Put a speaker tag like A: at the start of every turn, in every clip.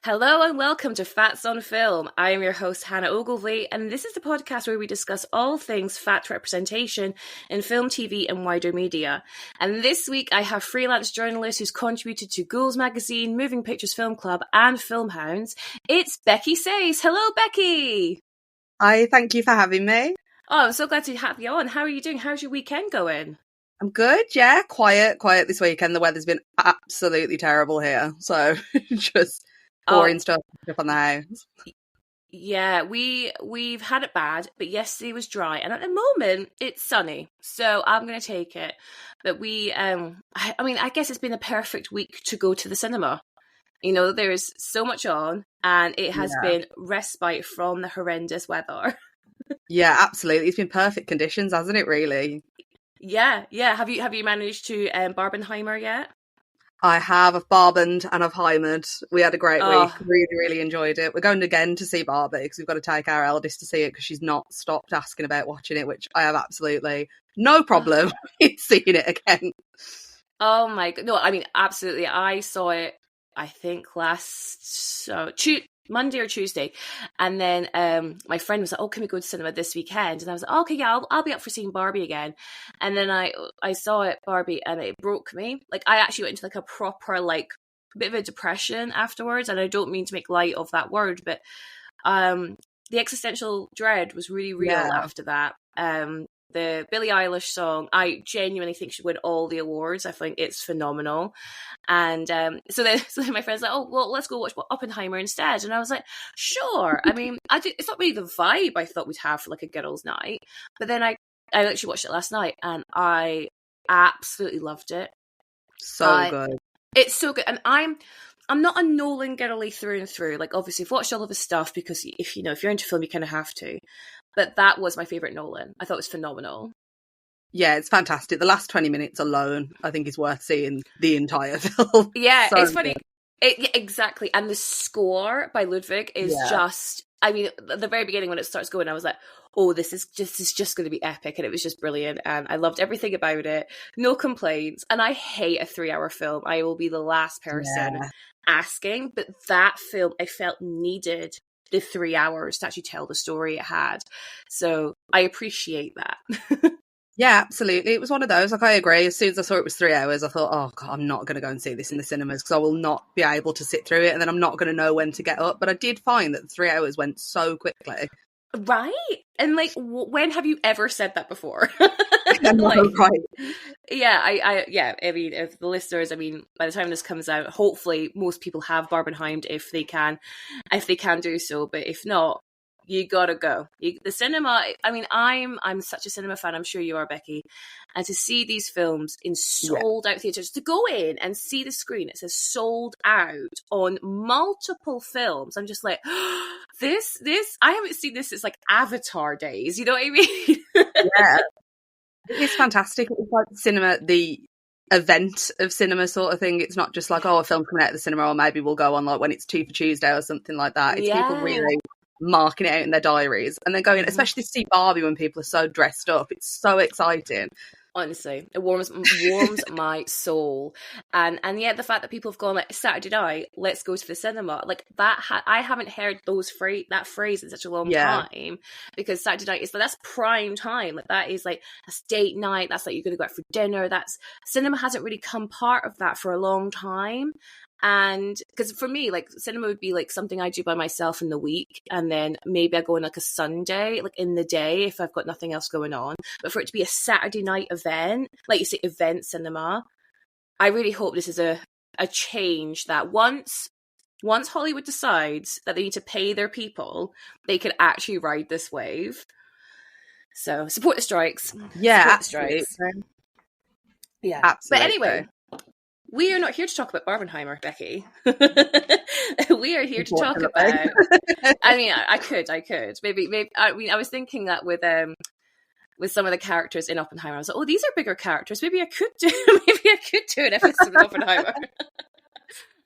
A: Hello and welcome to Fats on Film. I am your host, Hannah Ogilvie, and this is the podcast where we discuss all things fat representation in film, TV, and wider media. And this week I have freelance journalist who's contributed to Ghouls Magazine, Moving Pictures Film Club, and Film Hounds. It's Becci Sayce. Hello, Becky.
B: Hi, thank you for having me.
A: Oh, I'm so glad to have you on. How are you doing? How's your weekend going?
B: I'm good, yeah. Quiet this weekend. The weather's been absolutely terrible here, so just pouring stuff up on the house.
A: Yeah, we've had it bad, but yesterday was dry, and at the moment it's sunny, so I'm going to take it. But I guess it's been a perfect week to go to the cinema. You know, there's so much on, and it has been respite from the horrendous weather.
B: Yeah, absolutely. It's been perfect conditions, hasn't it? Really.
A: Yeah. Have you managed to Barbenheimer yet?
B: I have. I've barbened and I've heimered. We had a great week. Really enjoyed it. We're going again to see Barbie because we've got to take our eldest to see it because she's not stopped asking about watching it, which I have absolutely no problem in seeing it again.
A: Oh my god! No, I mean absolutely. I saw it. I think last Monday or Tuesday, and then my friend was like, "Oh, can we go to cinema this weekend?" And I was like, oh, "Okay, yeah, I'll be up for seeing Barbie again." And then I saw it, Barbie, and it broke me. Like I actually went into like a proper bit of a depression afterwards, and I don't mean to make light of that word, but the existential dread was really real after that. The Billie Eilish song, I genuinely think should win all the awards. I think it's phenomenal. And so then my friend's like, "Oh, well, let's go watch Oppenheimer instead." And I was like, "Sure." I mean, it's not really the vibe I thought we'd have for like a girls' night. But then I actually watched it last night, and I absolutely loved it.
B: So good.
A: It's so good, and I'm not a Nolan girly through and through. Like, obviously, I've watched all of his stuff because if you're into film, you kind of have to. But that was my favourite Nolan. I thought it was phenomenal.
B: Yeah, it's fantastic. The last 20 minutes alone, I think, is worth seeing the entire film.
A: Yeah, so it's funny. Exactly. And the score by Ludwig is just, I mean, at the very beginning when it starts going, I was like, oh, this is just going to be epic. And it was just brilliant. And I loved everything about it. No complaints. And I hate a 3-hour film. I will be the last person asking. But that film, I felt needed the 3 hours to actually tell the story it had. So I appreciate that.
B: Yeah, absolutely. It was one of those. Like, I agree. As soon as I saw it was 3 hours, I thought, oh, God, I'm not going to go and see this in the cinemas because I will not be able to sit through it and then I'm not going to know when to get up. But I did find that the 3 hours went so quickly.
A: Right? And, like, when have you ever said that before?
B: Right.
A: Yeah, I mean, if the listeners, I mean, by the time this comes out, hopefully most people have Barbenheimed if they can do so. But if not, you gotta go. The cinema, I mean, I'm such a cinema fan, I'm sure you are, Becky. And to see these films in sold out theatres, to go in and see the screen, it says sold out on multiple films. I'm just like, this, I haven't seen this since like Avatar days, you know what I mean?
B: Yeah. It's fantastic. It's like cinema, the event of cinema sort of thing. It's not just like, oh, a film coming out of the cinema, or maybe we'll go on like when it's 2 for Tuesday or something like that. It's people really marking it out in their diaries and then going, especially to see Barbie when people are so dressed up. It's so exciting.
A: Honestly, it warms my soul, and the fact that people have gone like Saturday night, let's go to the cinema, like that. I haven't heard that phrase in such a long time, because Saturday night is that's prime time. Like that is like a date night. That's like you're going to go out for dinner. That's cinema hasn't really come part of that for a long time. And because for me, like cinema would be like something I do by myself in the week, and then maybe I go on like a Sunday, like in the day if I've got nothing else going on. But for it to be a Saturday night event, like you say, event cinema, I really hope this is a change that once Hollywood decides that they need to pay their people, they can actually ride this wave. So support the strikes.
B: Yeah,
A: support the strikes. Yeah,
B: absolutely.
A: But anyway. We are not here to talk about Barbenheimer, Becky. We are here to talk about. I mean, I could. Maybe. I mean, I was thinking that with some of the characters in Oppenheimer, I was like, oh, these are bigger characters. Maybe I could do an episode of Oppenheimer.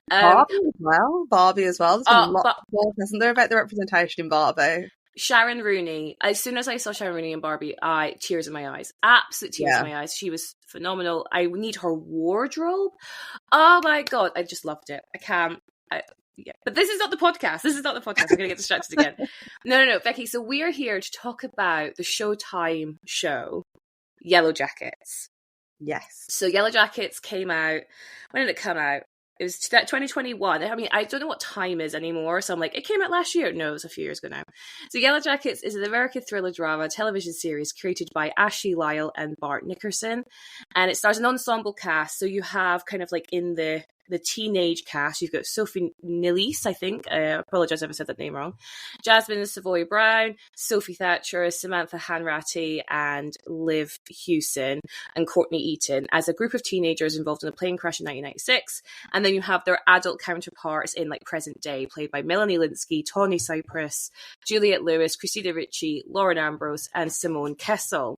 B: Barbie as well. There's been a lot more, hasn't there, about the representation in Barbie?
A: Sharon Rooney. As soon as I saw Sharon Rooney in Barbie, tears in my eyes. Absolute tears in my eyes. She was phenomenal. I need her wardrobe. Oh my God. I just loved it. I can't. Yeah, but this is not the podcast. This is not the podcast. I'm going to get distracted again. No, Becky. So we're here to talk about the Showtime show, Yellowjackets.
B: Yes.
A: So Yellowjackets came out. When did it come out? It was 2021. I mean, I don't know what time is anymore, so I'm like, it came out last year. No, it was a few years ago now. So Yellowjackets is an American thriller drama television series created by Ashley Lyle and Bart Nickerson, and it stars an ensemble cast. So you have kind of like in the teenage cast, you've got Sophie Nilise, I think. I apologize if I said that name wrong. Jasmine Savoy Brown, Sophie Thatcher, Samantha Hanratty, and Liv Hewson and Courtney Eaton as a group of teenagers involved in a plane crash in 1996. And then you have their adult counterparts in like present day, played by Melanie Linsky, Tawny Cypress, Juliette Lewis, Christina Ricci, Lauren Ambrose, and Simone Kessel.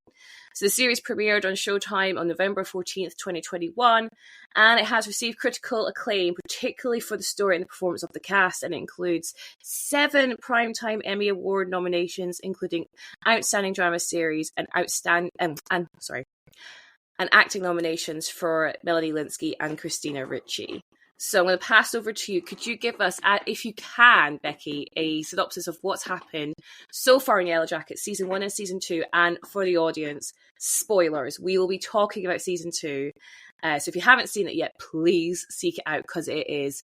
A: So the series premiered on Showtime on November 14th, 2021, and it has received critical acclaim, particularly for the story and the performance of the cast, and it includes 7 Primetime Emmy Award nominations, including Outstanding Drama Series and acting nominations for Melanie Linsky and Christina Ricci. So I'm going to pass over to you. Could you give us, if you can, Becky, a synopsis of what's happened so far in Yellowjackets, season 1 and season 2, and for the audience, spoilers. We will be talking about season 2. So if you haven't seen it yet, please seek it out because it is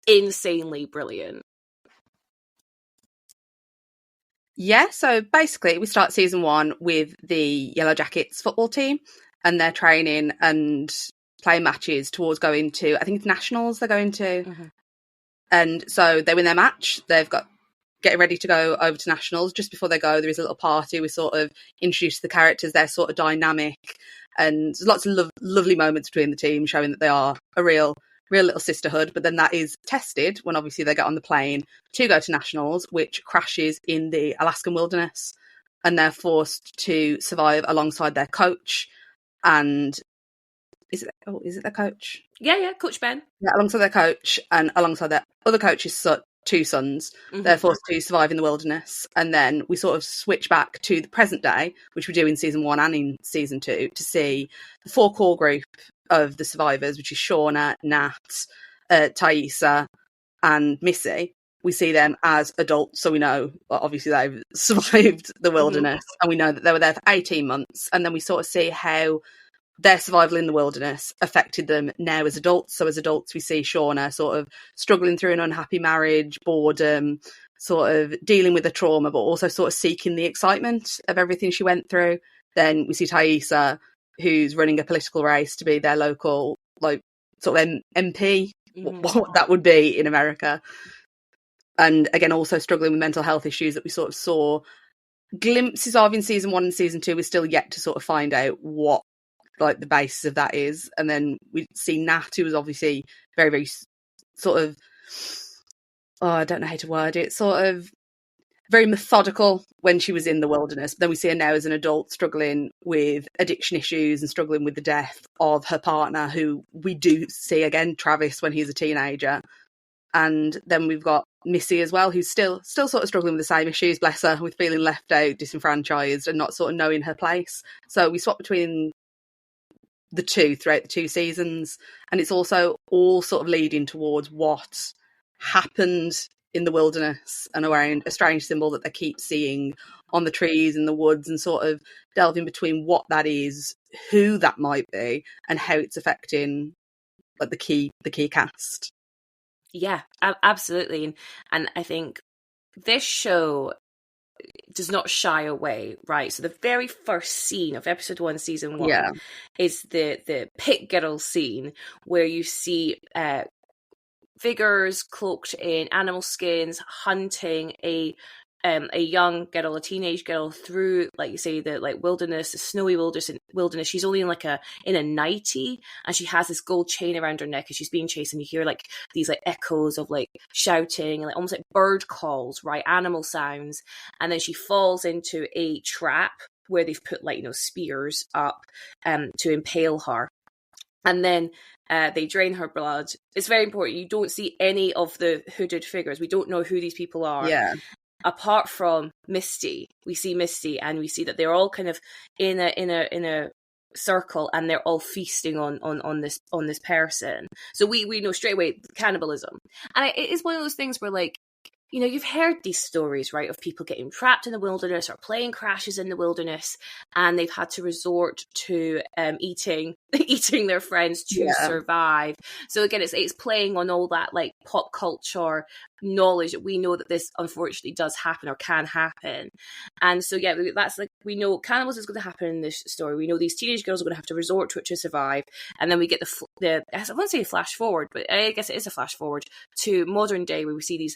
A: insanely brilliant.
B: Yeah, so basically we start season 1 with the Yellowjackets football team and they're training and playing matches towards going to, I think it's nationals they're going to. Mm-hmm. And so they win their match. They've got getting ready to go over to nationals. Just before they go, there is a little party. We sort of introduce the characters, their sort of dynamic, and there's lots of lovely moments between the team showing that they are a real little sisterhood. But then that is tested when obviously they get on the plane to go to nationals, which crashes in the Alaskan wilderness, and they're forced to survive alongside their coach. And is it their coach?
A: Yeah, Coach Ben.
B: Yeah, alongside their coach and alongside their other coach's 2 sons. Mm-hmm. They're forced to survive in the wilderness. And then we sort of switch back to the present day, which we do in season 1 and in season 2, to see the 4 core group of the survivors, which is Shauna, Nat, Thaisa, and Missy. We see them as adults, so we know, well, obviously, they've survived the wilderness, mm-hmm. and we know that they were there for 18 months. And then we sort of see how their survival in the wilderness affected them now as adults. So as adults, we see Shauna sort of struggling through an unhappy marriage, boredom, sort of dealing with the trauma, but also sort of seeking the excitement of everything she went through. Then we see Thaisa, who's running a political race to be their local, like, sort of MP, mm-hmm. what that would be in America. And again, also struggling with mental health issues that we sort of saw glimpses of in season 1 and season 2. We're still yet to sort of find out what, like, the basis of that is. And then we see Nat, who was obviously very, very sort of, I don't know how to word it, sort of very methodical when she was in the wilderness. But then we see her now as an adult struggling with addiction issues and struggling with the death of her partner, who we do see again, Travis, when he's a teenager. And then we've got Missy as well, who's still sort of struggling with the same issues, bless her, with feeling left out, disenfranchised, and not sort of knowing her place. So we swap between the two throughout the 2 seasons, and it's also all sort of leading towards what happened in the wilderness and around a strange symbol that they keep seeing on the trees and the woods, and sort of delving between what that is, who that might be, and how it's affecting, like, the key cast.
A: Yeah, absolutely. And I think this show does not shy away, right? So the very first scene of episode 1, season 1, is the pit girl scene, where you see figures cloaked in animal skins hunting a young girl, a teenage girl, through, like you say, the wilderness, the snowy wilderness. She's only in a nightie, and she has this gold chain around her neck, and she's being chased, and you hear these echoes of shouting and almost like bird calls, right? Animal sounds. And then she falls into a trap where they've put spears up to impale her. And then they drain her blood. It's very important. You don't see any of the hooded figures. We don't know who these people are.
B: Yeah.
A: Apart from Misty, we see Misty, and we see that they're all kind of in a circle and they're all feasting on this person. So we know straight away cannibalism. And it is one of those things where, like, you know, you've heard these stories, right, of people getting trapped in the wilderness or plane crashes in the wilderness, and they've had to resort to eating their friends to survive. So again, it's playing on all that, like, pop culture knowledge that we know that this unfortunately does happen or can happen. And so yeah, that's like, we know cannibalism is going to happen in this story. We know these teenage girls are going to have to resort to it to survive, and then we get the I wouldn't say a flash forward, but I guess it is a flash forward to modern day, where we see these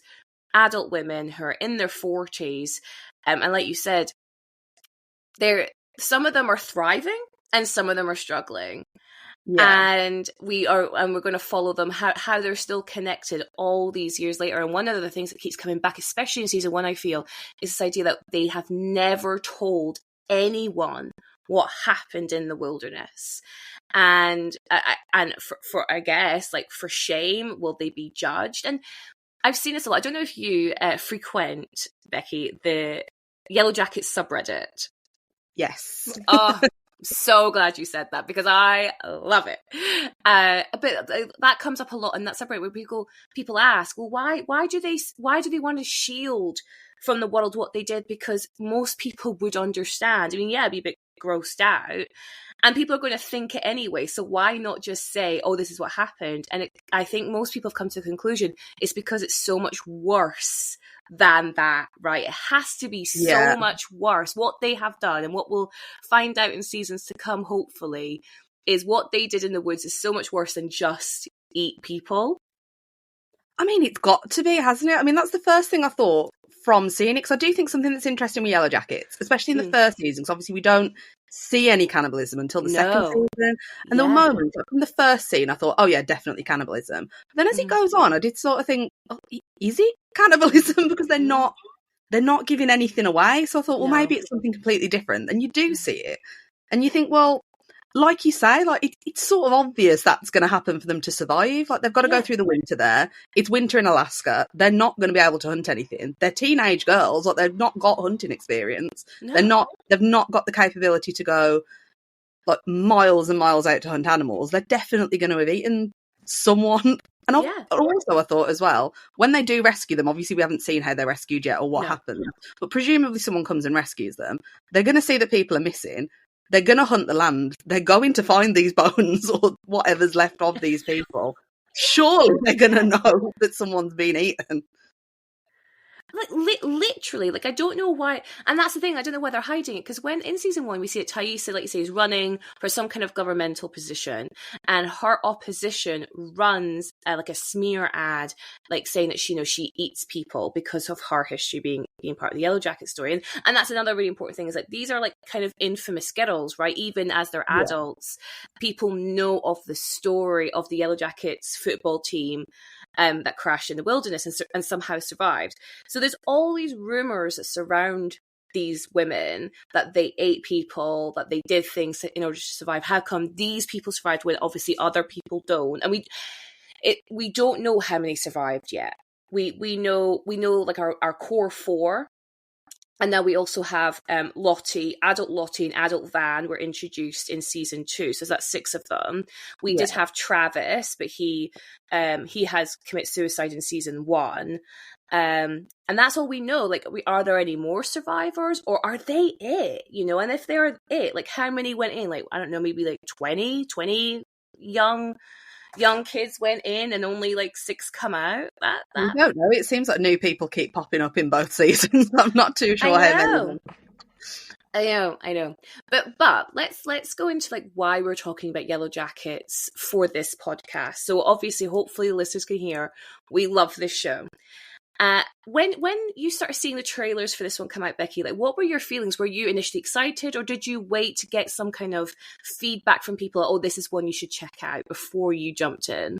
A: adult women who are in their 40s, and like you said, some of them are thriving and some of them are struggling. And we're going to follow them, how they're still connected all these years later. And one of the things that keeps coming back, especially in season 1, I feel, is this idea that they have never told anyone what happened in the wilderness. And for I guess, like, for shame, will they be judged? And I've seen this a lot. I don't know if you frequent, Becky, the Yellowjackets subreddit.
B: Yes.
A: Oh, so glad you said that, because I love it. But that comes up a lot in that subreddit, where people ask, well, why do they want to shield from the world what they did? Because most people would understand. I mean, yeah, it'd be a bit grossed out, and people are going to think it anyway. So why not just say, oh, this is what happened? And I think most people have come to the conclusion it's because it's so much worse than that, right? It has to be so much worse. What they have done, and what we'll find out in seasons to come, hopefully, is what they did in the woods is so much worse than just eat people.
B: I mean, it's got to be, hasn't it? I mean, that's the first thing I thought from seeing it, because I do think something that's interesting with Yellowjackets, especially in the first season, because obviously we don't see any cannibalism until the second season. And there were moments, like, from the first scene, I thought, oh yeah, definitely cannibalism. But then as it goes on, I did sort of think, oh, is it cannibalism? Because they're not giving anything away. So I thought, well, maybe it's something completely different. And you do see it, and you think, well, like you say, like, it's sort of obvious that's going to happen for them to survive. Like, they've got to go through the winter there. It's winter in Alaska. They're not going to be able to hunt anything. They're teenage girls. Like, they've not got hunting experience. No. They've not got the capability to go, like, miles and miles out to hunt animals. They're definitely going to have eaten someone. And also, I thought as well, when they do rescue them, obviously we haven't seen how they're rescued yet or what happened, but presumably someone comes and rescues them. They're going to see that people are missing. They're going to hunt the land. They're going to find these bones or whatever's left of these people. Surely they're going to know that someone's been eaten.
A: Like, literally, like, I don't know why. And that's the thing, I don't know why they're hiding it, because when in season 1 we see that Taissa, like you say, is running for some kind of governmental position, and her opposition runs like a smear ad, like, saying that she eats people because of her history being part of the Yellowjacket story. And that's another really important thing, is that these are, like, kind of infamous girls, right? Even as they're adults, people know of the story of the Yellowjackets football team that crashed in the wilderness and somehow survived. So there's all these rumors that surround these women, that they ate people, that they did things in order to survive. How come these people survived when obviously other people don't? And we don't know how many survived yet. We know like our core 4. And now we also have Lottie and adult Van were introduced in season 2. So that's 6 of them. We did have Travis, but he has committed suicide in season 1. And that's all we know. Like, are there any more survivors, or are they it? And if they're it, like, how many went in? Like, I don't know, maybe like 20 young kids went in and only like 6 come out.
B: We don't know. It seems like new people keep popping up in both seasons. I'm not too sure how many.
A: I know. But let's go into, like, why we're talking about Yellowjackets for this podcast. So obviously, hopefully listeners can hear, we love this show. When you started seeing the trailers for this one come out, Becky, like, what were your feelings? Were you initially excited, or did you wait to get some kind of feedback from people? Oh, this is one you should check out, before you jumped in?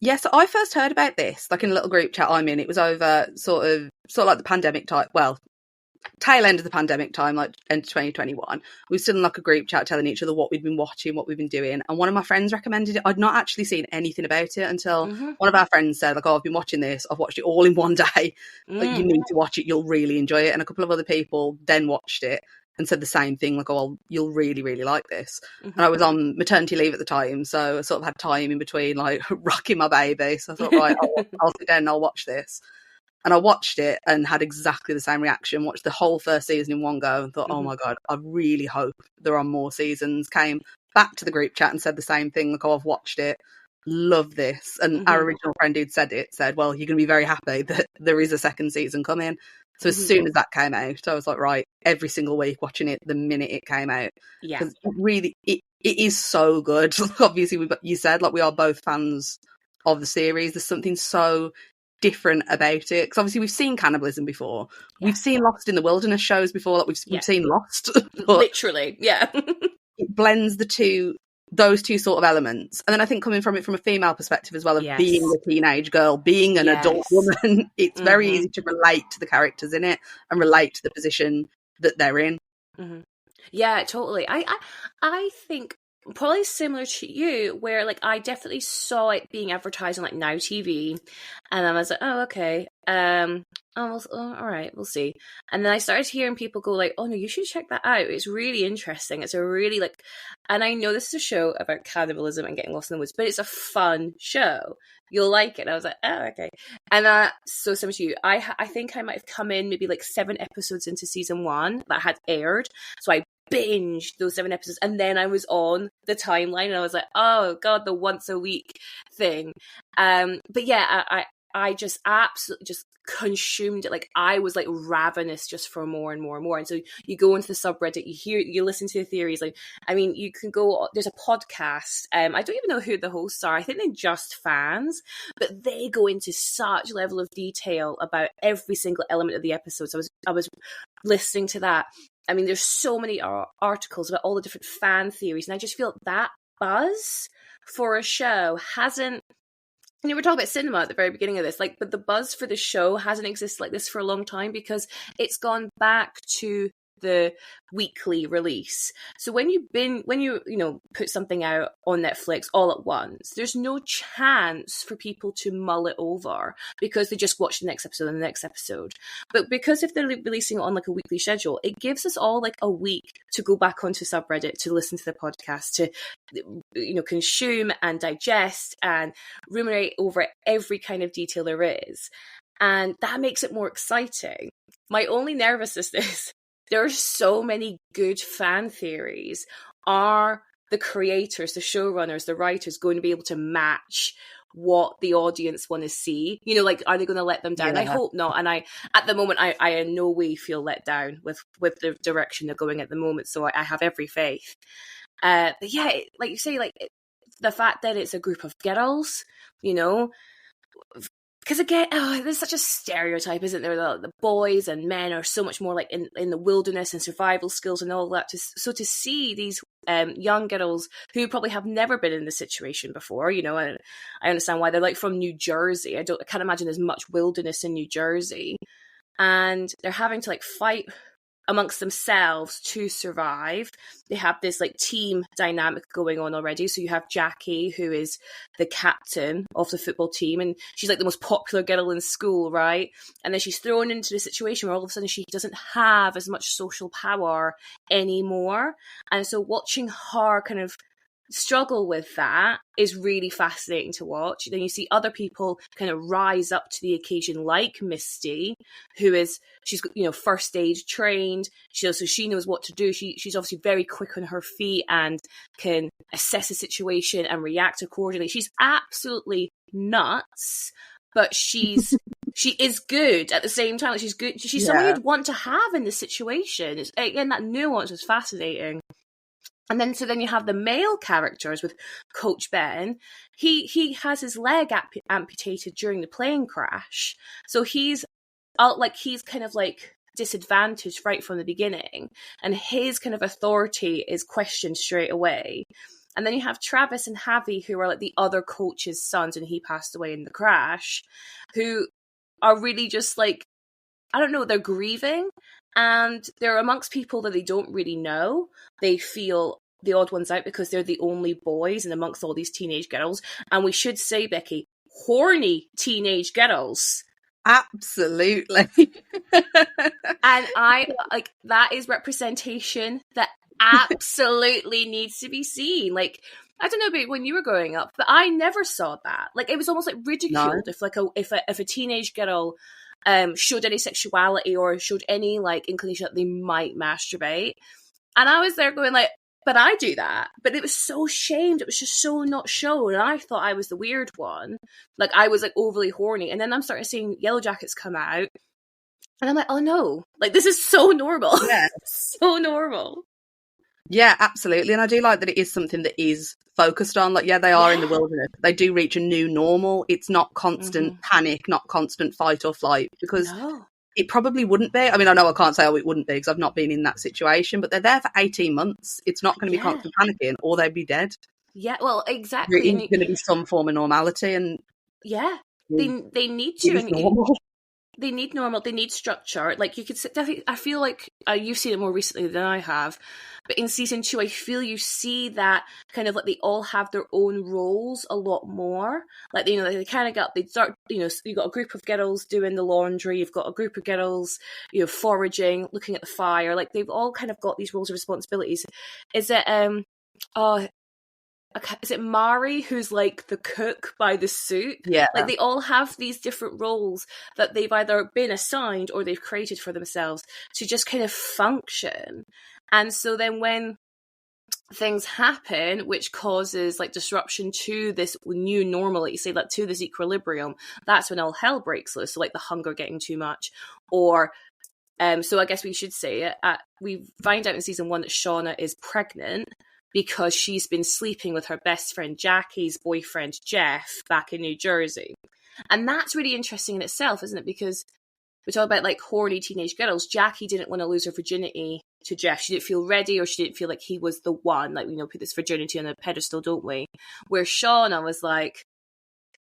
B: Yes, I first heard about this, like, in a little group chat I'm in. It was over sort of like the pandemic time. Well, tail end of the pandemic time, like end of 2021. We were still in, like, a group chat telling each other what we'd been watching, what we've been doing. And one of my friends recommended it. I'd not actually seen anything about it until one of our friends said, like, oh, I've been watching this. I've watched it all in one day. Like, you need to watch it. You'll really enjoy it. And a couple of other people then watched it. and said the same thing, like, oh, you'll really, really like this.
A: Mm-hmm.
B: And I was on maternity leave at the time, so I sort of had time in between, like, rocking my baby. So I thought, right, I'll sit down and I'll watch this. And I watched it and had exactly the same reaction, watched the whole first season in one go and thought, oh my God, I really hope there are more seasons. Came back to the group chat and said the same thing, like, oh, I've watched it, love this. And our original friend who'd said it said, well, you're going to be very happy that there is a second season coming. So as soon as that came out, I was like, right, every single week watching it the minute it came out.
A: Yeah.
B: Because it is so good. Obviously, you said, like, we are both fans of the series. There's something so different about it. Because obviously we've seen cannibalism before. Yeah. We've seen Lost in the Wilderness shows before. Like, we've seen Lost.
A: Literally, yeah.
B: It blends those two sort of elements. And then I think coming from it from a female perspective as well, of being a teenage girl, being an adult woman, it's very easy to relate to the characters in it and relate to the position that they're in.
A: Yeah, totally. I think probably similar to you, where like I definitely saw it being advertised on like Now TV, and I was like, oh, okay, all right, we'll see. And then I started hearing people go like, oh no, you should check that out. It's really interesting. It's a really like, and I know this is a show about cannibalism and getting lost in the woods, but it's a fun show. You'll like it. And I was like, oh, okay. And so similar to you, I think I might have come in maybe like 7 episodes into season 1 that had aired. So I binged those 7 episodes, and then I was on the timeline and I was like, oh God, the once a week thing. But yeah, I just absolutely just consumed it. Like, I was like ravenous just for more and more and more. And so you go into the subreddit, you listen to the theories. Like, I mean, you can go, there's a podcast. I don't even know who the hosts are. I think they're just fans, but they go into such level of detail about every single element of the episode. So I was listening to that. I mean, there's so many articles about all the different fan theories, and I just feel that buzz for a show hasn't. And we're talking about cinema at the very beginning of this, like, but the buzz for the show hasn't existed like this for a long time because it's gone back to the weekly release. So when you put something out on Netflix all at once, there's no chance for people to mull it over because they just watch the next episode and the next episode. But because if they're releasing it on like a weekly schedule, it gives us all like a week to go back onto subreddit, to listen to the podcast, to consume and digest and ruminate over every kind of detail there is. And that makes it more exciting. My only nervousness is there are so many good fan theories. Are the creators, the showrunners, the writers going to be able to match what the audience want to see? Like, are they going to let them down? Yeah. I hope not. And at the moment, I in no way feel let down with the direction they're going at the moment. So I have every faith. But yeah, like you say, like the fact that it's a group of girls, because again, there's such a stereotype, isn't there? The boys and men are so much more like in the wilderness and survival skills and all that. So to see these young girls who probably have never been in this situation before, and I understand why they're like from New Jersey. I can't imagine there's much wilderness in New Jersey, and they're having to like fight amongst themselves to survive. They have this like team dynamic going on already. So you have Jackie, who is the captain of the football team, and she's like the most popular girl in school, right? And then she's thrown into the situation where all of a sudden she doesn't have as much social power anymore. And so watching her kind of struggle with that is really fascinating to watch. Then you see other people kind of rise up to the occasion, like Misty, she's first aid trained. She knows what to do. She's obviously very quick on her feet and can assess a situation and react accordingly. She's absolutely nuts, but she is good at the same time. Like, she's good. She's someone you'd want to have in this situation. Again, that nuance is fascinating. And then you have the male characters with Coach Ben. He has his leg amputated during the plane crash, so he's kind of like disadvantaged right from the beginning, and his kind of authority is questioned straight away. And then you have Travis and Javi, who are like the other coach's sons, and he passed away in the crash, who are really just like, I don't know, they're grieving. And they're amongst people that they don't really know. They feel the odd ones out because they're the only boys and amongst all these teenage girls. And we should say, Becky, horny teenage girls.
B: Absolutely.
A: And I like that is representation that absolutely needs to be seen. Like, I don't know about when you were growing up, but I never saw that. Like, it was almost like
B: No.
A: ridiculed if like if a teenage girl showed any sexuality or showed any like inclination that they might masturbate. And I was there going like, but I do that. But it was so shamed. It was just so not shown. And I thought I was the weird one. Like, I was like overly horny. And then I'm starting seeing Yellowjackets come out. And I'm like, oh no, like this is so normal.
B: Yeah.
A: So normal.
B: Yeah, absolutely. And I do like that it is something that is focused on. Like, yeah, they are in the wilderness. They do reach a new normal. It's not constant panic, not constant fight or flight, because it probably wouldn't be. I mean, I know I can't say, oh, it wouldn't be because I've not been in that situation, but they're there for 18 months. It's not going to be constant panicking or they'd be dead.
A: Yeah, well, exactly.
B: There is going to be some form of normality. And
A: yeah, they need to.
B: It is normal.
A: They need normal. They need structure. Like, you could definitely. I feel like you've seen it more recently than I have, but in season 2, I feel you see that kind of like they all have their own roles a lot more. Like, you know, they kind of got, they start. You know, you got a group of girls doing the laundry. You've got a group of girls, you know, foraging, looking at the fire. Like, they've all kind of got these roles and responsibilities. Is it is it Mari who's like the cook by the soup?
B: Yeah.
A: Like, they all have these different roles that they've either been assigned or they've created for themselves to just kind of function. And so then when things happen which causes like disruption to this new normal, like you say, like to this equilibrium, that's when all hell breaks loose. So like the hunger getting too much, or so I guess we should say it. We find out in season 1 that Shauna is pregnant because she's been sleeping with her best friend Jackie's boyfriend Jeff back in New Jersey. And that's really interesting in itself, isn't it? Because we talk about like horny teenage girls. Jackie didn't want to lose her virginity to Jeff. She didn't feel ready, or she didn't feel like he was the one. Like, we know, put this virginity on a pedestal, don't we? Where Shauna was like,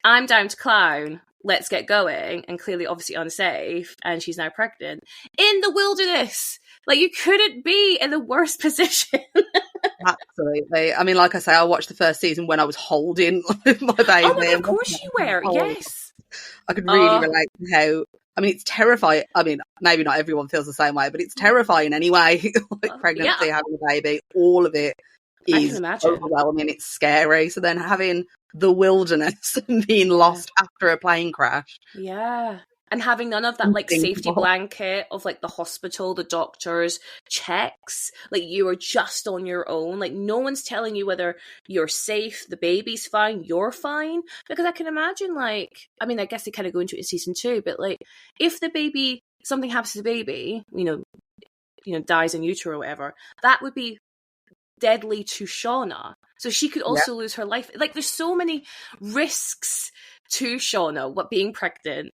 A: I'm down to clown, let's get going, and clearly obviously unsafe, and she's now pregnant in the wilderness. Like, you couldn't be in a worse position.
B: Absolutely. I mean, like I say, I watched the first season when I was holding my baby.
A: Oh my God, of course you were. Yes.
B: I could really relate to how, I mean, it's terrifying. I mean, maybe not everyone feels the same way, but it's terrifying anyway. Like pregnancy, having a baby, all of it is overwhelming. It's scary. So then having the wilderness and being lost after a plane crash.
A: Yeah. And having none of that like safety blanket of like the hospital, the doctors, checks. Like, you are just on your own. Like, no one's telling you whether you're safe, the baby's fine, you're fine. Because I can imagine, like, I mean, I guess they kind of go into it in season 2, but like, if the baby, something happens to the baby, you know, dies in utero or whatever, that would be deadly to Shauna. So she could also lose her life. Like, there's so many risks to Shauna, what being pregnant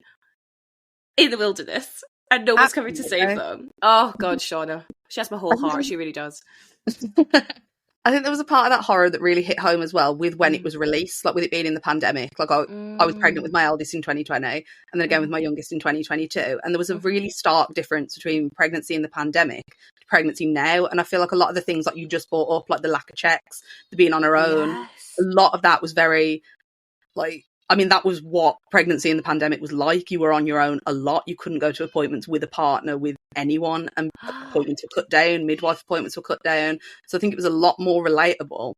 A: in the wilderness, and no one's coming to save them. Oh God, Shauna. She has my whole heart. She really does.
B: I think there was a part of that horror that really hit home as well with when it was released, like with it being in the pandemic. Like, I was pregnant with my eldest in 2020 and then again with my youngest in 2022. And there was a really stark difference between pregnancy in the pandemic to pregnancy now. And I feel like a lot of the things like you just brought up, like the lack of checks, the being on her own, a lot of that was very like, I mean, that was what pregnancy in the pandemic was like. You were on your own a lot. You couldn't go to appointments with a partner, with anyone, and appointments were cut down, midwife appointments were cut down. So I think it was a lot more relatable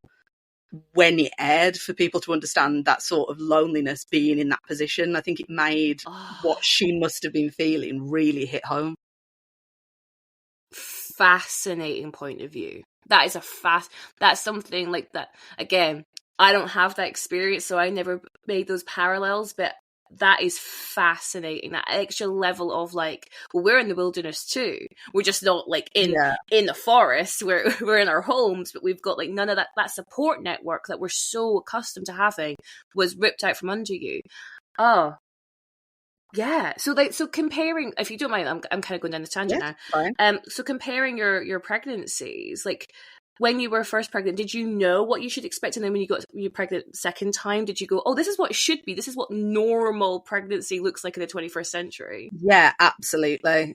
B: when it aired for people to understand that sort of loneliness being in that position. I think it made what she must have been feeling really hit home.
A: Fascinating point of view. That is that's something like that. Again, I don't have that experience, so I never made those parallels, but that is fascinating. That extra level of like, well, we're in the wilderness too. We're just not like in the forest. We're in our homes, but we've got like none of that support network that we're so accustomed to having was ripped out from under you. Oh, yeah. So comparing, if you don't mind, I'm kind of going down the tangent now.
B: Fine.
A: So comparing your pregnancies, like, when you were first pregnant, did you know what you should expect? And then when you pregnant second time, did you go, oh, this is what it should be. This is what normal pregnancy looks like in the 21st century.
B: Yeah, absolutely.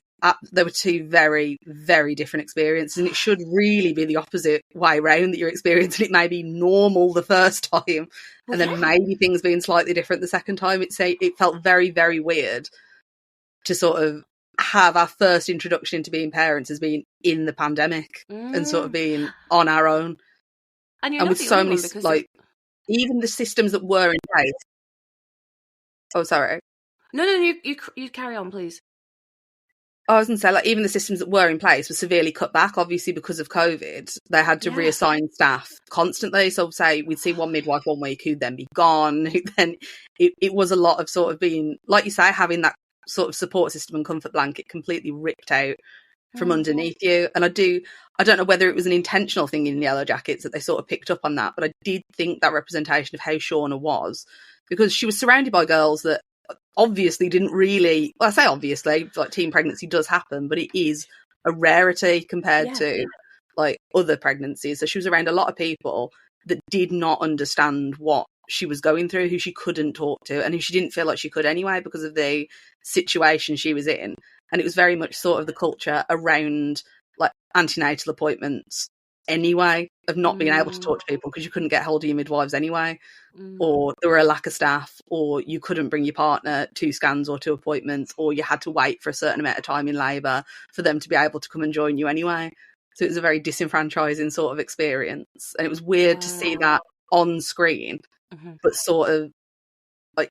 B: There were two very, very different experiences, and it should really be the opposite way around, that you're experiencing it maybe normal the first time, and then maybe things being slightly different the second time. It felt very, very weird. to sort of have our first introduction into being parents as being in the pandemic and sort of being on our own.
A: And you're
B: And
A: not
B: with
A: the
B: so
A: only
B: many,
A: one, because
B: like, even the systems that were in place. Oh, sorry.
A: No, you carry on, please.
B: I was going to say, like, even the systems that were in place were severely cut back, obviously, because of COVID. They had to reassign staff constantly. So, say, we'd see one midwife one week who'd then be gone. Then it was a lot of sort of being, like you say, having that sort of support system and comfort blanket completely ripped out from underneath you. And I don't know whether it was an intentional thing in Yellowjackets that they sort of picked up on that, but I did think that representation of how Shauna was, because she was surrounded by girls that obviously didn't really, well, I say obviously, like, teen pregnancy does happen, but it is a rarity compared to like other pregnancies. So she was around a lot of people that did not understand what she was going through, who she couldn't talk to, and who she didn't feel like she could anyway because of the situation she was in. And it was very much sort of the culture around like antenatal appointments anyway, of not being able to talk to people because you couldn't get hold of your midwives anyway, or there were a lack of staff, or you couldn't bring your partner to scans or to appointments, or you had to wait for a certain amount of time in labour for them to be able to come and join you anyway. So it was a very disenfranchising sort of experience. And it was weird to see that on screen, but sort of like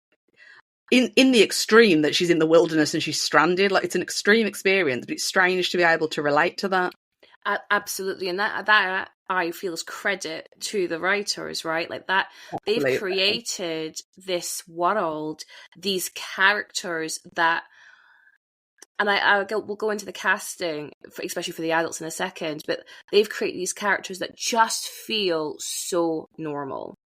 B: in the extreme that she's in the wilderness and she's stranded. Like, it's an extreme experience, but it's strange to be able to relate to that.
A: Absolutely. And that I feel is credit to the writers, right? Like that,
B: Absolutely.
A: they've created this world, these characters that, and we'll go into the casting, especially for the adults in a second, but they've created these characters that just feel so normal.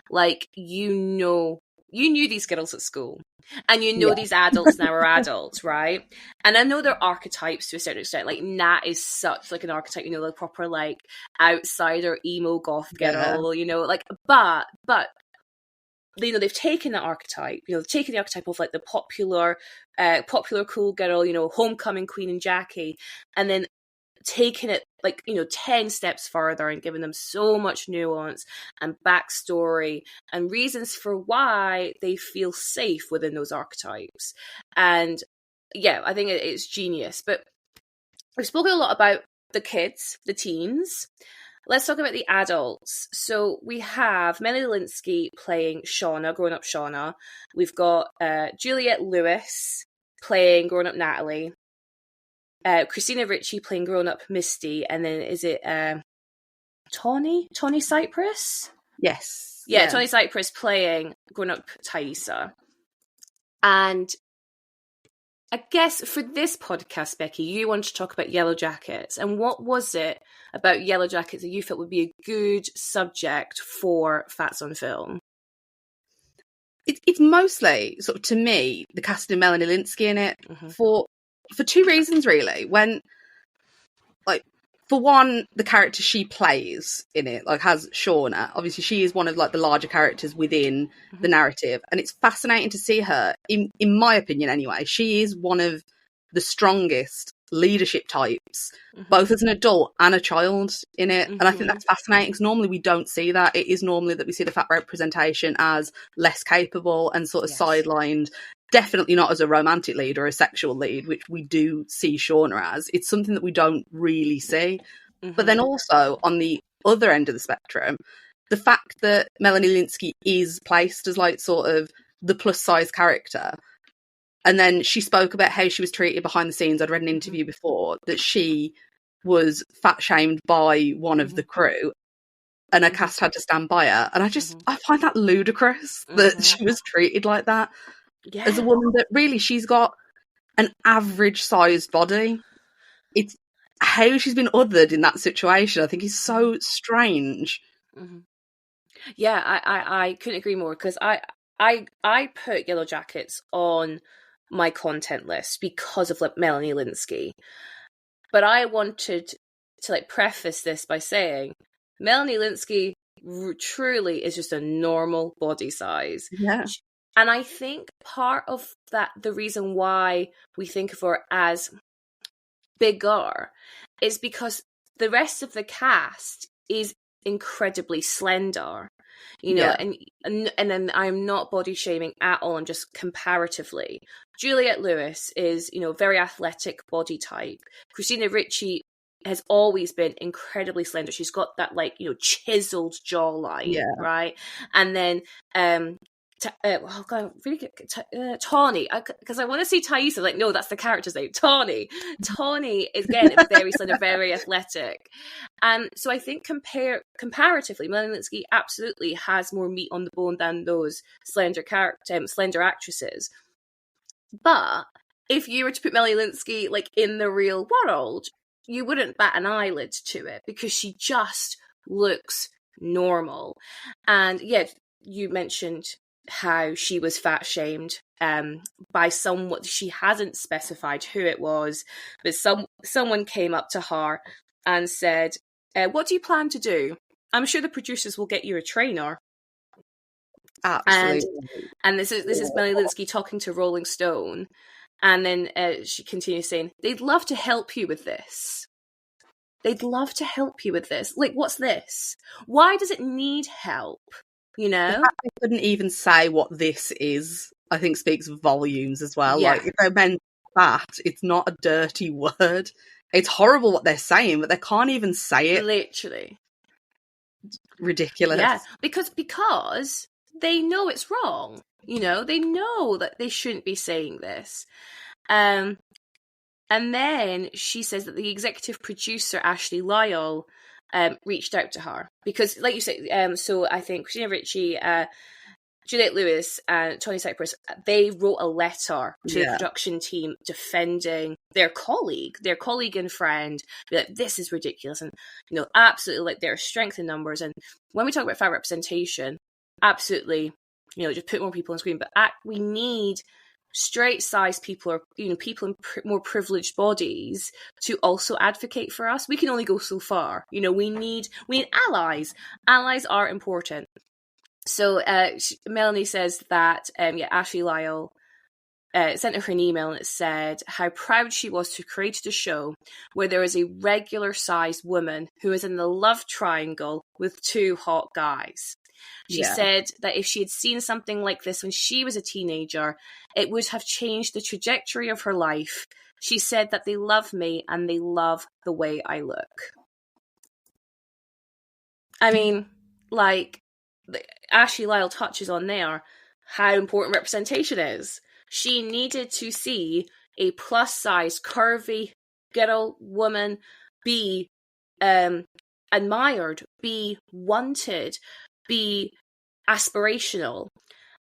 A: Like, you knew these girls at school, and these adults now are adults, right? And I know they're archetypes to a certain extent. Like, Nat is such like an archetype, the proper like outsider emo goth girl, like, but they've taken that archetype, they've taken the archetype of like the popular cool girl, homecoming queen and Jackie, and then taking it like 10 steps further and giving them so much nuance and backstory and reasons for why they feel safe within those archetypes. And yeah, I think it's genius. But we've spoken a lot about the kids, the teens. Let's talk about the adults. So we have Melanie Lynskey playing Shauna, grown-up Shauna. We've got Juliette Lewis playing grown-up Natalie. Christina Ricci playing grown-up Misty. And then is it Tawny Cypress?
B: Yes.
A: Yeah, Tawny Cypress playing grown-up Thaisa. And I guess for this podcast, Becky, you want to talk about Yellowjackets. And what was it about Yellowjackets that you felt would be a good subject for Fats on Film?
B: It's mostly, sort of, to me, the casting of Melanie Lynskey in it for two reasons, really. When, like, for one, the character she plays in it, like, has Shauna. Obviously, she is one of like the larger characters within the narrative, and it's fascinating to see her. In my opinion, anyway, she is one of the strongest leadership types, both as an adult and a child in it. And I think that's fascinating, because normally we don't see that. It is normally that we see the fat representation as less capable and sort of sidelined. Definitely not as a romantic lead or a sexual lead, which we do see Shauna as. It's something that we don't really see. But then also, on the other end of the spectrum, the fact that Melanie Lynskey is placed as like sort of the plus size character. And then she spoke about how she was treated behind the scenes. I'd read an interview before that she was fat shamed by one of the crew, and her cast had to stand by her. And I find that ludicrous that she was treated like that. Yeah. As a woman that really, she's got an average sized body. It's how she's been othered in that situation, I think, is so strange.
A: Yeah, I couldn't agree more, because I put Yellowjackets on my content list because of like Melanie Lynskey. But I wanted to like preface this by saying Melanie Lynskey truly is just a normal body size.
B: Yeah.
A: And I think part of that, the reason why we think of her as bigger, is because the rest of the cast is incredibly slender. you know, and then I'm not body shaming at all. I'm just comparatively. Juliette Lewis is, you know, very athletic body type. Christina Ricci has always been incredibly slender. She's got that, like, you know, chiseled jawline, right? And then oh god, really good. Tawny, because I want to say Thaisa, like, no, that's the character's name. Tawny is, again, very slender, very athletic, and so I think comparatively, Melanie Lynskey absolutely has more meat on the bone than those slender actresses. But if you were to put Melanie Lynskey, like, in the real world, you wouldn't bat an eyelid to it because she just looks normal. And yeah, you mentioned how she was fat shamed by someone. She hasn't specified who it was, but someone came up to her and said, what do you plan to do? I'm sure the producers will get you a trainer.
B: Absolutely.
A: And this is Melanie Lynskey talking to Rolling Stone. And then she continues saying, they'd love to help you with this. They'd love to help you with this. Like, what's this? Why does it need help? You know?
B: The fact they couldn't even say what this is, I think, speaks volumes as well.
A: Yeah.
B: Like, if they meant that, it's not a dirty word. It's horrible what they're saying, but they can't even say it.
A: Literally.
B: Ridiculous.
A: Yeah, because they know it's wrong. You know, they know that they shouldn't be saying this. And then she says that the executive producer, Ashley Lyle, reached out to her. Because, like you said, so I think Christina Ricci, Juliette Lewis, and Tony Cypress, they wrote a letter to the production team defending their colleague and friend. Be like, this is ridiculous. And, you know, absolutely, like, their strength in numbers. And when we talk about fat representation, absolutely, you know, just put more people on screen. But we need straight size people, or, you know, people in more privileged bodies to also advocate for us. We can only go so far. You know, we need allies. Allies are important. So Melanie says that Ashley Lyle sent her an email, and it said how proud she was to create a show where there is a regular sized woman who is in the love triangle with two hot guys. She said that if she had seen something like this when she was a teenager, it would have changed the trajectory of her life. She said that they love me and they love the way I look. I mean, like, Ashley Lyle touches on there how important representation is. She needed to see a plus-size, curvy girl, woman be admired, be wanted, be aspirational.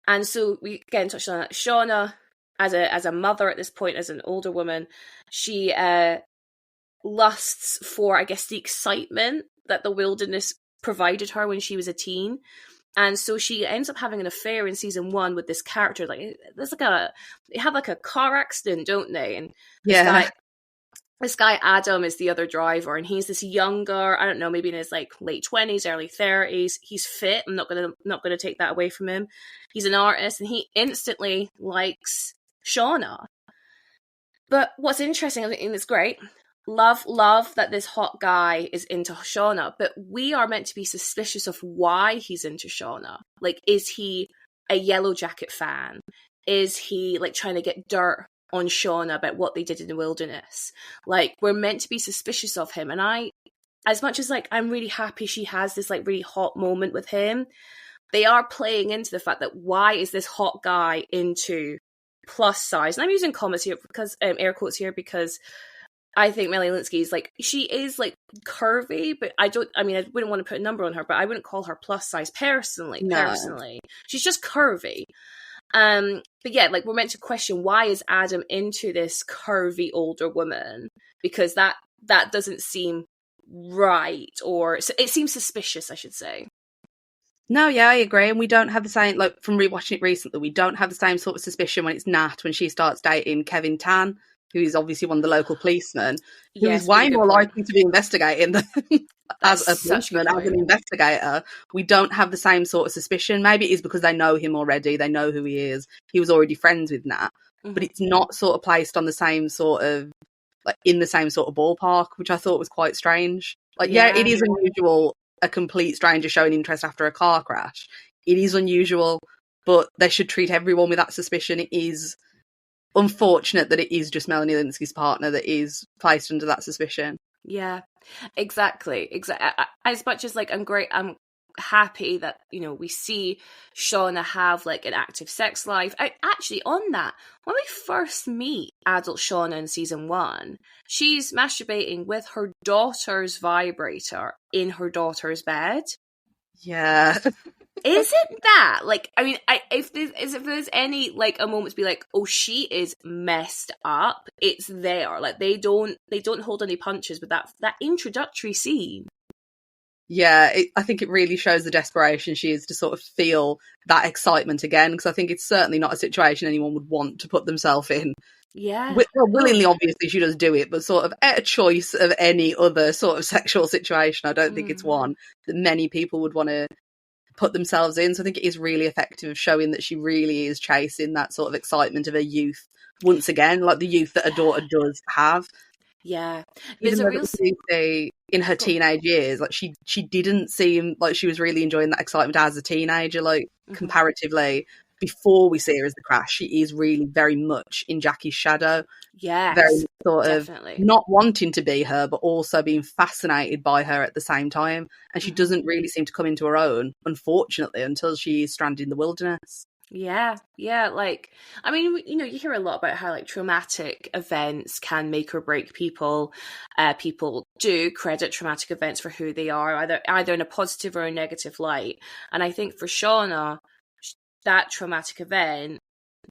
A: And so we again touched on that. Shauna, as a mother at this point, as an older woman, she lusts for, I guess, the excitement that the wilderness provided her when she was a teen. And so she ends up having an affair in season 1 with this character. Like, there's like they have like a car accident, don't they? And this guy Adam is the other driver, and he's this younger, I don't know, maybe in his like late 20s, early 30s. He's fit. I'm not gonna take that away from him. He's an artist, and he instantly likes Shauna. But what's interesting, and it's great, love that this hot guy is into Shauna, but we are meant to be suspicious of why he's into Shauna. Like, is he a Yellowjacket fan? Is he like trying to get dirt on Shauna about what they did in the wilderness? Like, we're meant to be suspicious of him. And I, as much as like I'm really happy she has this like really hot moment with him, they are playing into the fact that why is this hot guy into plus size? And I'm using commas here because air quotes here, because I think Melanie Lynskey is like, she is like curvy, but I wouldn't want to put a number on her, but I wouldn't call her plus size personally. She's just curvy. But yeah, like, we're meant to question, why is Adam into this curvy older woman? Because that doesn't seem right, or it seems suspicious, I should say.
B: No, yeah, I agree. And we don't have the same, like, from rewatching it recently, we don't have the same sort of suspicion when it's Nat, when she starts dating Kevin Tan, who is obviously one of the local policemen, who is way more likely to be investigating than as a policeman, as an investigator. We don't have the same sort of suspicion. Maybe it is because they know him already, they know who he is. He was already friends with Nat, but it's not sort of placed on the same sort of, like, in the same sort of ballpark, which I thought was quite strange. Like, yeah, it is unusual a complete stranger showing interest after a car crash. It is unusual, but they should treat everyone with that suspicion. It is unfortunate that it is just Melanie Lynskey's partner that is placed under that suspicion.
A: Yeah, exactly. As much as like I'm happy that, you know, we see Shauna have like an active sex life. Actually, on that, when we first meet adult Shauna in season 1, she's masturbating with her daughter's vibrator in her daughter's bed.
B: Yeah.
A: Isn't that like, I mean, if there's any like a moment to be like, oh, she is messed up, it's there. Like they don't hold any punches with that introductory scene.
B: Yeah, I think it really shows the desperation she is to sort of feel that excitement again, because I think it's certainly not a situation anyone would want to put themselves in.
A: Yeah.
B: Well, willingly, obviously, she does do it, but sort of at a choice of any other sort of sexual situation, I don't think it's one that many people would want to put themselves in. So I think it is really effective of showing that she really is chasing that sort of excitement of her youth once again, like the youth that her daughter does have.
A: Yeah.
B: Even though we see in her teenage years, like she didn't seem like she was really enjoying that excitement as a teenager, like comparatively before we see her as the Crash, she is really very much in Jackie's shadow.
A: Yes,
B: very sort
A: definitely.
B: of not wanting to be her, but also being fascinated by her at the same time. And she doesn't really seem to come into her own, unfortunately, until she is stranded in the wilderness.
A: Yeah, like, I mean, you know, you hear a lot about how like traumatic events can make or break people. People do credit traumatic events for who they are, either in a positive or a negative light. And I think for Shauna, that traumatic event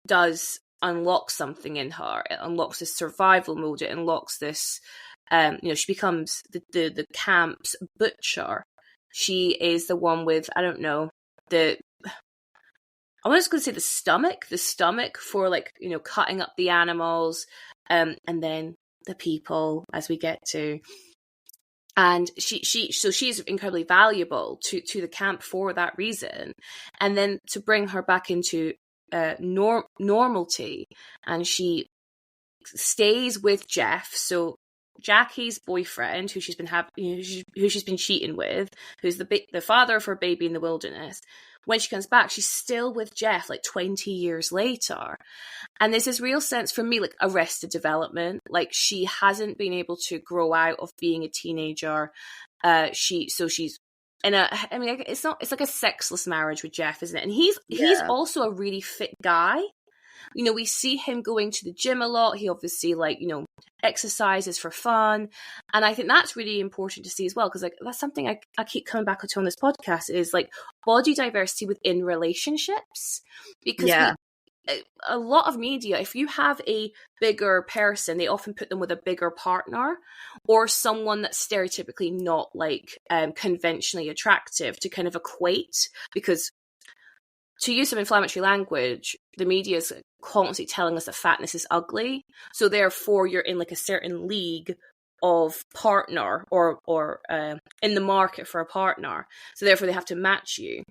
A: does unlock something in her. It unlocks this survival mode. It unlocks this, you know, she becomes the camp's butcher. She is the one with, I don't know, I was going to say the stomach for like, you know, cutting up the animals, and then the people as we get to. And she's incredibly valuable to the camp for that reason. And then to bring her back into normality, and she stays with Jeff. So Jackie's boyfriend, who she's been who she's been cheating with, who's the father of her baby in the wilderness. When she comes back, she's still with Jeff like 20 years later. And there's this real sense for me, like arrested development. Like she hasn't been able to grow out of being a teenager. She's in I mean, it's like a sexless marriage with Jeff, isn't it? And he's also a really fit guy. You know, we see him going to the gym a lot. He obviously, like, you know, exercises for fun. And I think that's really important to see as well, because like that's something I keep coming back to on this podcast is like body diversity within relationships. Because a lot of media, if you have a bigger person, they often put them with a bigger partner or someone that's stereotypically not like conventionally attractive to kind of equate, because to use some inflammatory language, the media is constantly telling us that fatness is ugly. So therefore, you're in like a certain league of partner or in the market for a partner. So therefore, they have to match you.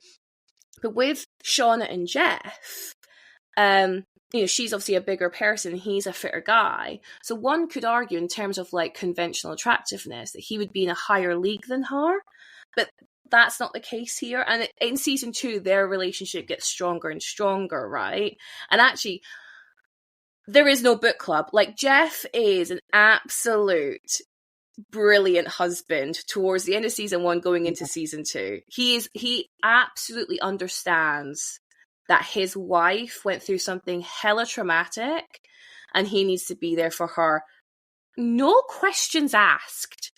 A: But with Shauna and Jeff, you know, she's obviously a bigger person. He's a fitter guy. So one could argue in terms of like conventional attractiveness that he would be in a higher league than her. But that's not the case here. And in season 2, their relationship gets stronger and stronger, right? And actually, there is no book club. Like, Jeff is an absolute brilliant husband towards the end of season 1 going into season 2. He absolutely understands that his wife went through something hella traumatic and he needs to be there for her. No questions asked.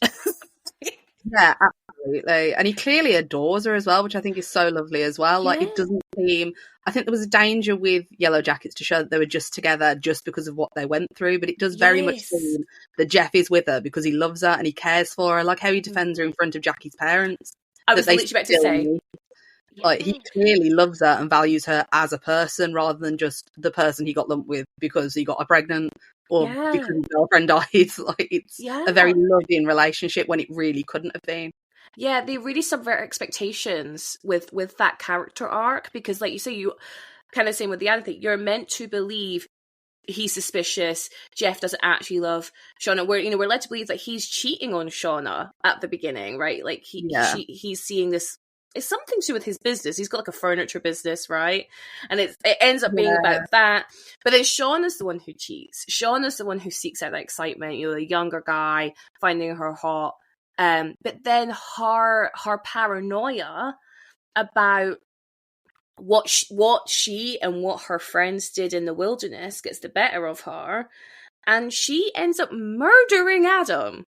B: Yeah, absolutely. And he clearly adores her as well, which I think is so lovely as well. Like, it doesn't seem... I think there was a danger with Yellowjackets to show that they were just together just because of what they went through, but it does very much seem that Jeff is with her because he loves her and he cares for her, like how he defends her in front of Jackie's parents.
A: I was literally about to say...
B: Like, he clearly loves her and values her as a person rather than just the person he got lumped with because he got her pregnant or because his girlfriend died. Like, it's a very loving relationship when it really couldn't have been.
A: Yeah, they really subvert expectations with that character arc because, like you say, you kind of same with the other thing, you're meant to believe he's suspicious. Jeff doesn't actually love Shauna. We're led to believe that he's cheating on Shauna at the beginning, right? Like he's seeing this. It's something to do with his business. He's got like a furniture business, right? And it ends up being about that. But then Shauna's the one who cheats. Shauna's the one who seeks out that excitement. The younger guy finding her hot. But then her paranoia about what she and what her friends did in the wilderness gets the better of her, and she ends up murdering Adam.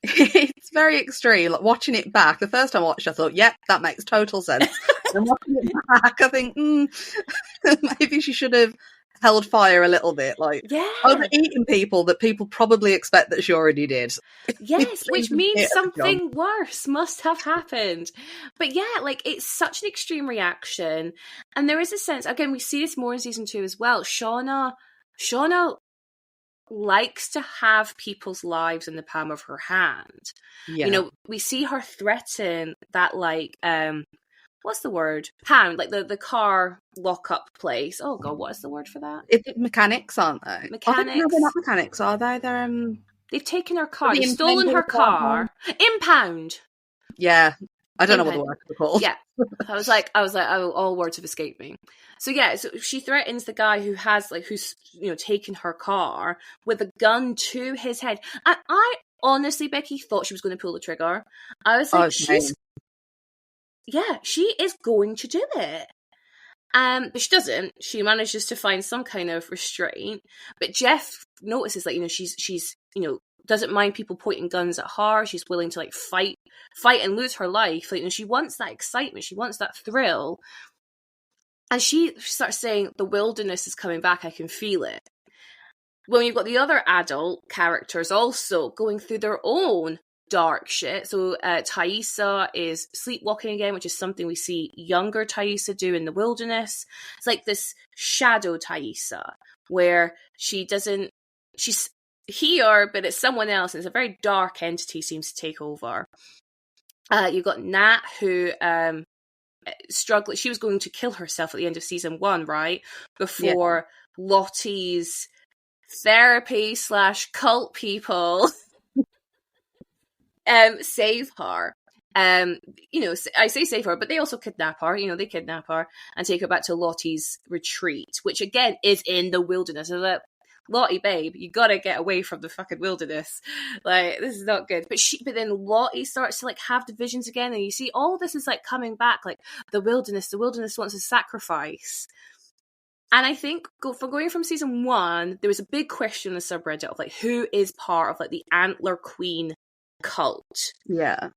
B: It's very extreme. Like, watching it back, the first time I watched it, I thought, yep, that makes total sense. And watching it back, I think, maybe she should have held fire a little bit. Like, overeating people that people probably expect that she already did.
A: Yes, which means something worse must have happened. But yeah, like, it's such an extreme reaction. And there is a sense, again, we see this more in season 2 as well. Shauna likes to have people's lives in the palm of her hand. Yeah. We see her threaten that, like, what's the word? Pound, like the car lockup place. Oh god, what is the word for that?
B: It's mechanics, aren't they?
A: Mechanics.
B: No, they're not mechanics, are they? They're
A: They've taken her car. They've stolen her car. Impound.
B: Yeah. I don't know what the words are called.
A: Yeah. I was like, oh, all words have escaped me. So yeah, so she threatens the guy who's taken her car with a gun to his head. And I honestly, Becky, thought she was going to pull the trigger. I was like, she is going to do it. But she doesn't. She manages to find some kind of restraint. But Jeff notices, like, she's doesn't mind people pointing guns at her. She's willing to, like, fight and lose her life. Like, she wants that excitement. She wants that thrill. And she starts saying, the wilderness is coming back. I can feel it. Well, you've got the other adult characters also going through their own dark shit. So Thaisa is sleepwalking again, which is something we see younger Thaisa do in the wilderness. It's like this shadow Thaisa, where she's here, but it's someone else, and it's a very dark entity seems to take over. You've got Nat, who struggled. She was going to kill herself at the end of season 1, right? Before Lottie's therapy/cult people save her. I say save her, but they also kidnap her. They kidnap her and take her back to Lottie's retreat, which again is in the wilderness. So that, Lottie, babe, you gotta get away from the fucking wilderness. Like, this is not good. But then Lottie starts to, like, have the visions again, and you see all this is, like, coming back. Like, the wilderness wants a sacrifice. And I think going from season 1, there was a big question in the subreddit of, like, who is part of, like, the Antler Queen cult.
B: Yeah.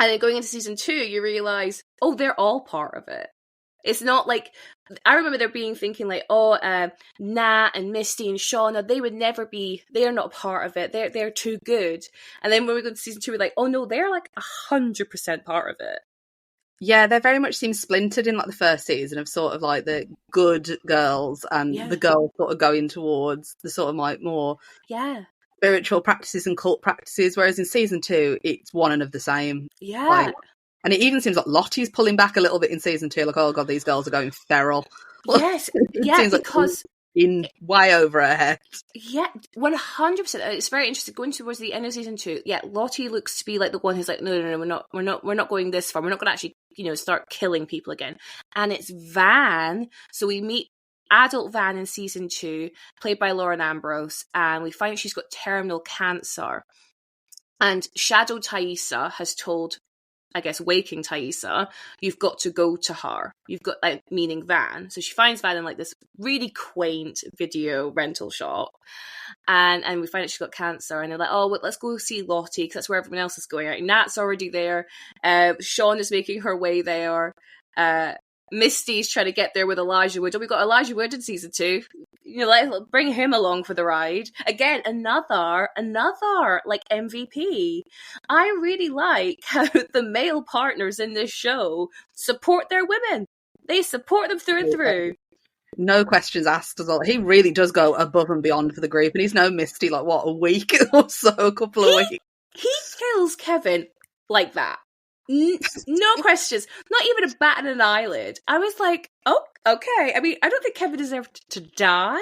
A: And then going into season 2, you realise, oh, they're all part of it. It's not like, I remember there being thinking like, Nat and Misty and Shauna, they are not part of it. They're too good. And then when we go to season 2, we're like, oh no, they're like 100% part of it.
B: Yeah, they very much seem splintered in, like, the first season of sort of like the good girls and the girls sort of going towards the sort of like more spiritual practices and cult practices, whereas in season 2 it's one and of the same. And it even seems like Lottie's pulling back a little bit in season 2, like, oh god, these girls are going feral.
A: Yes, yeah, because
B: in way over her head.
A: Yeah, 100%. It's very interesting. Going towards the end of season 2, Lottie looks to be like the one who's like, no, we're not going this far. We're not going to actually, start killing people again. And it's Van. So we meet adult Van in season 2, played by Lauren Ambrose, and we find she's got terminal cancer. And Shadow Thaisa has told, I guess, waking Thaisa, you've got to go to her. You've got, like, meaning Van. So she finds Van in, like, this really quaint video rental shop. And we find out she's got cancer. And they're like, oh, well, let's go see Lottie, because that's where everyone else is going. Right? Nat's already there. Sean is making her way there. Misty's trying to get there with Elijah Wood. Oh, we got Elijah Wood in season 2. Bring him along for the ride. Again, another like MVP. I really like how the male partners in this show support their women. They support them through and through.
B: No questions asked as well. He really does go above and beyond for the group, and he's no Misty, like, what, a week or so, a couple of weeks.
A: He kills Kevin like that. No questions, not even a bat in an eyelid. I was like, oh, okay. I mean, I don't think Kevin deserved to die,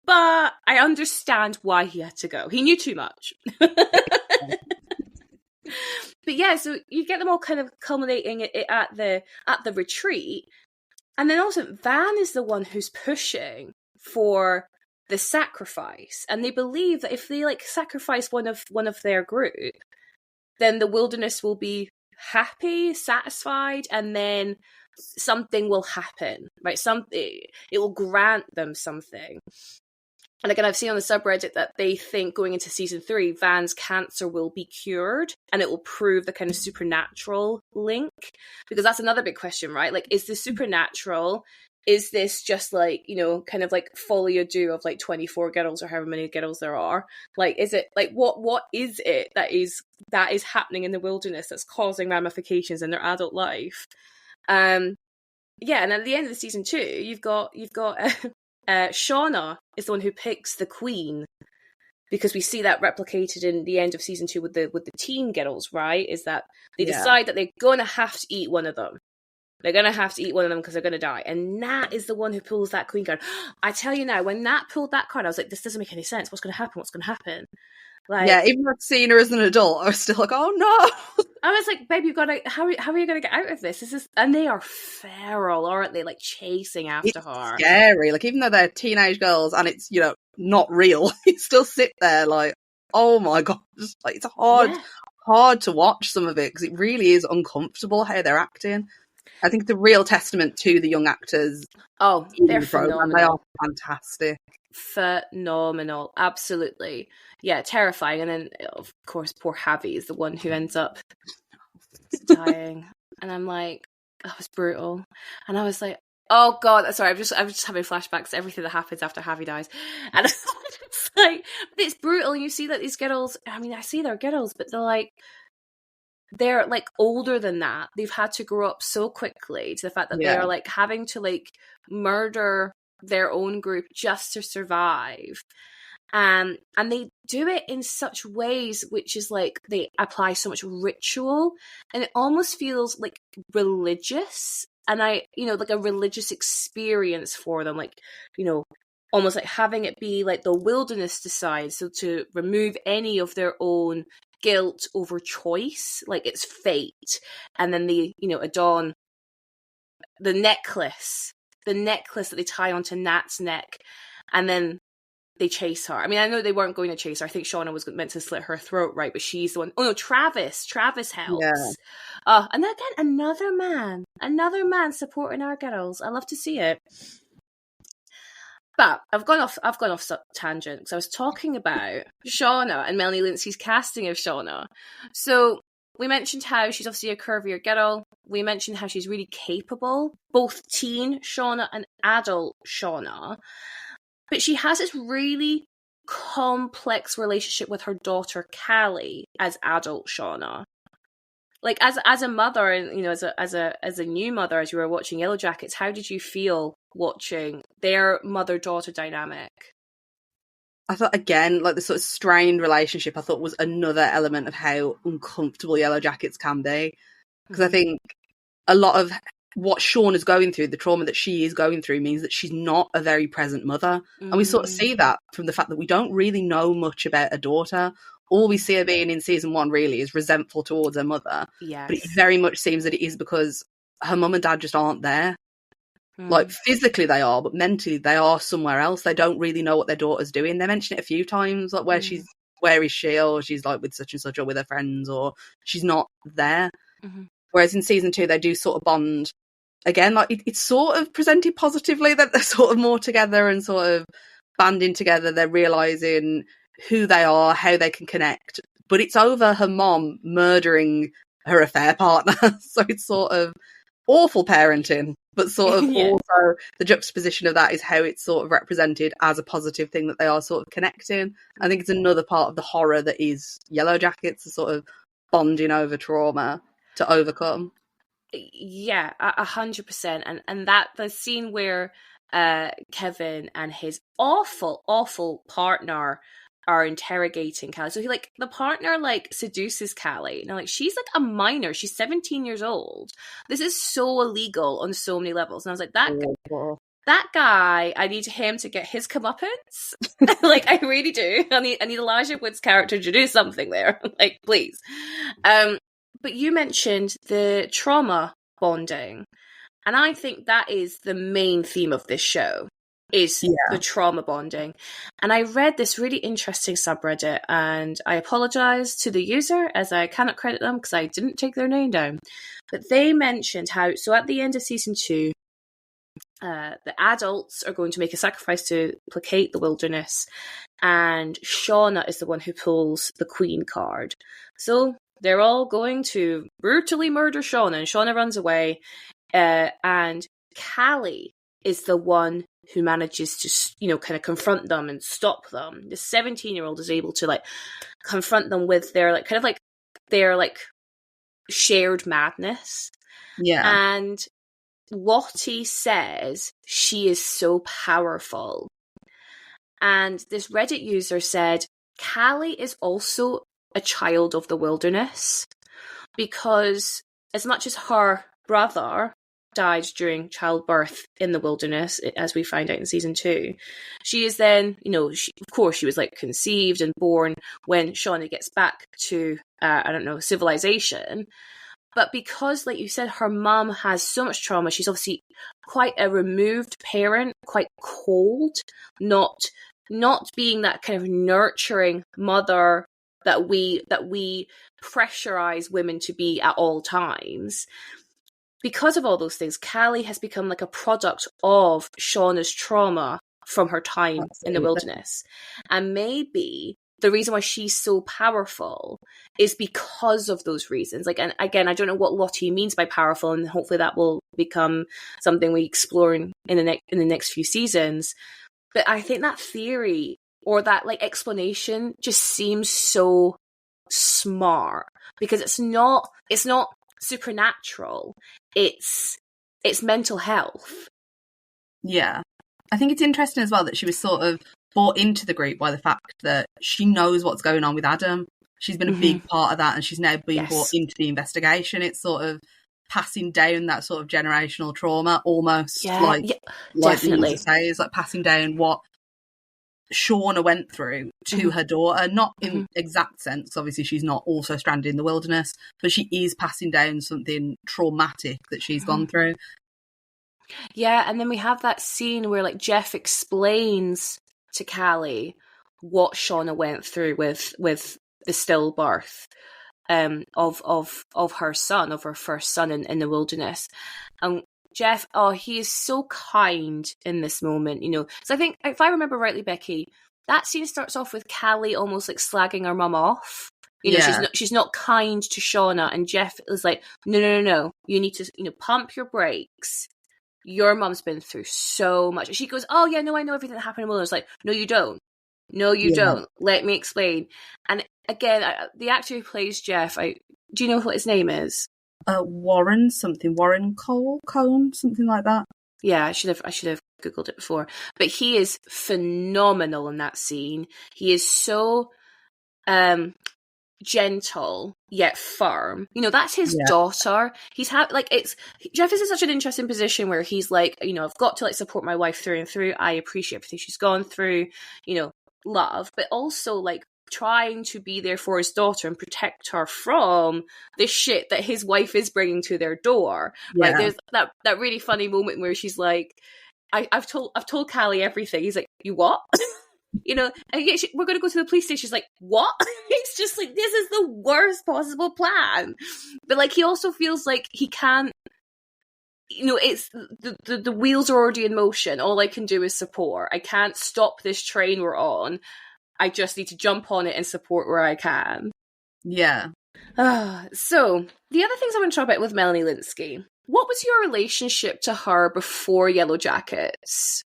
A: But I understand why he had to go. He knew too much. But yeah, so you get them all kind of culminating at the retreat, and then also Van is the one who's pushing for the sacrifice, and they believe that if they like sacrifice one of their group, then the wilderness will be happy, satisfied, and then something will happen, right? It will grant them something. And again, I've seen on the subreddit that they think going into season 3, Van's cancer will be cured and it will prove the kind of supernatural link. Because that's another big question, right? Like, is this supernatural? Is this just like, you know, kind of like folie à deux of like 24 girls or however many girls there are? Like, is it like, what is it that is happening in the wilderness that's causing ramifications in their adult life? Yeah, and at the end of the season 2, you've got Shauna is the one who picks the queen, because we see that replicated in the end of season 2 with the teen girls, right? Is that they decide that they're going to have to eat one of them. They're going to have to eat one of them because they're going to die. And Nat is the one who pulls that queen card. I tell you now, when Nat pulled that card, I was like, this doesn't make any sense. What's going to happen? What's going to happen? Like,
B: yeah, even though I've seen her as an adult, I was still like, oh no.
A: I was like, babe, you've got to, how are you going to get out of this? This is, and they are feral, aren't they? Like chasing after her.
B: Scary. Like, even though they're teenage girls and it's, you know, not real, you still sit there like, oh my god. Like, it's hard to watch some of it because it really is uncomfortable how they're acting. I think it's a real testament to the young actors.
A: Oh, they're phenomenal.
B: They are fantastic.
A: Phenomenal. Absolutely. Yeah, terrifying. And then, of course, poor Javi is the one who ends up dying. And I'm like, that was brutal. And I was like, oh god, sorry, I'm just having flashbacks to everything that happens after Javi dies. And it's like, it's brutal. And you see that these girls, I mean, I see they're girls, but they're like older than that. They've had to grow up so quickly to the fact that they're like having to like murder their own group just to survive. And they do it in such ways which is like they apply so much ritual, and it almost feels like religious, and like a religious experience for them, like, you know, almost like having it be like the wilderness decides, so to remove any of their own guilt over choice, like it's fate. And then Adon, the necklace that they tie onto Nat's neck, and then they chase her. I mean, I know they weren't going to chase her. I think Shauna was meant to slit her throat, right? But she's the one. Oh no, Travis helps. Yeah. And again, another man supporting our girls. I love to see it. But I've gone off tangent because I was talking about Shauna and Melanie Lindsay's casting of Shauna. So we mentioned how she's obviously a curvier girl. We mentioned how she's really capable, both teen Shauna and adult Shauna. But she has this really complex relationship with her daughter Callie as adult Shauna. Like as a mother, and you know, as a new mother, as you were watching Yellowjackets, how did you feel watching their mother-daughter dynamic?
B: I thought, again, like the sort of strained relationship, I thought was another element of how uncomfortable Yellowjackets can be. Because I think a lot of what Sean is going through, the trauma that she is going through, means that she's not a very present mother. And we sort of see that from the fact that we don't really know much about her daughter. All we see her being in season 1 really is resentful towards her mother.
A: Yes.
B: But it very much seems that it is because her mum and dad just aren't there. Like, physically they are, but mentally they are somewhere else. They don't really know what their daughter's doing. They mention it a few times, like where is she, or she's like with such and such, or with her friends, or she's not there. Whereas in season 2 they do sort of bond. Again, like it's sort of presented positively that they're sort of more together and sort of banding together. They're realising who they are, how they can connect. But it's over her mom murdering her affair partner. So it's sort of awful parenting, but sort of also the juxtaposition of that is how it's sort of represented as a positive thing that they are sort of connecting. I think it's another part of the horror that is Yellowjackets, the sort of bonding over trauma to overcome.
A: Yeah, 100%. And that the scene where Kevin and his awful partner are interrogating Callie. So the partner seduces Callie. Now she's like a minor. She's 17 years old. This is so illegal on so many levels. And I was like, that guy, I need him to get his comeuppance. Like, I really do. I need Elijah Wood's character to do something there. Like, please. But you mentioned the trauma bonding. And I think that is the main theme of this show, is the trauma bonding. And I read this really interesting subreddit, and I apologize to the user as I cannot credit them because I didn't take their name down. But they mentioned how, so at the end of season 2, the adults are going to make a sacrifice to placate the wilderness, and Shauna is the one who pulls the Queen card. So they're all going to brutally murder Shauna, and Shauna runs away. And Callie is the one who manages to, kind of confront them and stop them. The 17-year-old is able to confront them with their their shared madness.
B: Yeah.
A: And Lottie says she is so powerful. And this Reddit user said Callie is also a child of the wilderness, because as much as her brother died during childbirth in the wilderness, as we find out in season 2, she is then, of course she was conceived and born when Shauna gets back to civilization. But because, like you said, her mum has so much trauma, she's obviously quite a removed parent, quite cold, not being that kind of nurturing mother that we pressurize women to be at all times. Because of all those things, Callie has become a product of Shauna's trauma from her time in the wilderness. And maybe the reason why she's so powerful is because of those reasons. And again, I don't know what Lottie means by powerful, and hopefully that will become something we explore in the next few seasons. But I think that theory or that explanation just seems so smart, because it's not supernatural. It's mental health.
B: Yeah. I think it's interesting as well that she was sort of brought into the group by the fact that she knows what's going on with Adam. She's been a big part of that, and she's now been brought into the investigation. It's sort of passing down that sort of generational trauma, almost like
A: definitely.
B: the says, passing down what Shauna went through to her daughter, not in exact sense, obviously she's not also stranded in the wilderness, but she is passing down something traumatic that she's gone through.
A: Yeah, and then we have that scene where Jeff explains to Callie what Shauna went through with the stillbirth of her son, of her first son in the wilderness. And Jeff, he is so kind in this moment, So I think, if I remember rightly, Becky, that scene starts off with Callie almost slagging her mum off. She's not kind to Shauna, and Jeff is like, no, you need to, pump your brakes. Your mum's been through so much. And she goes, oh yeah, no, I know everything that happened in the wilderness. No, you don't. No, you don't. Let me explain. And again, the actor who plays Jeff, do you know what his name is?
B: Warren Cohn, something like that.
A: Yeah, I should have Googled it before. But he is phenomenal in that scene. He is so gentle yet firm. That's his daughter. He's Jeff is in such an interesting position where he's I've got to support my wife through and through. I appreciate everything she's gone through, love, but also trying to be there for his daughter and protect her from the shit that his wife is bringing to their door. Right? There's that really funny moment where she's like, I've told Callie everything. He's like, you what? And we're going to go to the police station. She's like, what? It's just this is the worst possible plan. But he also feels like he can't, it's the wheels are already in motion. All I can do is support. I can't stop this train we're on. I just need to jump on it and support where I can.
B: Yeah.
A: So, the other things I want to talk about with Melanie Lynskey. What was your relationship to her before Yellowjackets?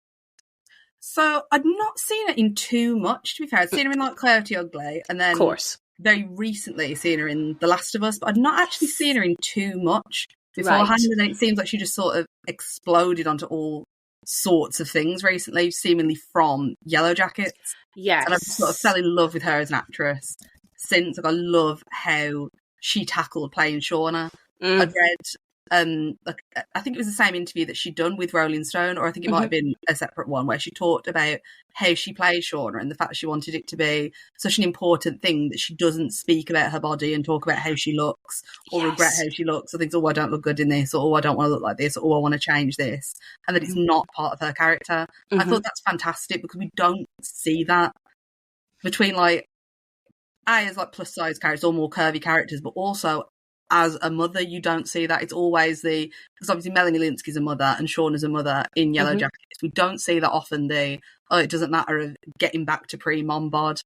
B: So, I'd not seen it in too much, to be fair. I'd seen her in Coyote Ugly, and then
A: of course,
B: very recently seen her in The Last of Us, but I'd not actually seen her in too much beforehand.
A: Right.
B: And then it seems like she just sort of exploded onto all sorts of things recently, seemingly from Yellowjackets.
A: Yes.
B: And I've sort of fell in love with her as an actress since. I love how she tackled playing Shauna. I'd read like, I think it was the same interview that she'd done with Rolling Stone, or I think it might have been a separate one, where she talked about how she plays Shauna and the fact she wanted it to be such an important thing that she doesn't speak about her body and talk about how she looks or regret how she looks or thinks, oh, I don't look good in this, or oh, I don't want to look like this, or oh, I want to change this, and that it's not part of her character. I thought that's fantastic, because we don't see that between, like, as like plus size characters or more curvy characters, but also as a mother, you don't see that. It's always because obviously Melanie Linsky's a mother and Sean is a mother in Yellowjackets. We don't see that often. It doesn't matter of getting back to pre-mom bod.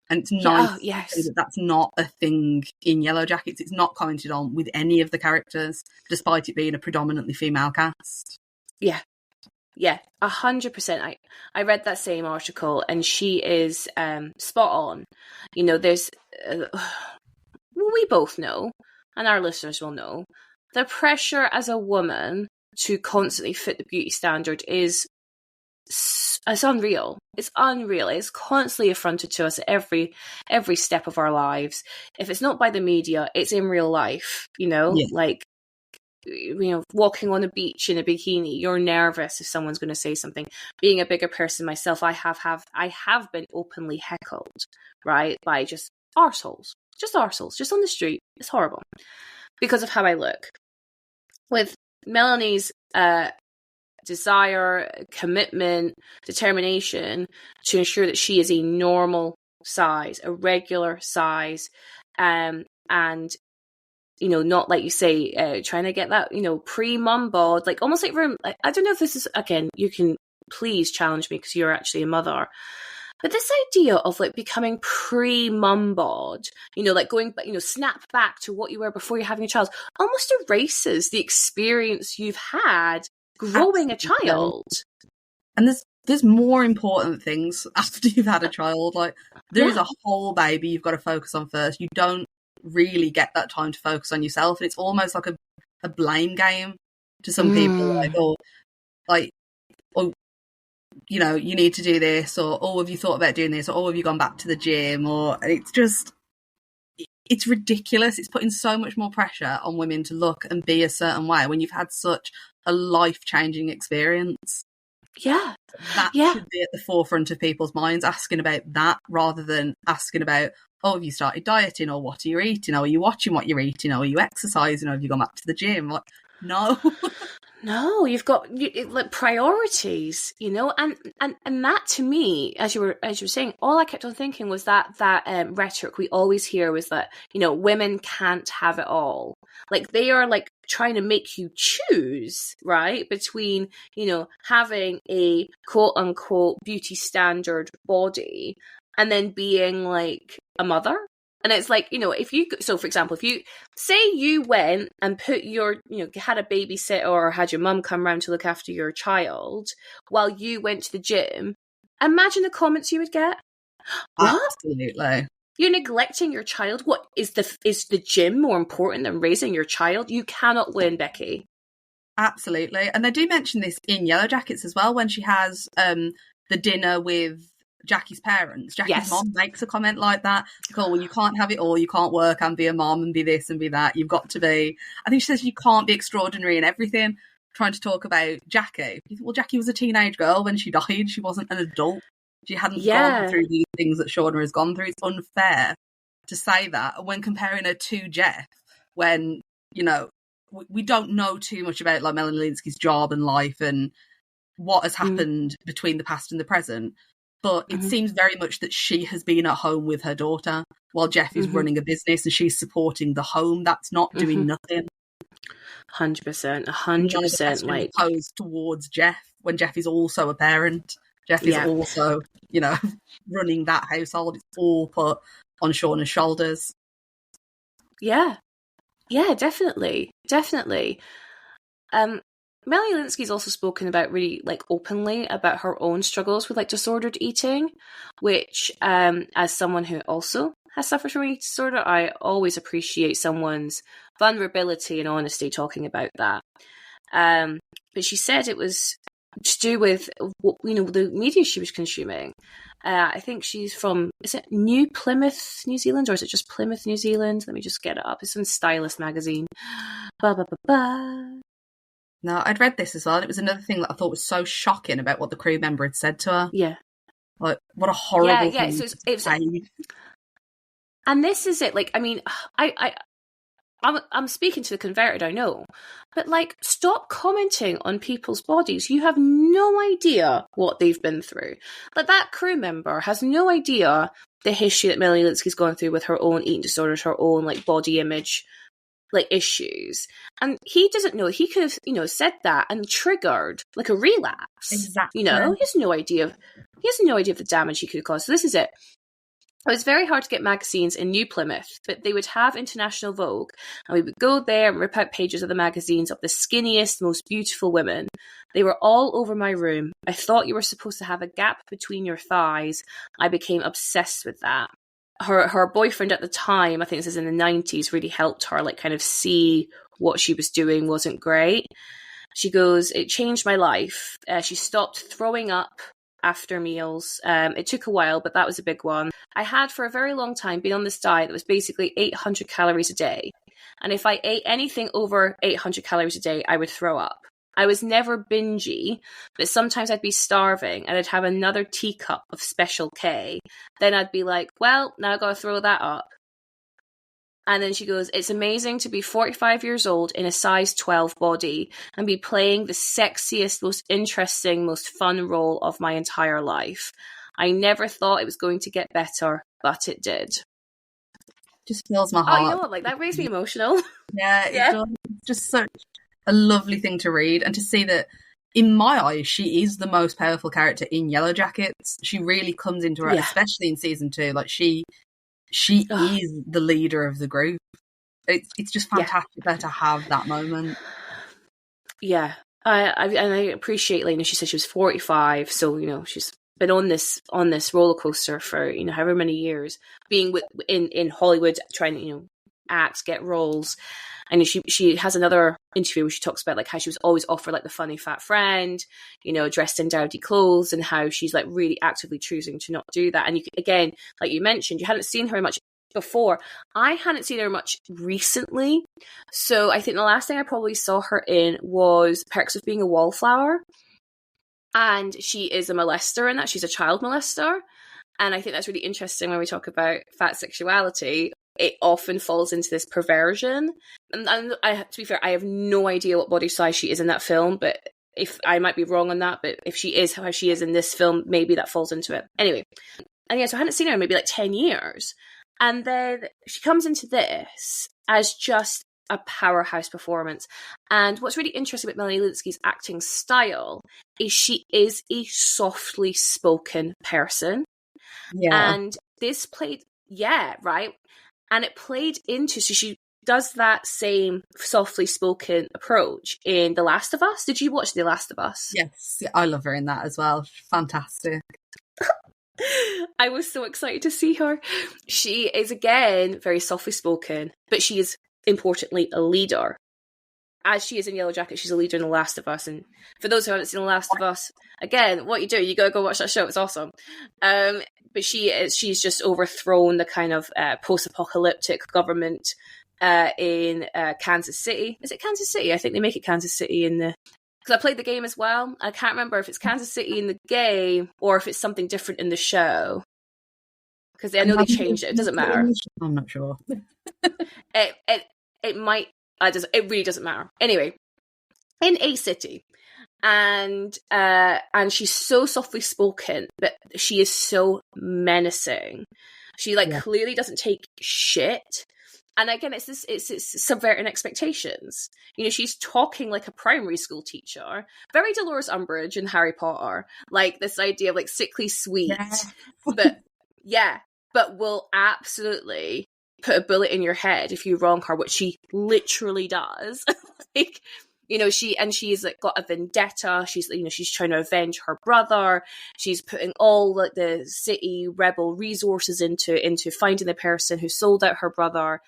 B: And it's nice that that's not a thing in Yellowjackets. It's not commented on with any of the characters, despite it being a predominantly female cast.
A: Yeah. Yeah, 100%. I read that same article, and she is spot on. You know, there's we both know, and our listeners will know, the pressure as a woman to constantly fit the beauty standard is it's unreal. It's unreal. It's constantly affronted to us at every step of our lives. If it's not by the media, it's in real life. You know, like, you know, walking on a beach in a bikini, you're nervous if someone's going to say something. Being a bigger person myself, I have been openly heckled, right, by just arseholes, just on the street. It's horrible because of how I look. With Melanie's desire, commitment, determination to ensure that she is a normal size, a regular size, and you know, not like you say, trying to get that, you know, pre-mum bod, like almost like I don't know if this is, again, you can please challenge me because you're actually a mother, but this idea of like becoming pre-mum bod, you know, like going, you know, snap back to what you were before you're having a child, almost erases the experience you've had growing a child.
B: And there's more important things after you've had a child. Like, there is a whole baby you've got to focus on first. You don't really get that time to focus on yourself, and it's almost like a blame game to some people, like, you know, you need to do this, or oh, have you thought about doing this, or oh, have you gone back to the gym, or it's ridiculous. It's putting so much more pressure on women to look and be a certain way when you've had such a life-changing experience. That should be at the forefront of people's minds, asking about that rather than asking about, oh, have you started dieting, or what are you eating, or are you watching what you're eating, or are you exercising, or have you gone back to the gym? Like, no.
A: No, you've got like priorities, you know, and that to me, as you were saying, all I kept on thinking was that rhetoric we always hear was that, you know, women can't have it all. Like, they are like trying to make you choose, right, between, you know, having a quote unquote beauty standard body and then being like a mother. And it's like, you know, so for example, if you say you went and put your, you know, had a babysitter or had your mum come round to look after your child while you went to the gym, imagine the comments you would get. What?
B: Absolutely.
A: You're neglecting your child? What, is the gym more important than raising your child? You cannot win, Becci.
B: Absolutely. And they do mention this in Yellowjackets as well, when she has the dinner with Jackie's parents. Jackie's mom makes a comment like that. Like, oh, well, you can't have it all. You can't work and be a mom and be this and be that. You've got to be, I think she says, you can't be extraordinary in everything. Trying to talk about Jackie. Well, Jackie was a teenage girl when she died. She wasn't an adult. She hadn't gone through these things that Shauna has gone through. It's unfair to say that when comparing her to Jeff, when, you know, we don't know too much about like Melanie Linsky's job and life and what has happened between the past and the present. But it seems very much that she has been at home with her daughter while Jeff is running a business and she's supporting the home. That's not doing nothing.
A: 100%. Like,
B: opposed towards Jeff when Jeff is also a parent. Jeff is also, you know, running that household. It's all put on Shauna's shoulders. Yeah,
A: definitely. Melanie Linsky's also spoken about really like openly about her own struggles with like disordered eating, which as someone who also has suffered from eating disorder, I always appreciate someone's vulnerability and honesty talking about that. But she said it was to do with, you know, the media she was consuming. I think she's from, is it New Plymouth, New Zealand, or is it just Plymouth, New Zealand? Let me just get it up. It's in Stylist magazine. Ba, ba, ba, ba.
B: No, I'd read this as well. It was another thing that I thought was so shocking about what the crew member had said to her.
A: Yeah.
B: Like, what a horrible thing
A: So
B: to say.
A: And this is it. Like, I mean, I'm speaking to the converted, I know, but like, stop commenting on people's bodies. You have no idea what they've been through. Like, that crew member has no idea the history that Melanie Lynskey's gone through with her own eating disorders, her own like body image like issues, and he doesn't know. He could have, said that and triggered like a relapse.
B: Exactly.
A: He has no idea. He has no idea of the damage he could have caused. So this is it. It was very hard to get magazines in New Plymouth, but they would have International Vogue, and we would go there and rip out pages of the magazines of the skinniest, most beautiful women. They were all over my room. I thought you were supposed to have a gap between your thighs. I became obsessed with that. Her boyfriend at the time, I think this is in the 90s, really helped her like kind of see what she was doing wasn't great. She goes, it changed my life. She stopped throwing up after meals. It took a while, but that was a big one. I had for a very long time been on this diet that was basically 800 calories a day. And if I ate anything over 800 calories a day, I would throw up. I was never bingy, but sometimes I'd be starving and I'd have another teacup of Special K. Then I'd be like, well, now I've got to throw that up. And then she goes, it's amazing to be 45 years old in a size 12 body and be playing the sexiest, most interesting, most fun role of my entire life. I never thought it was going to get better, but it did.
B: Just fills my heart.
A: Oh, you know what? Like, that makes me emotional.
B: Yeah, it does. It's just such a lovely thing to read, and to see that, in my eyes, she is the most powerful character in Yellowjackets. She really comes into her, especially in season 2. Like, she is the leader of the group. It's just fantastic to have that moment.
A: Yeah, I appreciate, like, she said she was 45, so she's been on this roller coaster for however many years, being in Hollywood, trying to act, get roles. And she has another interview where she talks about like how she was always offered like the funny fat friend, dressed in dowdy clothes, and how she's like really actively choosing to not do that. And again, like you mentioned, you hadn't seen her much before. I hadn't seen her much recently. So I think the last thing I probably saw her in was Perks of Being a Wallflower. And she is a molester in that. She's a child molester. And I think that's really interesting when we talk about fat sexuality. It often falls into this perversion. And to be fair, I have no idea what body size she is in that film, but if I might be wrong on that, but if she is how she is in this film, maybe that falls into it. Anyway, and yeah, so I hadn't seen her in maybe like 10 years. And then she comes into this as just a powerhouse performance. And what's really interesting about Melanie Lynskey's acting style is she is a softly spoken person.
B: Yeah.
A: And this played, right? And it played into, so she does that same softly spoken approach in The Last of Us. Did you watch The Last of Us?
B: Yes, I love her in that as well. Fantastic.
A: I was so excited to see her. She is, again, very softly spoken, but she is, importantly, a leader. As she is in Yellowjackets, she's a leader in The Last of Us. And for those who haven't seen The Last of Us, again, what you do, you gotta go watch that show. It's awesome. But she's just overthrown the kind of post-apocalyptic government in Kansas City. Is it Kansas City? I think they make it Kansas City in the... Because I played the game as well. I can't remember if it's Kansas City in the game or if it's something different in the show. Because I know they changed it. It doesn't matter.
B: I'm not sure.
A: It might... It really doesn't matter. Anyway, in a city, and she's so softly spoken, but she is so menacing. She clearly doesn't take shit. And again, it's subverting expectations. She's talking like a primary school teacher, very Dolores Umbridge in Harry Potter, like this idea of like sickly sweet, but will absolutely put a bullet in your head if you wrong her, which she literally does. She's like got a vendetta. She's trying to avenge her brother. She's putting all like the city rebel resources into finding the person who sold out her brother.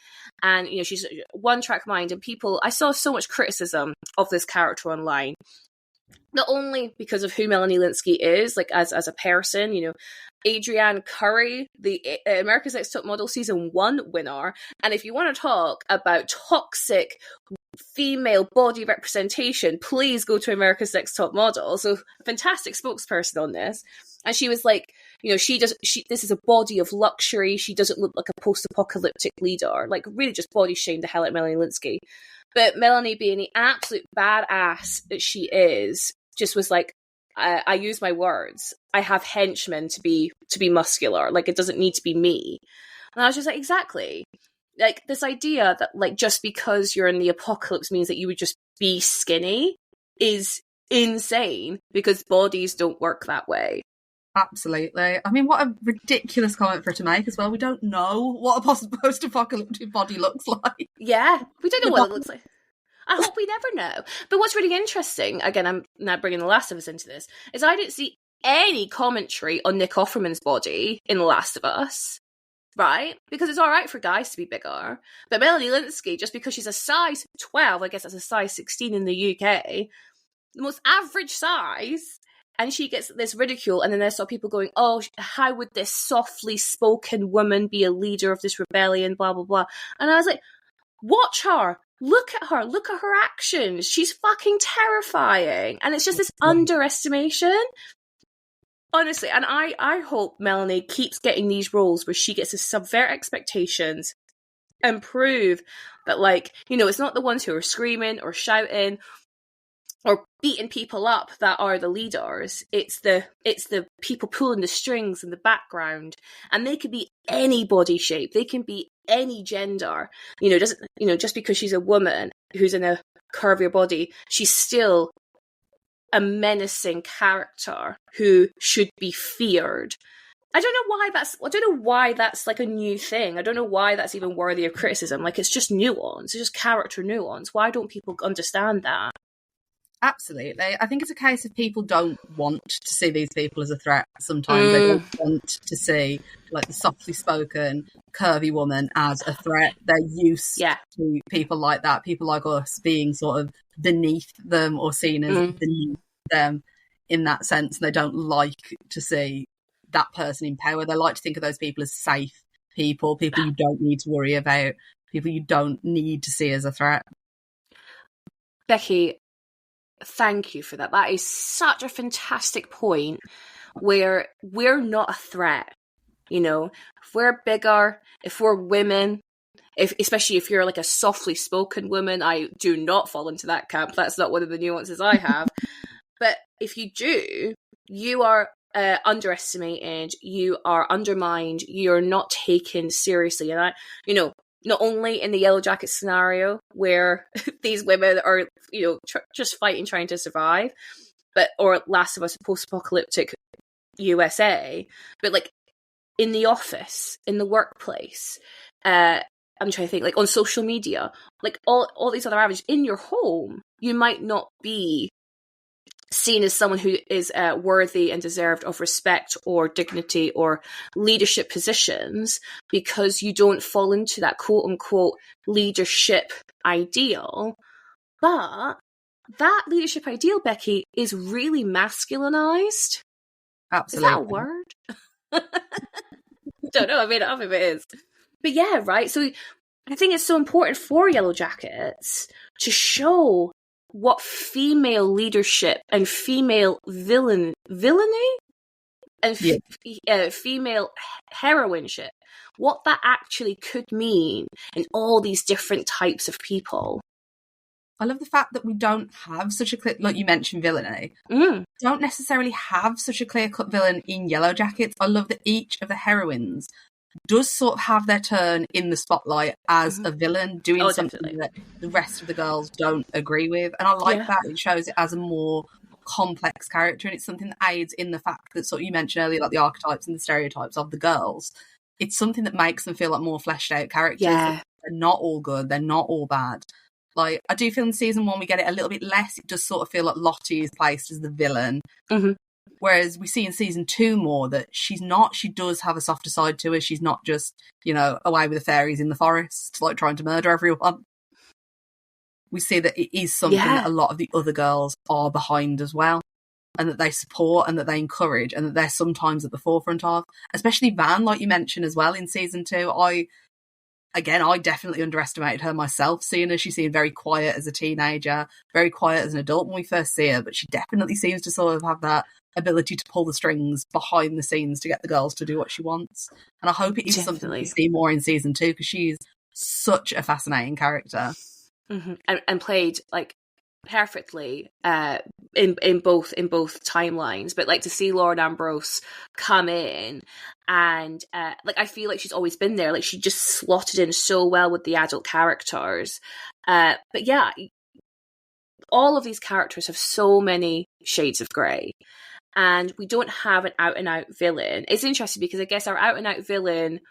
A: And she's one track mind. And I saw so much criticism of this character online. not only because of who Melanie Lynskey is, like as a person, you know, Adrienne Curry, the America's Next Top Model Season 1 winner. And if you want to talk about toxic female body representation, please go to America's Next Top Model. So, fantastic spokesperson on this. And she was like, you know, this is a body of luxury. She doesn't look like a post-apocalyptic leader. Like, really just body shamed the hell out of Melanie Lynskey. But Melanie, being the absolute badass that she is, just was like, I use my words. I have henchmen to be muscular. Like, it doesn't need to be me. And I was just like, exactly. Like, this idea that, like, just because you're in the apocalypse means that you would just be skinny is insane, because bodies don't work that way.
B: Absolutely. I mean, what a ridiculous comment for her to make as well. We don't know what a post-apocalyptic body looks like.
A: Yeah, we don't know what it looks like. I hope we never know. But what's really interesting, again, I'm now bringing The Last of Us into this, is I didn't see any commentary on Nick Offerman's body in The Last of Us, right? Because it's all right for guys to be bigger. But Melanie Lynskey, just because she's a size 12, I guess that's a size 16 in the UK, the most average size, and she gets this ridicule, and then there's some people going, oh, how would this softly spoken woman be a leader of this rebellion, blah, blah, blah. And I was like, watch her. Look at her. Look at her actions. She's fucking terrifying. And it's just this underestimation. Honestly, and I hope Melanie keeps getting these roles where she gets to subvert expectations and prove that, like, you know, it's not the ones who are screaming or shouting or beating people up that are the leaders. It's the people pulling the strings in the background, and they could be any body shape, they can be any gender. Just because she's a woman who's in a curvier body, she's still a menacing character who should be feared. I don't know why that's like a new thing. I don't know why that's even worthy of criticism. Like, it's just nuance. It's just character nuance. Why don't people understand that?
B: Absolutely. I think it's a case of people don't want to see these people as a threat. Sometimes they don't want to see, like, the softly spoken, curvy woman as a threat. They're used to people like that, people like us being sort of beneath them or seen as beneath them in that sense. They don't like to see that person in power. They like to think of those people as safe people you don't need to worry about, people you don't need to see as a threat.
A: Becci, thank you for that. That is such a fantastic point, where we're not a threat. You know, if we're bigger, if we're women, especially if you're like a softly spoken woman, I do not fall into that camp. That's not one of the nuances I have. But if you do, you are underestimated, you are undermined, you're not taken seriously. And not only in the Yellowjackets scenario, where these women are, just fighting, trying to survive, or Last of Us post-apocalyptic USA, but like in the office, in the workplace, I'm trying to think, like on social media, like all these other avenues, in your home, you might not be seen as someone who is worthy and deserved of respect or dignity or leadership positions, because you don't fall into that quote-unquote leadership ideal. But that leadership ideal, Becci, is really masculinized.
B: Absolutely.
A: Is that a word? Don't know, I made it up if it is. But yeah, right? So I think it's so important for Yellowjackets to show what female leadership and female villainy and female heroineship, what that actually could mean in all these different types of people.
B: I love the fact that we don't have such a clear, like you mentioned, villainy. Don't necessarily have such a clear-cut villain in Yellowjackets. I love that each of the heroines does sort of have their turn in the spotlight as a villain, doing something that the rest of the girls don't agree with. And I like that. It shows it as a more complex character, and it's something that aids in the fact that, sort of, you mentioned earlier, like the archetypes and the stereotypes of the girls. It's something that makes them feel like more fleshed out characters.
A: Yeah.
B: They're not all good. They're not all bad. Like, I do feel in season 1 we get it a little bit less. It does sort of feel like Lottie is placed as the villain. Whereas we see in season 2 more that she's not. She does have a softer side to her. She's not just, away with the fairies in the forest, like trying to murder everyone. we see that it is something that a lot of the other girls are behind as well, and that they support and that they encourage and that they're sometimes at the forefront of, especially Van, like you mentioned as well in season 2. I definitely underestimated her myself, seeing her. She seemed very quiet as a teenager, very quiet as an adult when we first see her, but she definitely seems to sort of have that ability to pull the strings behind the scenes to get the girls to do what she wants. And I hope it is something we see more in season 2, because she's such a fascinating character.
A: Mm-hmm. And played like perfectly in both timelines. But like to see Lauren Ambrose come in and like I feel like she's always been there. Like she just slotted in so well with the adult characters. But yeah, all of these characters have so many shades of grey. And we don't have an out-and-out villain. It's interesting because I guess our out-and-out villain,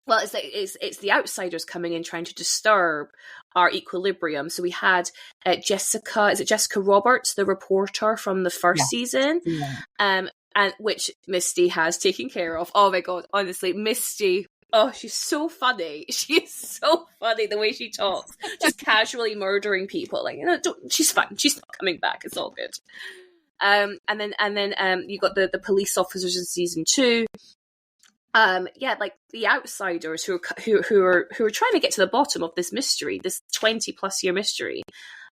A: well, it's the outsiders coming in trying to disturb our equilibrium. So we had Jessica Roberts, the reporter from the first season, and which Misty has taken care of. Oh my God, honestly, Misty. Oh, she's so funny. She is so funny the way she talks, just casually murdering people. Like, she's fine. She's not coming back. It's all good. And then you got the police officers in season 2. Like the outsiders who are trying to get to the bottom of this mystery, this 20+ year mystery.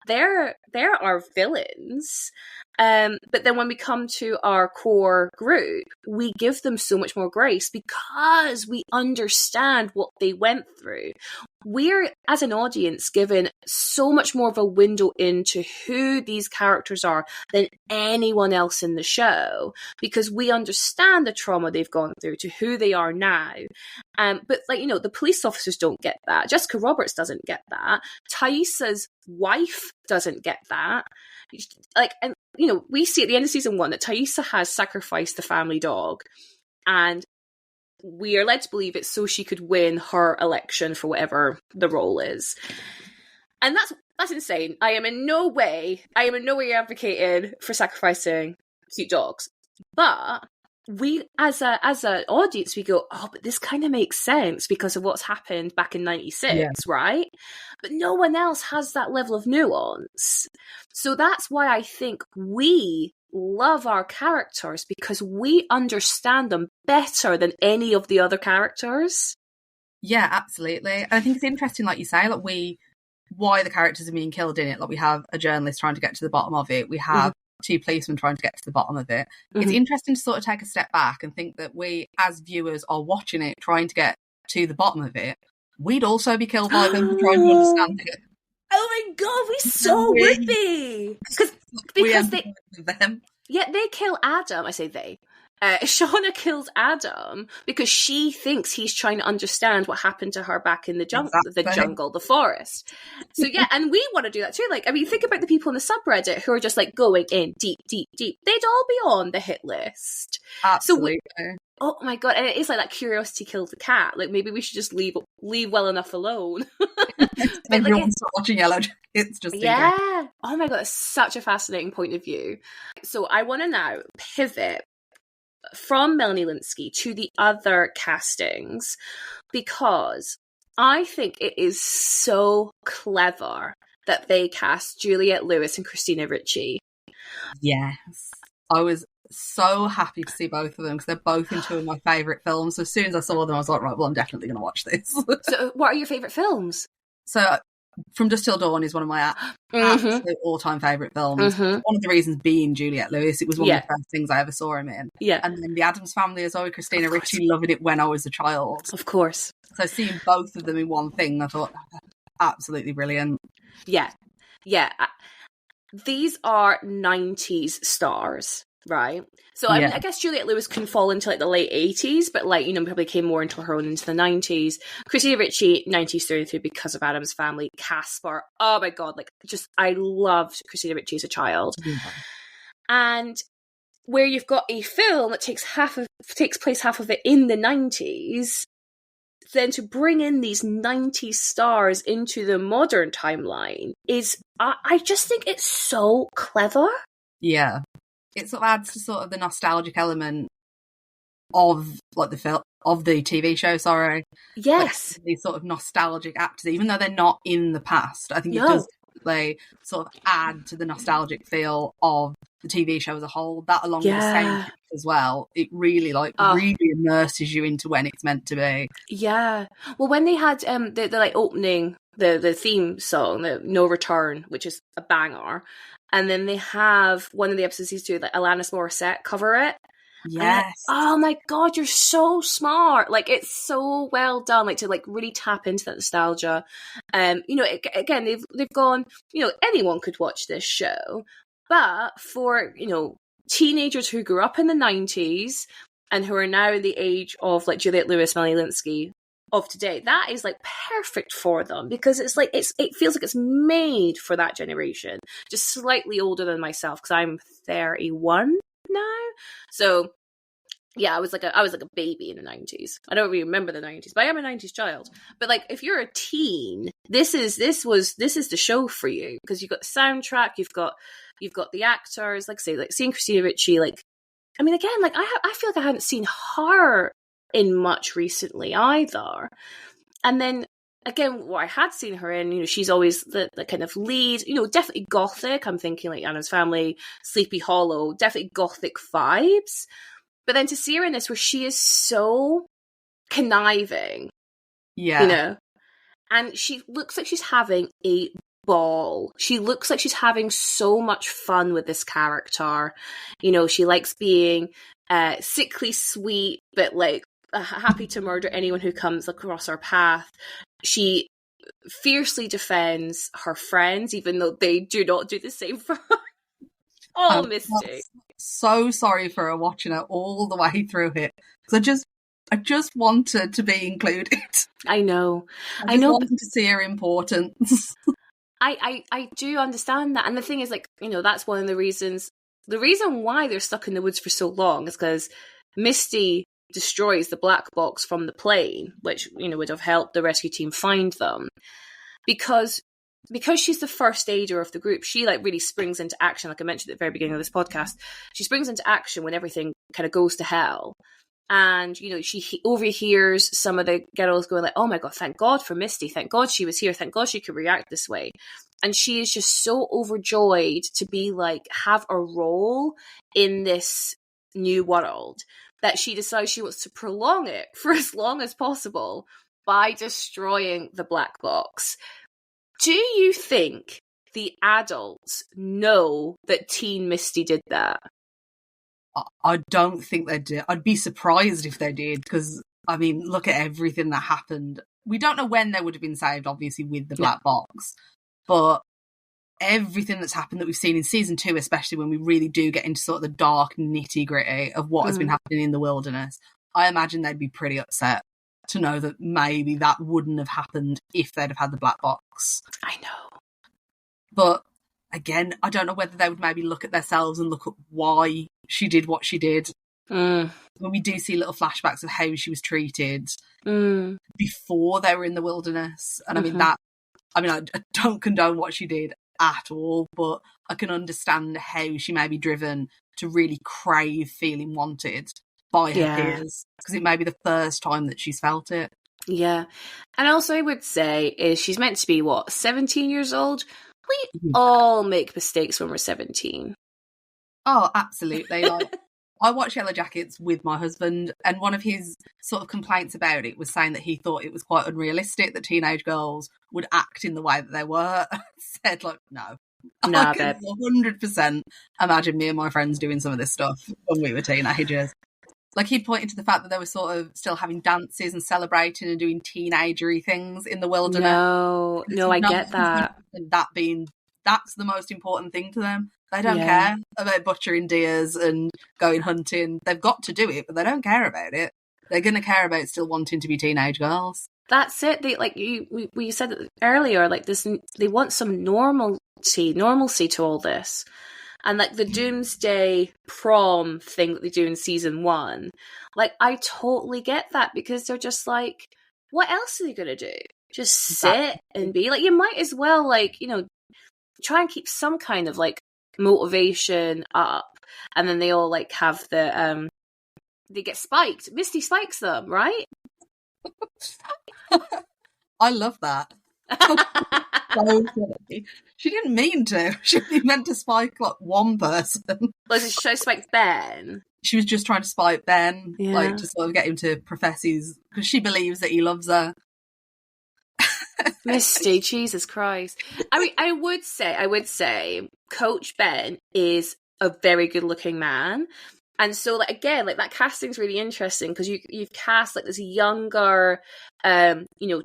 A: They're our villains. But then when we come to our core group, we give them so much more grace because we understand what they went through. We're, as an audience, given so much more of a window into who these characters are than anyone else in the show, because we understand the trauma they've gone through to who they are now. But the police officers don't get that. Jessica Roberts doesn't get that. Thaisa's wife doesn't get that. We see at the end of season 1 that Thaisa has sacrificed the family dog, and we are led to believe it's so she could win her election for whatever the role is. And that's insane. I am in no way advocating for sacrificing cute dogs. But we, as an audience, we go, oh, but this kind of makes sense because of what's happened back in 96, right? But no one else has that level of nuance. So that's why I think we love our characters, because we understand them better than any of the other characters.
B: Yeah, absolutely. And I think it's interesting, like you say, why the characters are being killed in it. Like, we have a journalist trying to get to the bottom of it. We have 2 policemen trying to get to the bottom of it. It's interesting to sort of take a step back and think that we, as viewers, are watching it, trying to get to the bottom of it. We'd also be killed by them for trying to understand it.
A: Oh my God, we so would be. Because they kill Adam. I say they. Shauna kills Adam because she thinks he's trying to understand what happened to her back in the the forest. So yeah, and we want to do that too. Like, I mean, think about the people in the subreddit who are just like going in deep, deep, deep. They'd all be on the hit list.
B: Absolutely.
A: Oh my God, and it is like that curiosity killed the cat. Like, maybe we should just leave well enough alone.
B: Everyone start watching Yellowjackets.
A: Yeah. Oh my God, it's such a fascinating point of view. So I want to now pivot from Melanie Lynskey to the other castings, because I think it is so clever that they cast Juliette Lewis and Christina Ricci.
B: Yes. I was so happy to see both of them because they're both in 2 of my favourite films. So as soon as I saw them, I was like, right, well, I'm definitely going to watch this.
A: So what are your favourite films?
B: So From Dusk Till Dawn is one of my absolute all-time favourite films. One of the reasons being Juliette Lewis. It was one of the first things I ever saw him in. Yeah. And then The Addams Family as well, with Christina Ricci, loving it when I was a child.
A: Of course.
B: So seeing both of them in one thing, I thought, absolutely brilliant.
A: Yeah. Yeah. These are 90s stars, right? So I mean, I guess Juliette Lewis can fall into like the late 80s, but like, probably came more into her own into the 90s. Christina Ricci, 90s through and through because of Addams Family. Casper, oh my God, like just I loved Christina Ricci as a child. And where you've got a film that takes place half of it in the 90s, then to bring in these 90s stars into the modern timeline is, I just think it's so clever.
B: Yeah. It sort of adds to sort of the nostalgic element of like the film, of the TV show, sorry.
A: Yes.
B: Like, these sort of nostalgic actors, even though they're not in the past. I think it does perfectly sort of add to the nostalgic feel of the TV show as a whole. That, along with the soundtrack as well, it really really immerses you into when it's meant to be.
A: Yeah. Well, when they had the like opening the theme song, the No Return, which is a banger, and then they have one of the episodes used to like Alanis Morissette cover it.
B: Yes.
A: Like, oh my god, you're so smart! Like, it's so well done. Like, to like really tap into that nostalgia. You know, again, they've gone. You know, anyone could watch this show, but for, you know, teenagers who grew up in the 90s and who are now in the age of like Juliette Lewis, Melanie Linsky of today, that is like perfect for them, because it's like it feels like it's made for that generation. Just slightly older than myself, because I'm 31 now. So yeah, I was like a baby in the 90s. I don't really remember the 90s, but I am a 90s child. But like, if you're a teen, this is the show for you, because you've got the soundtrack, you've got the actors, like say, like seeing Christina Ricci, like, I mean, again, like I feel like I hadn't seen her in much recently either. And then again, what I had seen her in, you know, she's always the kind of lead, you know, definitely gothic. I'm thinking like Anna's Family, Sleepy Hollow, definitely gothic vibes. But then to see her in this, where she is so conniving, you know, and she looks like she's having a ball. She looks like she's having so much fun with this character. You know, she likes being sickly sweet, but like happy to murder anyone who comes across her path. She fiercely defends her friends, even though they do not do the same for her. Oh, Misty.
B: So sorry for her watching it all the way through it, because I just wanted to be included.
A: I know.
B: I know. Wanted to see her importance.
A: I do understand that. And the thing is, like, you know, that's one of the reasons. The reason why they're stuck in the woods for so long is because Misty destroys the black box from the plane, which, you know, would have helped the rescue team find them. Because she's the first aider of the group, she like really springs into action. Like I mentioned at the very beginning of this podcast, she springs into action when everything kind of goes to hell. And, you know, she overhears some of the girls going like, oh my God, thank God for Misty. Thank God she was here. Thank God she could react this way. And she is just so overjoyed to be like, have a role in this new world, that she decides she wants to prolong it for as long as possible by destroying the black box. Do you think the adults know that teen Misty did that?
B: I don't think they did. I'd be surprised if they did, because, I mean, look at everything that happened. We don't know when they would have been saved, obviously, with the black box, but everything that's happened that we've seen in season 2, especially when we really do get into sort of the dark nitty-gritty of what has been happening in the wilderness, I imagine they'd be pretty upset to know that maybe that wouldn't have happened if they'd have had the black box.
A: I know.
B: But again, I don't know whether they would maybe look at themselves and look at why she did what she did. When we do see little flashbacks of how she was treated before they were in the wilderness. And I don't condone what she did at all, but I can understand how she may be driven to really crave feeling wanted by her peers, because it may be the first time that she's felt it.
A: Yeah. And also I would say is she's meant to be, 17 years old? We all make mistakes when we're 17.
B: Oh, absolutely. Like, I watched Yellowjackets with my husband, and one of his sort of complaints about it was saying that he thought it was quite unrealistic that teenage girls would act in the way that they were. I said, like, no. I can 100% imagine me and my friends doing some of this stuff when we were teenagers. Like, he'd pointed to the fact that they were sort of still having dances and celebrating and doing teenagery things in the wilderness.
A: No, I get that.
B: That's the most important thing to them. They don't care about butchering deers and going hunting. They've got to do it, but they don't care about it. They're going to care about still wanting to be teenage girls.
A: That's it. They, like we said earlier, like this, they want some normalcy to all this. And like the Doomsday prom thing that they do in season 1, like I totally get that, because they're just like, what else are they going to do? Just sit and be like, you might as well, like, you know, try and keep some kind of like motivation up. And then they all like have the they get spiked. Misty spikes them, right?
B: I love that. So funny. She didn't mean to. She only meant to spike like one person.
A: Should I spike Ben?
B: She was just trying to spite Ben,
A: Yeah.
B: like to sort of get him to profess because she believes that he loves her.
A: Misty, Jesus Christ. I mean, I would say Coach Ben is a very good looking man. And so, like, again, like that casting's really interesting because you've cast like this younger,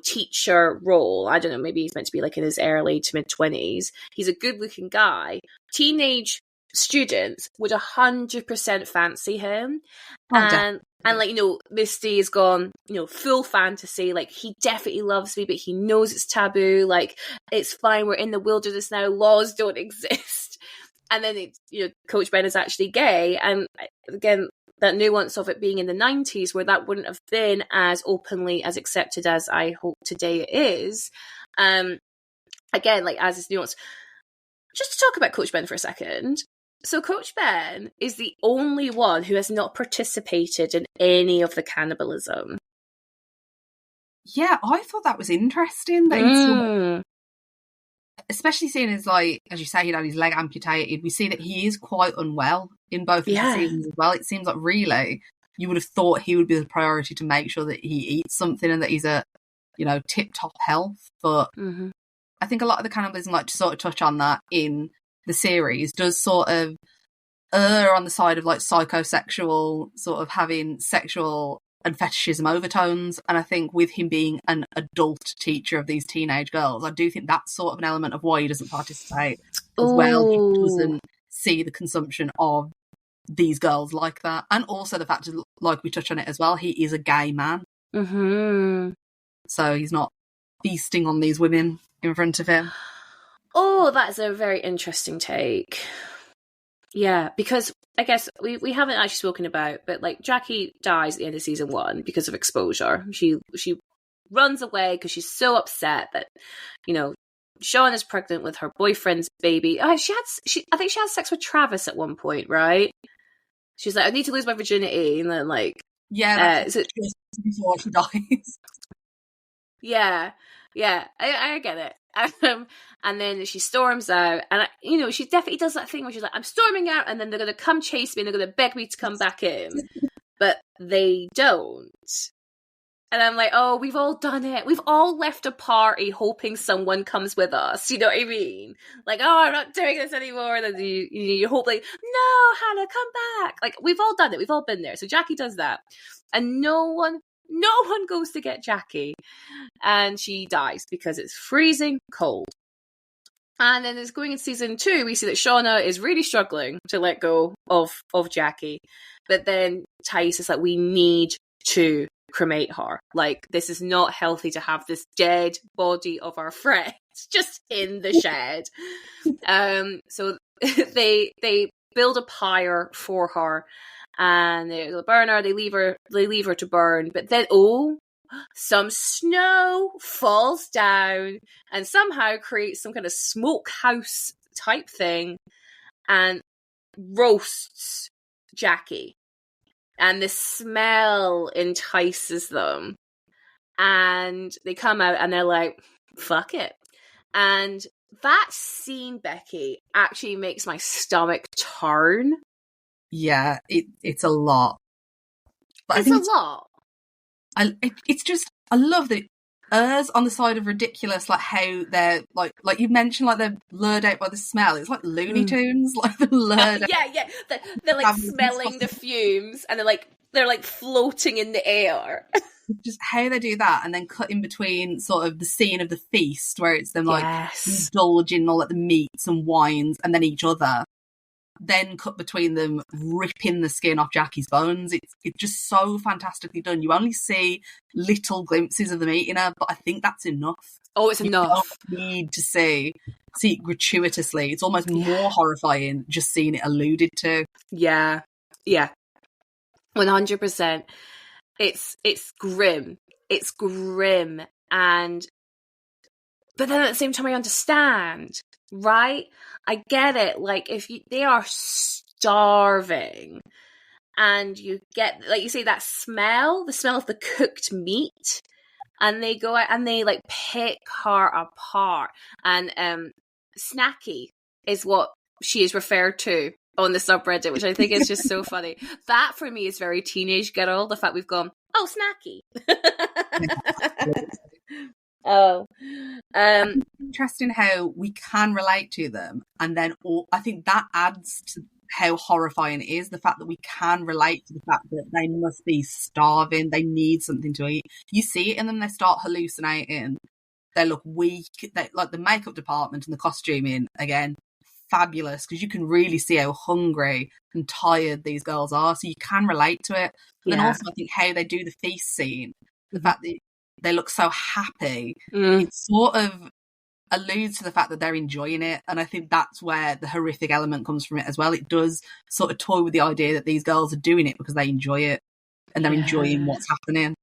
A: teacher role. I don't know, maybe he's meant to be like in his early to mid 20s. He's a good looking guy. Teenage students would 100% fancy him. And like, Misty has gone, full fantasy. Like, he definitely loves me, but he knows it's taboo. Like, it's fine. We're in the wilderness now. Laws don't exist. And then Coach Ben is actually gay. And again, that nuance of it being in the 90s where that wouldn't have been as openly as accepted as I hope today it is. Again, like as this nuance. Just to talk about Coach Ben for a second. So Coach Ben is the only one who has not participated in any of the cannibalism.
B: Yeah, I thought that was interesting. That especially seeing as, like, as you say, he'd had his leg amputated, we see that he is quite unwell in both of the seasons as well. It seems like really you would have thought he would be the priority to make sure that he eats something and that he's at, tip-top health. But I think a lot of the cannibalism, like to sort of touch on that in the series, does sort of err on the side of like psychosexual, sort of having sexual and fetishism overtones. And I think with him being an adult teacher of these teenage girls, I do think that's sort of an element of why he doesn't participate as well. He doesn't see the consumption of these girls like that. And also the fact, like we touch on it as well, he is a gay man. So he's not feasting on these women in front of him.
A: Oh, that's a very interesting take. Yeah, because I guess we haven't actually spoken about, but like Jackie dies at the end of season 1 because of exposure. She runs away because she's so upset that, Sean is pregnant with her boyfriend's baby. I think she had sex with Travis at one point, right? She's like, I need to lose my virginity, and then like,
B: that's just before she dies.
A: Yeah, I get it. And then she storms out, and she definitely does that thing where she's like, I'm storming out, and then they're going to come chase me, and they're going to beg me to come back in. But they don't. And I'm like, oh, we've all done it. We've all left a party hoping someone comes with us. You know what I mean? Like, oh, I'm not doing this anymore. And then you hope like, no, Hannah, come back. Like, we've all done it. We've all been there. So Jackie does that. And no one goes to get Jackie. And she dies because it's freezing cold. And then it's going in season 2, we see that Shauna is really struggling to let go of Jackie. But then Tice is like, we need to cremate her. Like, this is not healthy to have this dead body of our friend just in the shed. So they build a pyre for her, and they'll burn her. They leave her to burn. But then, some snow falls down and somehow creates some kind of smokehouse type thing and roasts Jackie. And the smell entices them. And they come out and they're like, fuck it. And that scene, Becky, actually makes my stomach turn.
B: Yeah, it's a lot.
A: But it's a lot.
B: It's just, I love that it errs on the side of ridiculous, like how they're like you mentioned, like they're lured out by the smell. It's like Looney Tunes, like they're lured out.
A: Yeah. They're like smelling the fumes, and they're like floating in the air.
B: Just how they do that, and then cut in between sort of the scene of the feast where it's them like indulging all like the meats and wines, and then each other. Then cut between them, ripping the skin off Jackie's bones. It's just so fantastically done. You only see little glimpses of them eating her, but I think that's enough.
A: Oh, it's enough.
B: You don't need to see it gratuitously. It's almost more horrifying just seeing it alluded to.
A: Yeah. 100%. It's grim. It's grim, but then at the same time I understand, right? I get it. Like, they are starving, and you get, like you say, that smell, the smell of the cooked meat, and they go out and they like pick her apart. And Snacky is what she is referred to on the subreddit, which I think is just so funny. That for me is very teenage girl. The fact we've gone, oh, Snacky. Oh,
B: interesting how we can relate to them, and then I think that adds to how horrifying it is, the fact that we can relate to the fact that they must be starving, they need something to eat. You see it in them, they start hallucinating, they look weak, like the makeup department and the costuming, again, fabulous, because you can really see how hungry and tired these girls are, so you can relate to it. But then also I think how they do the feast scene, the fact that they look so happy, it sort of alludes to the fact that they're enjoying it, and I think that's where the horrific element comes from it as well. It does sort of toy with the idea that these girls are doing it because they enjoy it and they're enjoying what's happening.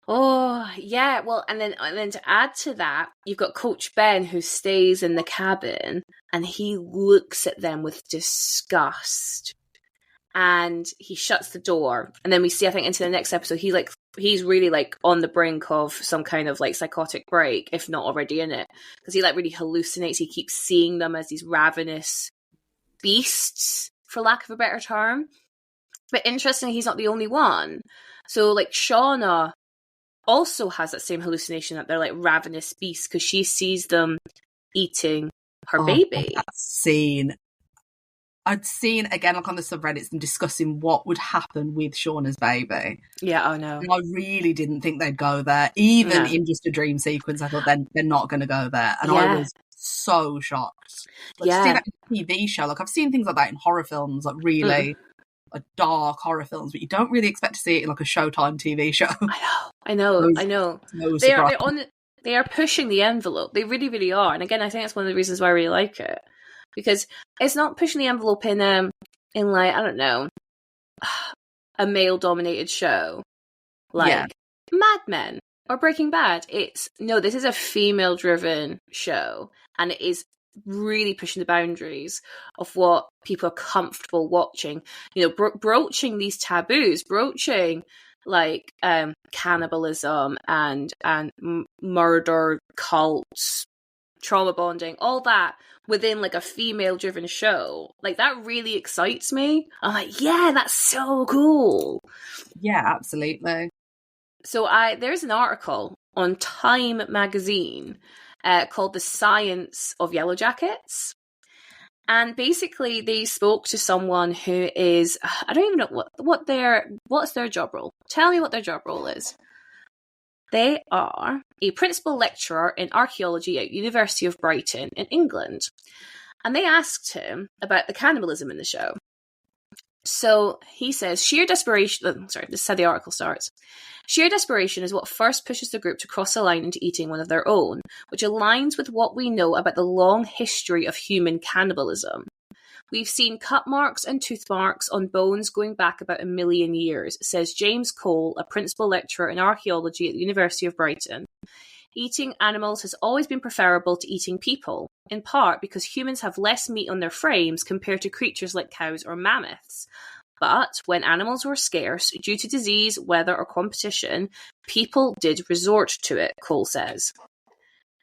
A: Oh yeah, well, and then to add to that, you've got Coach Ben, who stays in the cabin and he looks at them with disgust and he shuts the door. And then we see, I think, into the next episode, he's really like on the brink of some kind of like psychotic break, if not already in it, because he like really hallucinates. He keeps seeing them as these ravenous beasts, for lack of a better term. But interestingly, he's not the only one. So like Shauna also has that same hallucination that they're like ravenous beasts, because she sees them eating her baby.
B: That scene. I'd seen, again, like on the subreddits, them discussing what would happen with Shauna's baby.
A: Yeah, I know.
B: And I really didn't think they'd go there. Even in just a dream sequence, I thought they're not going to go there. And I was so shocked. Like, to see that in a TV show, like I've seen things like that in horror films, like really like dark horror films, but you don't really expect to see it in like a Showtime TV show.
A: I know.
B: No
A: they are pushing the envelope. They really, really are. And again, I think that's one of the reasons why I really like it. Because it's not pushing the envelope in like, I don't know, a male-dominated show like Mad Men or Breaking Bad. This is a female-driven show, and it is really pushing the boundaries of what people are comfortable watching. You know, broaching these taboos, broaching like cannibalism and murder, cults, trauma bonding, all that within like a female driven show. Like that really excites me. I'm like, yeah, that's so cool.
B: Yeah, absolutely.
A: So there's an article on Time magazine called The Science of Yellowjackets. And basically they spoke to someone who is, I don't even know what's their job role. Tell me what their job role is. They are a principal lecturer in archaeology at University of Brighton in England. And they asked him about the cannibalism in the show. So he says, sheer desperation, this is how the article starts. Sheer desperation is what first pushes the group to cross a line into eating one of their own, which aligns with what we know about the long history of human cannibalism. We've seen cut marks and tooth marks on bones going back about 1 million years, says James Cole, a principal lecturer in archaeology at the University of Brighton. Eating animals has always been preferable to eating people, in part because humans have less meat on their frames compared to creatures like cows or mammoths. But when animals were scarce due to disease, weather, or competition, people did resort to it, Cole says.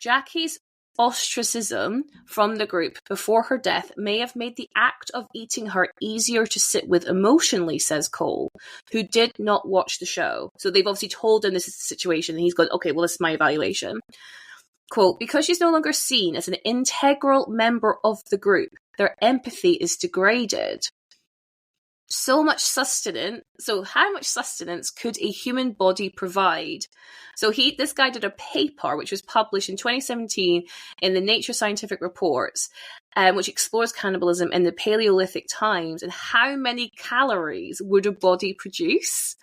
A: Jackie's ostracism from the group before her death may have made the act of eating her easier to sit with emotionally, says Cole, who did not watch the show. So they've obviously told him this is the situation, and he's gone, okay, well, this is my evaluation. Quote, because she's no longer seen as an integral member of the group, their empathy is degraded. So much sustenance. So how much sustenance could a human body provide? So this guy did a paper which was published in 2017 in the Nature Scientific Reports, which explores cannibalism in the Paleolithic times and how many calories would a body produce.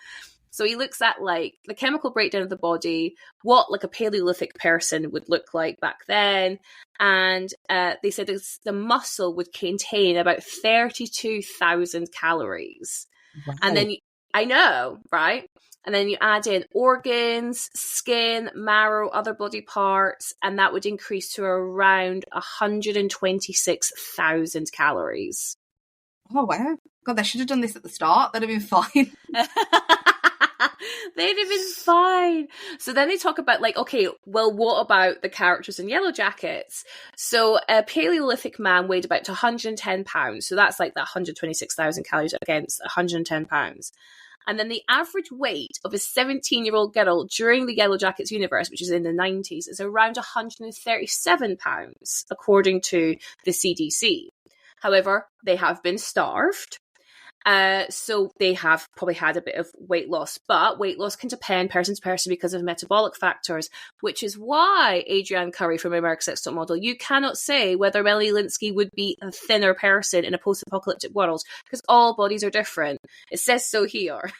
A: So he looks at like the chemical breakdown of the body, what like a Paleolithic person would look like back then. And they said the muscle would contain about 32,000 calories. Wow. And then, I know, right? And then you add in organs, skin, marrow, other body parts, and that would increase to around 126,000 calories.
B: Oh, wow. God, they should have done this at the start. That'd have been fine.
A: They'd have been fine. So then they talk about, like, okay, well, what about the characters in Yellowjackets? So a Paleolithic man weighed about 110 pounds. So that's like that 126,000 calories against 110 pounds. And then the average weight of a 17-year-old girl during the Yellowjackets universe, which is in the 90s, is around 137 pounds, according to the CDC. However, they have been starved. So they have probably had a bit of weight loss, but weight loss can depend person to person because of metabolic factors, which is why Adrienne Curry from America's Next Top Model, you cannot say whether Melanie Linsky would be a thinner person in a post-apocalyptic world because all bodies are different. It says so here.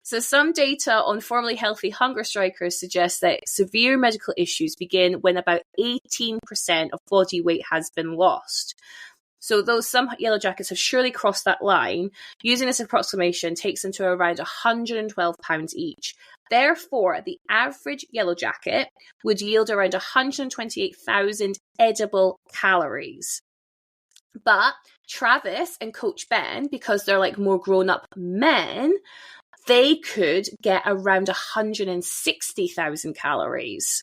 A: So some data on formerly healthy hunger strikers suggests that severe medical issues begin when about 18% of body weight has been lost. So though some Yellowjackets have surely crossed that line, using this approximation takes them to around 112 pounds each. Therefore, the average Yellowjacket would yield around 128,000 edible calories. But Travis and Coach Ben, because they're like more grown-up men, they could get around 160,000 calories.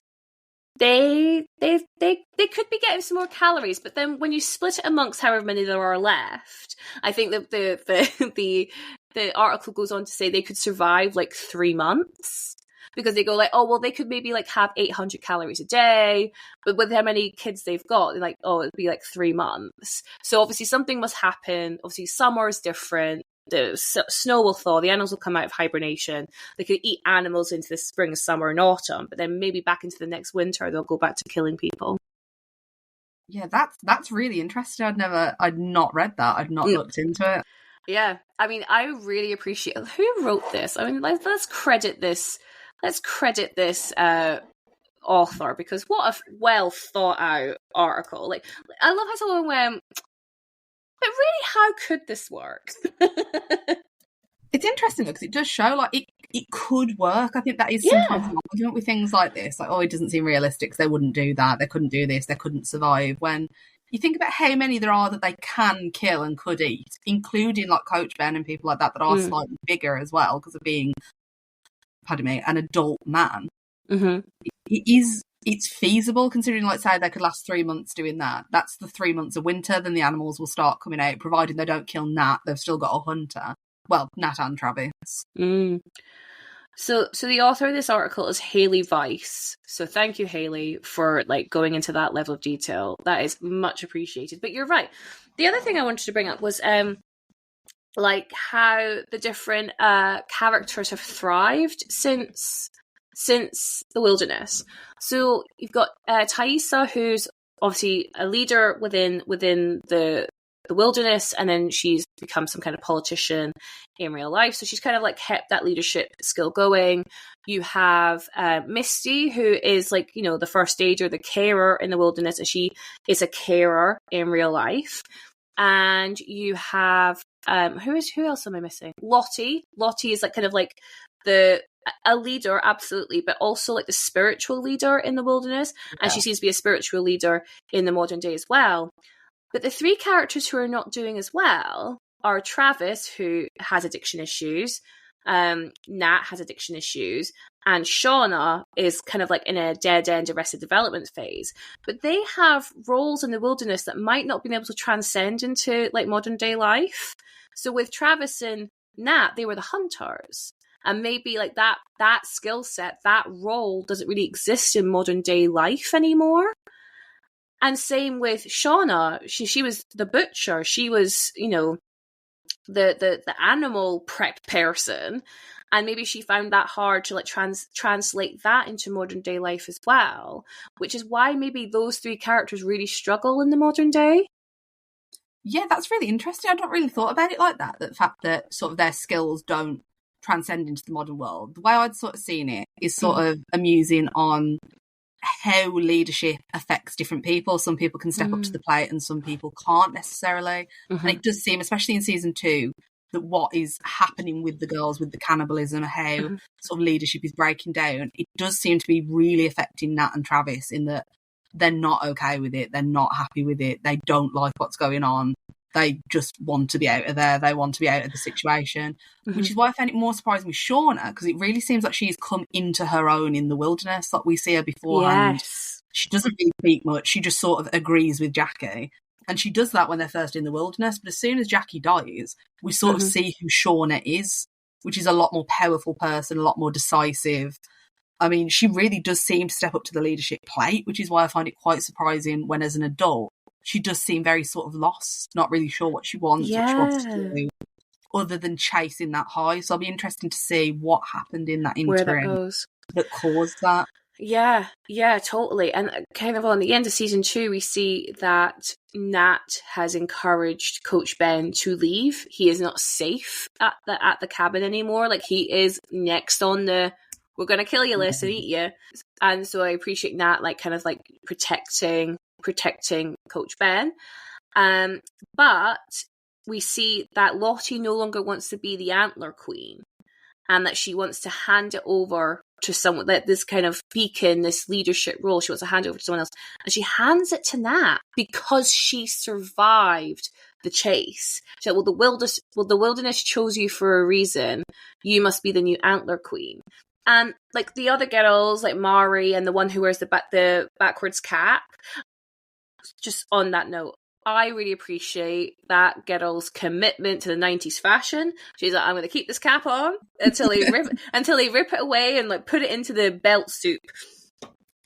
A: They could be getting some more calories, but then when you split it amongst however many there are left, I think that the article goes on to say they could survive like 3 months, because they go like, oh well, they could maybe like have 800 calories a day, but with how many kids they've got, they're like, oh, it'd be like 3 months. So obviously something must happen. Obviously summer is different. The snow will thaw, the animals will come out of hibernation. They could eat animals into the spring, summer, and autumn, but then maybe back into the next winter, they'll go back to killing people.
B: Yeah, that's really interesting. I'd not read that. I'd not looked into it.
A: Yeah, I mean, I really appreciate who wrote this. I mean, let's credit this. Let's credit this author, because what a well thought out article. Like, I love how someone went, but really, how could this work?
B: It's interesting because it does show like it could work. I think that is sometimes an argument with things like this. Like, oh, it doesn't seem realistic because they wouldn't do that. They couldn't do this. They couldn't survive. When you think about how many there are that they can kill and could eat, including like Coach Ben and people like that are slightly bigger as well because of being, pardon me, an adult man.
A: Mm-hmm.
B: It's feasible considering, like, say they could last 3 months doing that. That's the 3 months of winter. Then the animals will start coming out, providing they don't kill Nat. They've still got a hunter. Well, Nat and Travis.
A: So the author of this article is Haley Weiss. So thank you, Haley, for like going into that level of detail. That is much appreciated. But you're right. The other thing I wanted to bring up was like how the different characters have thrived since the wilderness. So you've got Thaisa, who's obviously a leader within the wilderness, and then she's become some kind of politician in real life. So she's kind of like kept that leadership skill going. You have Misty, who is like, you know, the first stager, the carer in the wilderness, and she is a carer in real life. And you have who else am I missing? Lottie. Lottie is like kind of like a leader, absolutely, but also like the spiritual leader in the wilderness. Yeah. And she seems to be a spiritual leader in the modern day as well. But the three characters who are not doing as well are Travis, who has addiction issues, Nat has addiction issues, and Shauna is kind of like in a dead-end arrested development phase. But they have roles in the wilderness that might not be able to transcend into like modern day life. So with Travis and Nat, they were the hunters. And maybe like that skill set, that role doesn't really exist in modern day life anymore. And same with Shauna. She was the butcher. She was, you know, the animal prep person. And maybe she found that hard to like translate that into modern day life as well. Which is why maybe those three characters really struggle in the modern day.
B: Yeah, that's really interesting. I'd not really thought about it like that. The fact that sort of their skills don't transcend into the modern world. The way I'd sort of seen it is sort of amusing on how leadership affects different people. Some people can step up to the plate and some people can't necessarily. And it does seem, especially in season 2, that what is happening with the girls, with the cannibalism, how sort of leadership is breaking down, it does seem to be really affecting Nat and Travis in that they're not okay with it. They're not happy with it. They don't like what's going on. they just want to be out of there. They want to be out of the situation, which is why I found it more surprising with Shauna, because it really seems like she's come into her own in the wilderness. Like, we see her beforehand.
A: Yes.
B: She doesn't really speak much. She just sort of agrees with Jackie. And she does that when they're first in the wilderness. But as soon as Jackie dies, we sort of see who Shauna is, which is a lot more powerful person, a lot more decisive. I mean, she really does seem to step up to the leadership plate, which is why I find it quite surprising when, as an adult, she does seem very sort of lost, not really sure what she wants, what she wants to do, other than chasing that high. So I'll be interested to see what happened in that interim
A: where that goes,
B: that caused that.
A: Yeah, totally. And kind of on the end of season 2, we see that Nat has encouraged Coach Ben to leave. He is not safe at the cabin anymore. Like, he is next on the "we're gonna kill you list and eat you." And so I appreciate Nat, like, kind of like protecting Coach Ben. But we see that Lottie no longer wants to be the Antler Queen, and that she wants to hand it over to someone, that this kind of beacon, this leadership role, she wants to hand over to someone else. And she hands it to Nat because she survived the chase. She said, well, the wilderness chose you for a reason. You must be the new Antler Queen. And like the other girls, like Mari and the one who wears the backwards cap, just on that note, I really appreciate that girl's commitment to the 90s fashion. She's like, I'm going to keep this cap on until they rip it away and like put it into the belt soup.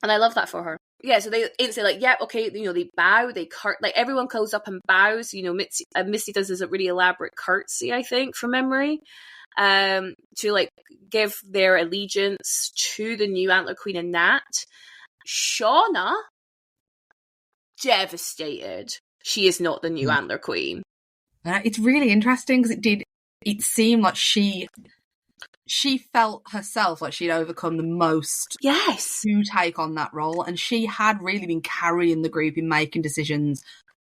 A: And I love that for her. Yeah, so they instantly like, yeah, okay, they bow, they like everyone goes up and bows. Misty does this really elaborate curtsy, I think, from memory, to like give their allegiance to the new Antler Queen and Nat. Shauna, devastated. She is not the new Antler Queen.
B: It's really interesting because it seemed like she felt herself like she'd overcome the most to take on that role, and she had really been carrying the group in making decisions,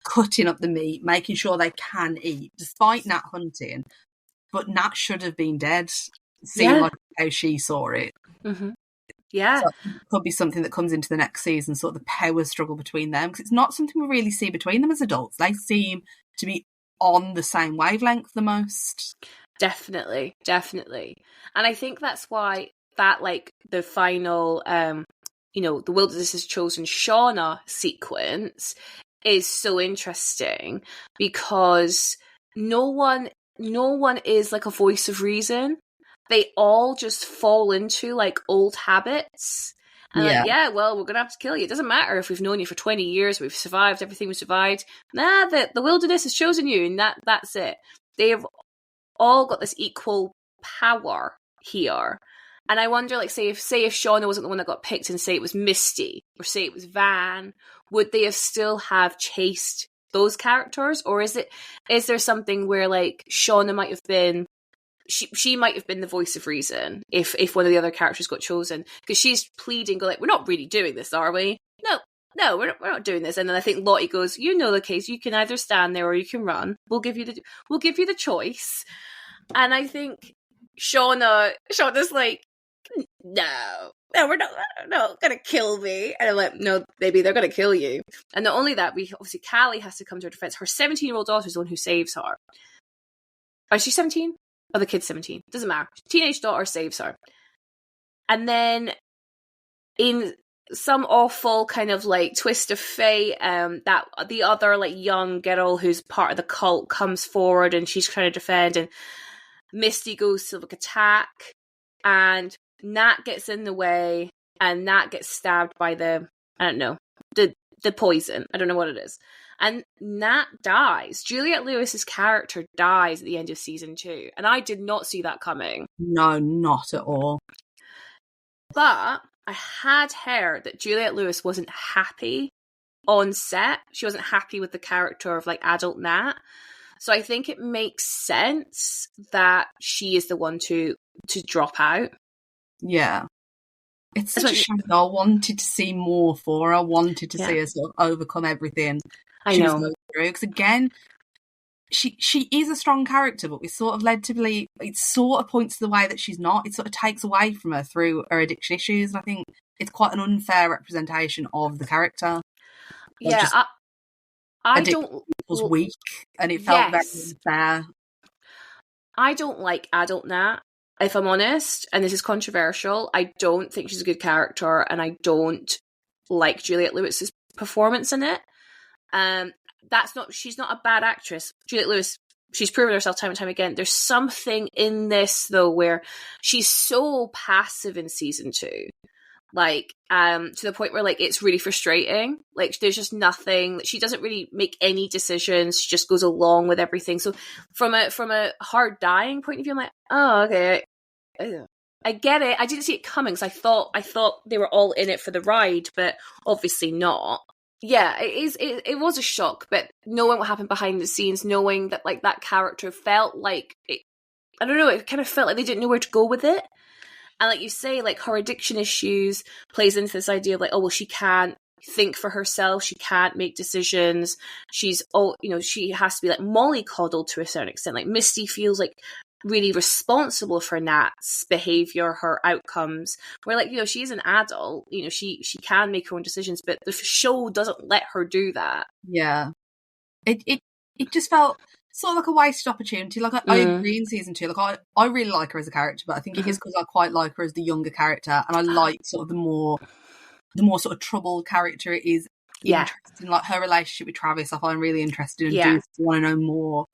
B: cutting up the meat, making sure they can eat, despite Nat hunting. But Nat should have been dead, seeing like how she saw it.
A: Mm-hmm. Yeah.
B: So it could be something that comes into the next season, sort of the power struggle between them, because it's not something we really see between them as adults. They seem to be on the same wavelength the most.
A: Definitely. And I think that's why that, like, the final, the Wilderness has chosen Shauna sequence is so interesting, because no one is like a voice of reason. They all just fall into like old habits. And well, we're going to have to kill you. It doesn't matter if we've known you for 20 years, we've survived everything we survived. The Wilderness has chosen you, and that's it. They have all got this equal power here. And I wonder, like, say if Shauna wasn't the one that got picked, and say it was Misty, or say it was Van, would they have still have chased those characters? Or is there something where, like, Shauna might have been, she might have been the voice of reason if one of the other characters got chosen, because she's pleading, like, we're not really doing this, are we? No, we're not doing this. And then I think Lottie goes, the case, you can either stand there or you can run. We'll give you the choice. And I think Shauna's like, no, we're not gonna kill me. And I'm like, no, baby, they're gonna kill you. And not only that, Callie has to come to her defense. Her 17-year-old daughter is the one who saves her. Is she 17? Oh, the kid's 17. Doesn't matter. Teenage daughter saves her. And then in some awful kind of like twist of fate, that the other like young girl who's part of the cult comes forward, and she's trying to defend, and Misty goes to like attack, and Nat gets in the way, and Nat gets stabbed by the poison. I don't know what it is. And Nat dies. Juliette Lewis's character dies at the end of season 2. And I did not see that coming.
B: No, not at all.
A: But I had heard that Juliette Lewis wasn't happy on set. She wasn't happy with the character of like adult Nat. So I think it makes sense that she is the one to drop out.
B: Yeah. It's such a shame. I wanted to see more for her. I wanted to see her sort of overcome everything.
A: I know.
B: Because again, she is a strong character, but we sort of led to believe it sort of points to the way that she's not. It sort of takes away from her through her addiction issues. And I think it's quite an unfair representation of the character.
A: Yeah, I
B: addiction
A: don't.
B: was weak, and it felt very
A: Yes,
B: unfair.
A: I don't like adult Nat. If I'm honest, and this is controversial, I don't think she's a good character, and I don't like Juliette Lewis's performance in it. That's not. She's not a bad actress. Juliette Lewis. She's proven herself time and time again. There's something in this though where she's so passive in season 2, like to the point where like it's really frustrating. Like there's just nothing. She doesn't really make any decisions. She just goes along with everything. So from a hard dying point of view, I'm like, oh okay, I get it. I didn't see it coming because I thought they were all in it for the ride, but obviously not. Yeah, it was a shock, but knowing what happened behind the scenes, knowing that like that character felt like it, I don't know, it kind of felt like they didn't know where to go with it. And like you say, like her addiction issues plays into this idea of like, oh well, she can't think for herself, she can't make decisions, she's she has to be like mollycoddled to a certain extent. Like Misty feels like really responsible for Nat's behavior, her outcomes. Where like she's an adult, she can make her own decisions, but the show doesn't let her do that.
B: Yeah, it just felt sort of like a wasted opportunity. Like I agree in season 2. Like I really like her as a character, but I think it is because I quite like her as the younger character, and I like sort of the more sort of troubled character it is. Interesting. Like her relationship with Travis, I find really interesting, and do want to know more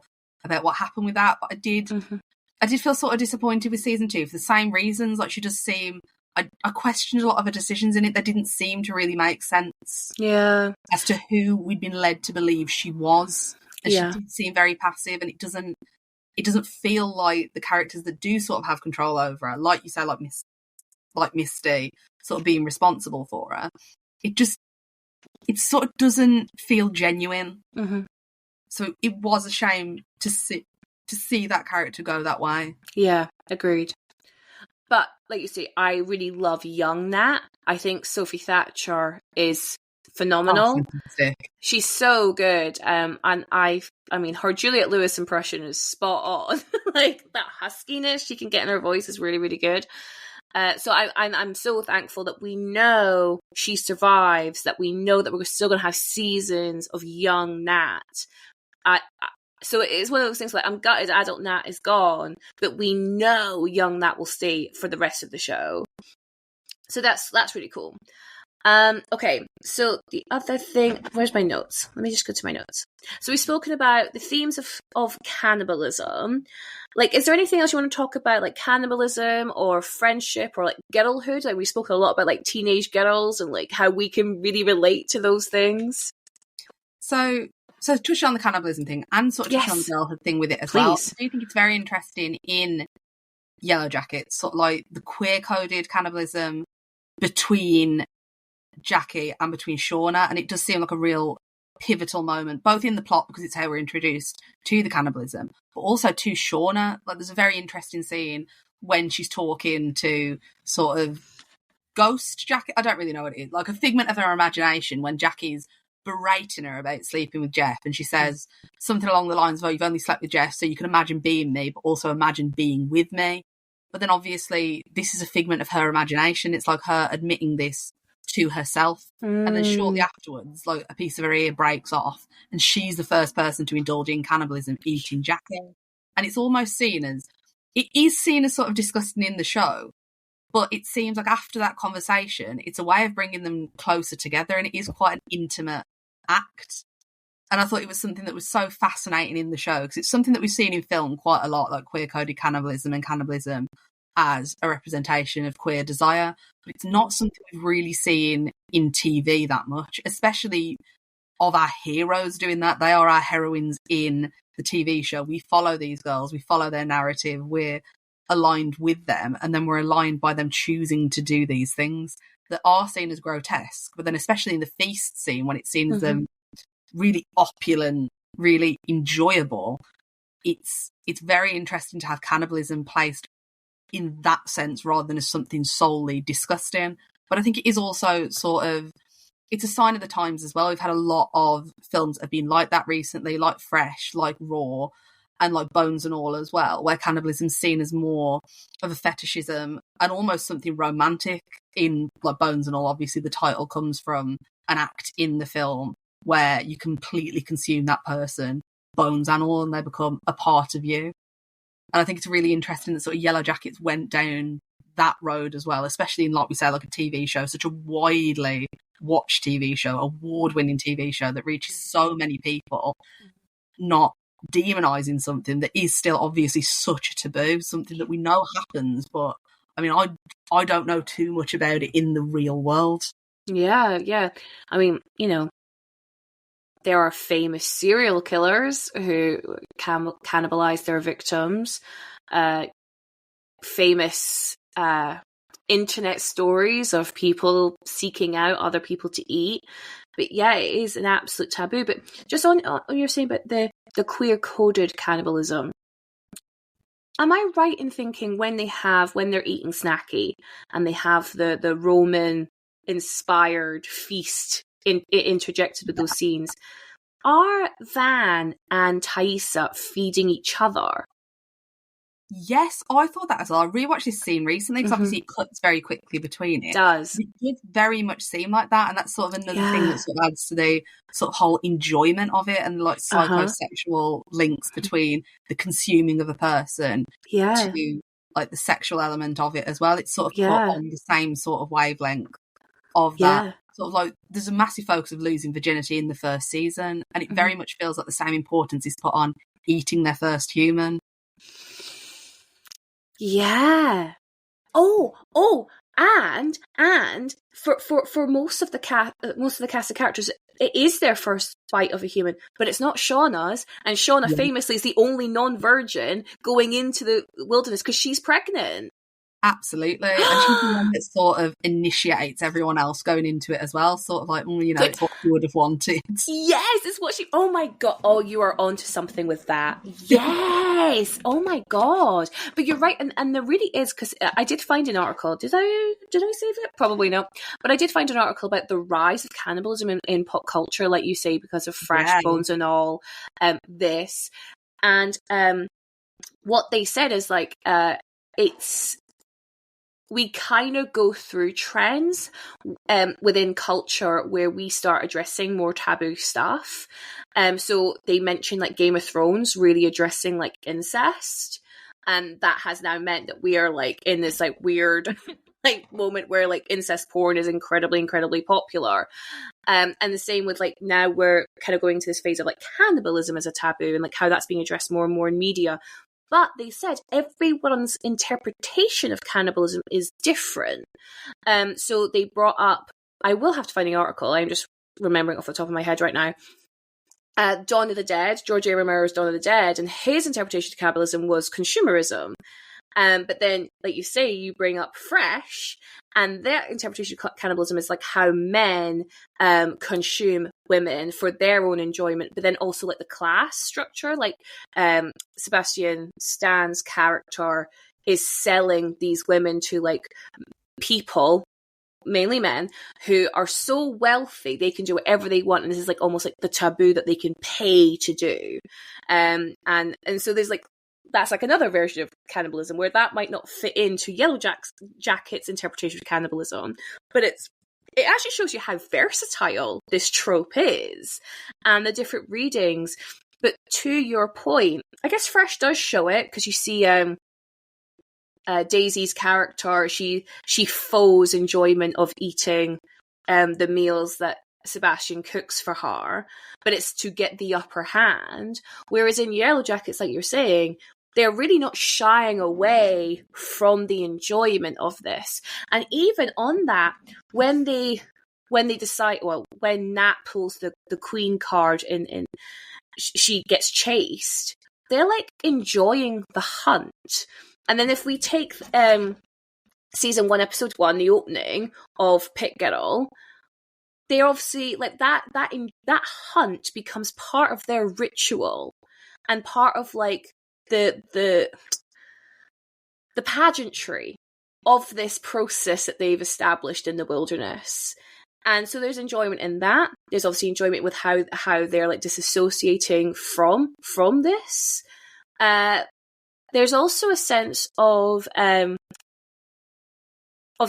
B: about what happened with that. But I did feel sort of disappointed with season 2 for the same reasons. Like she does seem, I questioned a lot of her decisions in it that didn't seem to really make sense.
A: Yeah,
B: as to who we'd been led to believe she was, and she did seem very passive, and it doesn't feel like the characters that do sort of have control over her, like you say, like Misty, sort of being responsible for her. It sort of doesn't feel genuine. So it was a shame to see that character go that way.
A: Yeah, agreed. But like you say, I really love young Nat. I think Sophie Thatcher is phenomenal.
B: Oh,
A: she's so good. And I mean, her Juliette Lewis impression is spot on. Like that huskiness she can get in her voice is really, really good. So I'm so thankful that we know she survives, that we know that we're still going to have seasons of young Nat. So it's one of those things like I'm gutted adult Nat is gone, but we know young Nat will stay for the rest of the show. So that's really cool. Okay, so the other thing, where's my notes? Let me just go to my notes. So we've spoken about the themes of cannibalism. Like, is there anything else you want to talk about, like cannibalism or friendship or like girlhood? Like, we've spoken a lot about like teenage girls and like how we can really relate to those things.
B: So touch on the cannibalism thing and sort of touch on the girlhood thing with it as well. I do think it's very interesting in Yellowjackets, sort of like the queer-coded cannibalism between Jackie and between Shauna, and it does seem like a real pivotal moment, both in the plot because it's how we're introduced to the cannibalism, but also to Shauna. Like there's a very interesting scene when she's talking to sort of ghost Jackie. I don't really know what it is, like a figment of her imagination when Jackie's berating her about sleeping with Jeff, and she says something along the lines of, oh, you've only slept with Jeff so you can imagine being me, but also imagine being with me. But then obviously this is a figment of her imagination. It's like her admitting this to herself. And then shortly afterwards, like a piece of her ear breaks off and she's the first person to indulge in cannibalism, eating Jackie. And it's almost it is seen as sort of disgusting in the show, but it seems like after that conversation, it's a way of bringing them closer together, and it is quite an intimate act. And I thought it was something that was so fascinating in the show, because it's something that we've seen in film quite a lot, like queer-coded cannibalism and cannibalism as a representation of queer desire. But it's not something we've really seen in TV that much, especially of our heroes doing that. They are our heroines in the TV show. We follow these girls, we follow their narrative, we're aligned with them, and then we're aligned by them choosing to do these things that are seen as grotesque. But then especially in the feast scene, when it seems them really opulent, really enjoyable, it's very interesting to have cannibalism placed in that sense rather than as something solely disgusting. But I think it is also sort of, it's a sign of the times as well. We've had a lot of films that have been like that recently, like Fresh, like Raw, and like Bones and All as well, where cannibalism's seen as more of a fetishism and almost something romantic. In like Bones and All, obviously the title comes from an act in the film where you completely consume that person, bones and all, and they become a part of you. And I think it's really interesting that sort of Yellowjackets went down that road as well, especially in, like we say, like a TV show, such a widely watched TV show, award-winning TV show that reaches so many people, not demonizing something that is still obviously such a taboo, something that we know happens, but I mean, I don't know too much about it in the real world.
A: Yeah. I mean, there are famous serial killers who cannibalize their victims. Famous internet stories of people seeking out other people to eat. But yeah, it is an absolute taboo. But just on you're saying about the queer-coded cannibalism, am I right in thinking when they're eating snacky and they have the Roman-inspired feast interjected with those scenes, are Van and Thaisa feeding each other?
B: Yes, I thought that as well. I rewatched this scene recently because obviously it cuts very quickly between it.
A: It does.
B: It did very much seem like that, and that's sort of another thing that sort of adds to the sort of whole enjoyment of it and like psychosexual links between the consuming of a person to like the sexual element of it as well. It's sort of put on the same sort of wavelength of that. Sort of like there's a massive focus of losing virginity in the first season, and it very much feels like the same importance is put on eating their first human.
A: Yeah. And for most of the cast of characters, it is their first bite of a human, but it's not Shauna's. And Shauna famously is the only non-virgin going into the wilderness because she's pregnant.
B: Absolutely. And she's the one that sort of initiates everyone else going into it as well. Sort of like, it's what you would have wanted.
A: Yes, it's what she... Oh my God. Oh, you are onto something with that. Yes. Oh my God. But you're right. And there really is, because I did find an article. Did I save it? Probably not. But I did find an article about the rise of cannibalism in pop culture, like you say, because of Fresh Bones and all this. And what they said is like, we kind of go through trends within culture where we start addressing more taboo stuff. So they mentioned like Game of Thrones really addressing like incest. And that has now meant that we are like in this like weird like moment where like incest porn is incredibly, incredibly popular. And the same with like now we're kind of going to this phase of like cannibalism as a taboo and like how that's being addressed more and more in media. But they said everyone's interpretation of cannibalism is different. So they brought up, I will have to find the article, I'm just remembering off the top of my head right now, Dawn of the Dead, George A. Romero's Dawn of the Dead, and his interpretation of cannibalism was consumerism. But then, like you say, you bring up Fresh, and their interpretation of cannibalism is like how men consume women for their own enjoyment, but then also like the class structure, like Sebastian Stan's character is selling these women to like people, mainly men, who are so wealthy they can do whatever they want, and this is like almost like the taboo that they can pay to do. And so there's like, that's like another version of cannibalism where that might not fit into Yellowjackets' interpretation of cannibalism, but it actually shows you how versatile this trope is and the different readings. But to your point, I guess Fresh does show it, because you see Daisy's character, she foes enjoyment of eating the meals that Sebastian cooks for her, but it's to get the upper hand. Whereas in Yellowjackets, like you're saying, they're really not shying away from the enjoyment of this. And even on that, when they decide, well, when Nat pulls the queen card in she gets chased, they're like enjoying the hunt. And then if we take season 1, episode 1, the opening of Pit Girl, they're obviously like that hunt becomes part of their ritual and part of like the pageantry of this process that they've established in the wilderness. And so there's enjoyment in that. There's obviously enjoyment with how they're like disassociating from this. There's also a sense of obviously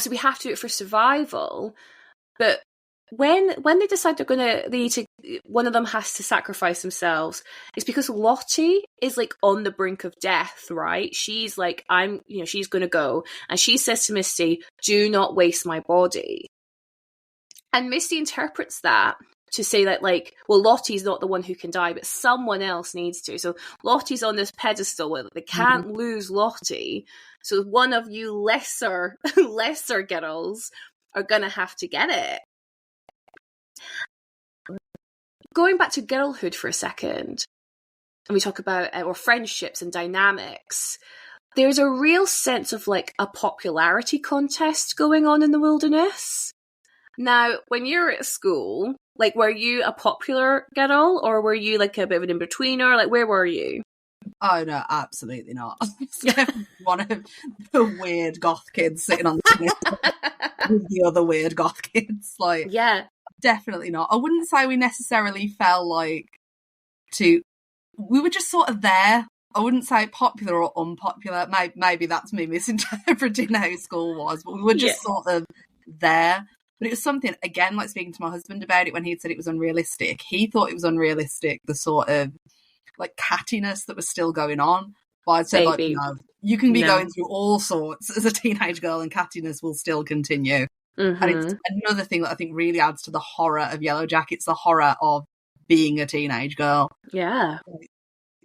A: we have to do it for survival, but when they decide they need to, one of them has to sacrifice themselves, it's because Lottie is like on the brink of death, right? She's like, she's going to go, and she says to Misty, "Do not waste my body." And Misty interprets that to say that, like, well, Lottie's not the one who can die, but someone else needs to. So Lottie's on this pedestal where they can't lose Lottie. So one of you lesser girls are gonna have to get it. Going back to girlhood for a second, and we talk about or friendships and dynamics, there's a real sense of like a popularity contest going on in the wilderness. Now, when you're at school, like, were you a popular girl, or were you like a bit of an in-betweener? Like, where were you?
B: Oh no, absolutely not. I'm one of the weird goth kids sitting on the with the other weird goth kids. Like,
A: yeah,
B: definitely not. I wouldn't say we necessarily felt like we were just sort of there. I wouldn't say popular or unpopular. Maybe that's me misinterpreting how school was, but we were just sort of there. But it was something, again, like speaking to my husband about it when he'd said it was unrealistic. He thought it was unrealistic, the sort of like cattiness that was still going on. But I'd say, like, no, you can be going through all sorts as a teenage girl and cattiness will still continue. And it's another thing that I think really adds to the horror of Yellowjackets, the horror of being a teenage girl.
A: Yeah.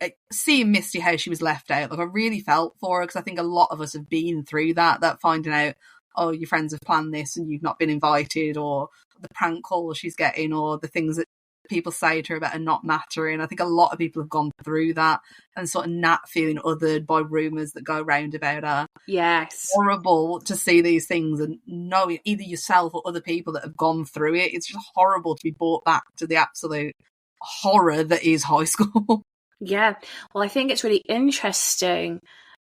B: Like, seeing Misty, how she was left out, like, I really felt for her, because I think a lot of us have been through that finding out, oh, your friends have planned this and you've not been invited, or the prank calls she's getting, or the things that people say to her about her not mattering. I think a lot of people have gone through that and sort of not feeling othered by rumours that go round about her.
A: Yes.
B: It's horrible to see these things and knowing either yourself or other people that have gone through it. It's just horrible to be brought back to the absolute horror that is high school.
A: Yeah. Well, I think it's really interesting.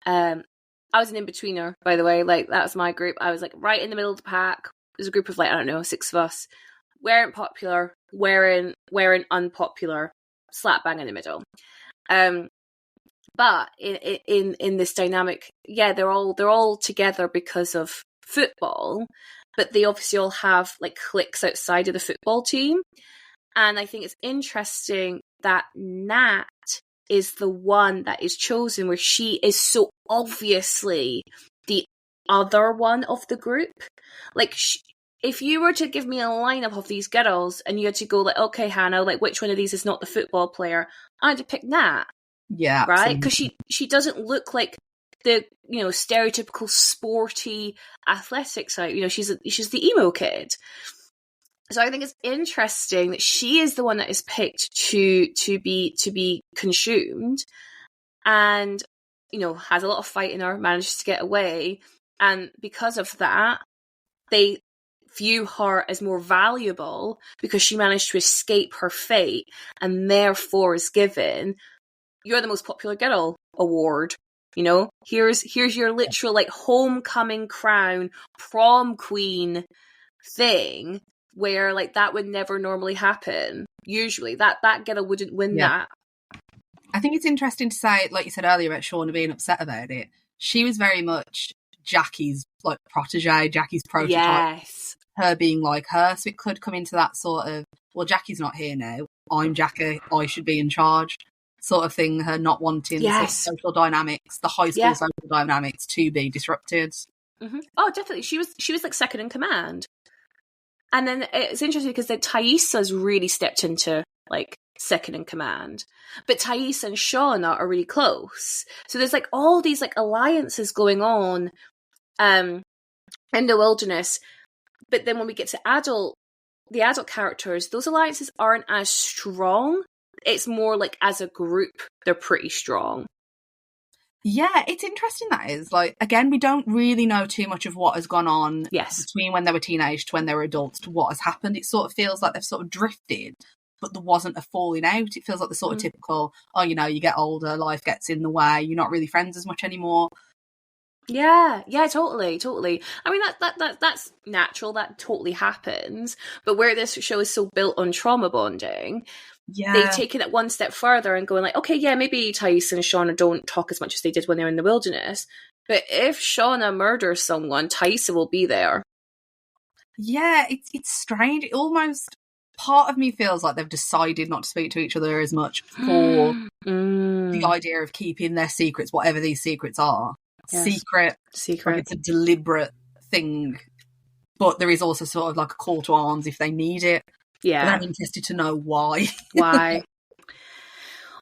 A: I was an in-betweener, by the way. Like, that was my group. I was like right in the middle of the pack. There's a group of, like, I don't know, 6 of us. Weren't popular, weren't unpopular, slap bang in the middle. But in this dynamic, yeah, they're all together because of football, but they obviously all have like cliques outside of the football team. And I think it's interesting that Nat is the one that is chosen, where she is so obviously the other one of the group. Like, if you were to give me a lineup of these girls and you had to go like, okay, Hannah, like, which one of these is not the football player, I'd have picked Nat.
B: Yeah,
A: right, because she doesn't look like the stereotypical sporty athletic side. She's the emo kid. So I think it's interesting that she is the one that is picked to be consumed, and has a lot of fight in her, manages to get away, and because of that, they view her as more valuable because she managed to escape her fate, and therefore is given, "You're the most popular girl" award. Here's your literal like homecoming crown, prom queen thing, where like that would never normally happen. Usually that girl wouldn't win that.
B: I think it's interesting to say, like you said earlier about Shauna being upset about it. She was very much Jackie's like protege, Jackie's prototype. Yes. Her being like her, so it could come into that sort of, well, Jackie's not here now, I'm Jackie, I should be in charge sort of thing. Her not wanting the sort of social dynamics, the high school social dynamics, to be disrupted.
A: Mm-hmm. Oh, definitely. She was like second in command. And then it's interesting because then Thaisa's really stepped into like second in command, but Thaisa and Shauna are really close. So there's like all these like alliances going on in the wilderness. But then when we get to the adult characters, those alliances aren't as strong. It's more like as a group, they're pretty strong.
B: Yeah, it's interesting that is. Like, again, we don't really know too much of what has gone on between when they were teenage to when they were adults to what has happened. It sort of feels like they've sort of drifted, but there wasn't a falling out. It feels like the sort of typical, you get older, life gets in the way, you're not really friends as much anymore.
A: Yeah, totally. I mean, that's natural. That totally happens. But where this show is so built on trauma bonding, they've taken it one step further and going like, okay, yeah, maybe Thaisa and Shauna don't talk as much as they did when they were in the wilderness. But if Shauna murders someone, Thaisa will be there.
B: Yeah, it's strange. It almost, part of me feels like they've decided not to speak to each other as much for the idea of keeping their secrets, whatever these secrets are,
A: Yes.
B: secret. Like it's a deliberate thing, but there is also sort of like a call to arms if they need it.
A: Yeah.
B: But I'm interested to know why.
A: Why?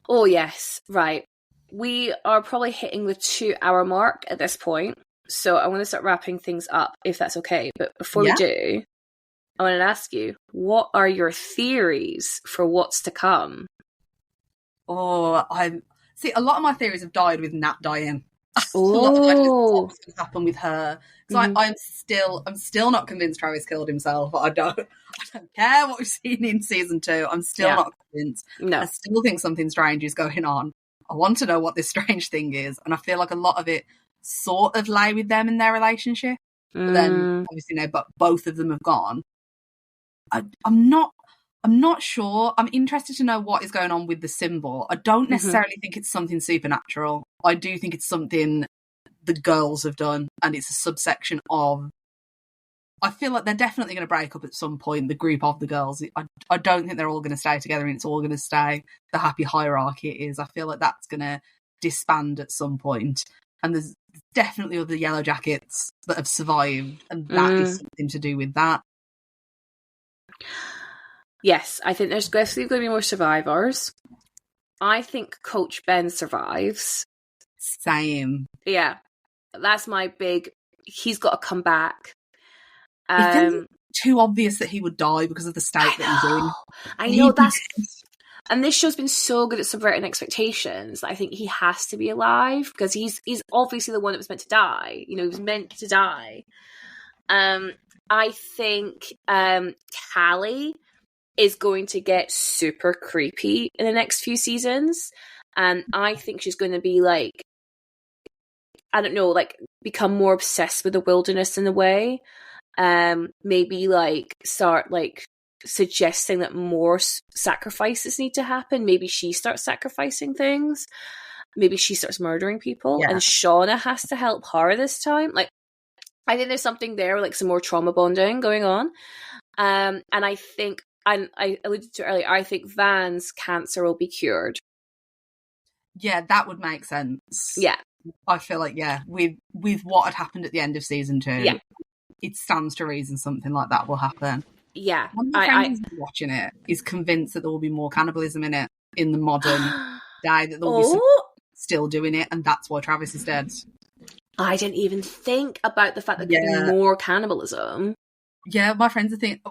A: Oh, yes. Right. We are probably hitting the 2-hour mark at this point. So I want to start wrapping things up, if that's okay. But before we do, I want to ask you, what are your theories for what's to come?
B: Oh, a lot of my theories have died with Nat dying.
A: Oh,
B: What's going to happen with her? Because I'm still not convinced Travis killed himself. I don't care what we've seen in season 2. I'm still not convinced.
A: No.
B: I still think something strange is going on. I want to know what this strange thing is, and I feel like a lot of it sort of lay with them in their relationship. But then, obviously, but both of them have gone. I'm not sure. I'm interested to know what is going on with the symbol. I don't necessarily think it's something supernatural. I do think it's something the girls have done, and it's a subsection of... I feel like they're definitely going to break up at some point, the group of the girls. I don't think they're all going to stay together and it's all going to stay the happy hierarchy it is. I feel like that's going to disband at some point. And there's definitely other Yellowjackets that have survived, and that is something to do with that.
A: Yes, I think there's definitely going to be more survivors. I think Coach Ben survives.
B: Same.
A: Yeah, that's my big... He's got to come back.
B: It's too obvious that he would die because of the state that he's in.
A: I know, that's... And this show's been so good at subverting expectations that I think he has to be alive, because he's obviously the one that was meant to die. You know, he was meant to die. I think Callie is going to get super creepy in the next few seasons. And I think she's going to be like, I don't know, like become more obsessed with the wilderness in a way. Maybe like start like suggesting that more sacrifices need to happen. Maybe she starts sacrificing things. Maybe she starts murdering people, and Shauna has to help her this time. Like, I think there's something there, like some more trauma bonding going on. And I think, and I alluded to earlier, I think Van's cancer will be cured.
B: Yeah, that would make sense.
A: Yeah.
B: I feel like, with what had happened at the end of season 2, it stands to reason something like that will happen.
A: Yeah.
B: One of my friends who's watching it is convinced that there will be more cannibalism in it in the modern day, that there will be still doing it, and that's why Travis is dead.
A: I didn't even think about the fact that there could be more cannibalism.
B: Yeah, my friends are thinking...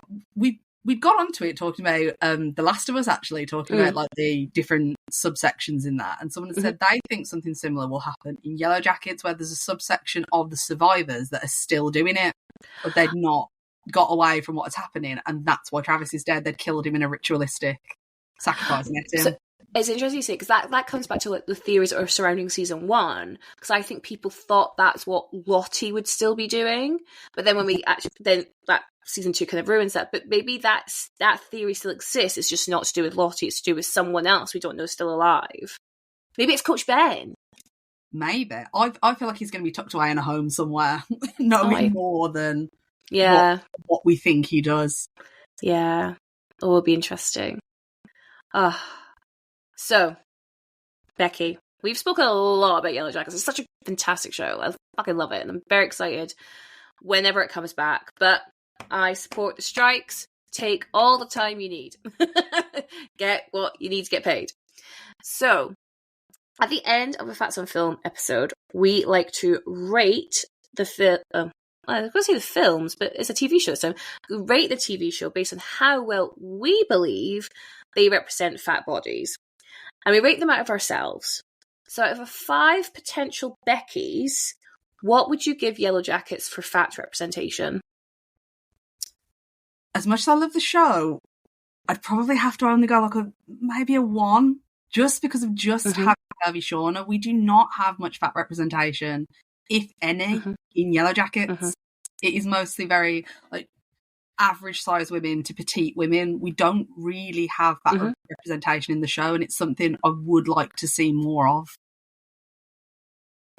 B: We'd got onto it talking about The Last of Us, actually, talking about like the different subsections in that. And someone had said they think something similar will happen in Yellowjackets, where there's a subsection of the survivors that are still doing it, but they'd not got away from what's happening. And that's why Travis is dead. They'd killed him in a ritualistic sacrificing at him.
A: So it's interesting you say, because that comes back to like the theories that are surrounding season 1. Because I think people thought that's what Lottie would still be doing, but then when we actually that season 2 kind of ruins that. But maybe that theory still exists. It's just not to do with Lottie. It's to do with someone else we don't know is still alive. Maybe it's Coach Ben.
B: Maybe. I feel like he's going to be tucked away in a home somewhere, knowing more than what we think he does.
A: Yeah. Oh, it'll be interesting. So, Becky, we've spoken a lot about Yellowjackets. It's such a fantastic show. I fucking love it, and I'm very excited whenever it comes back. But I support the strikes. Take all the time you need. Get what you need to get paid. So, at the end of a Facts on Film episode, we like to rate the film. I was going to say the films, but it's a TV show, so we rate the TV show based on how well we believe they represent fat bodies. And we rate them out of ourselves. So out of 5 potential Beckys, what would you give Yellowjackets for fat representation?
B: As much as I love the show, I'd probably have to only go like maybe a 1, just because of having Curvy Shauna. We do not have much fat representation, if any, in Yellowjackets. It is mostly very like average size women to petite women. We don't really have that representation in the show, and it's something I would like to see more of.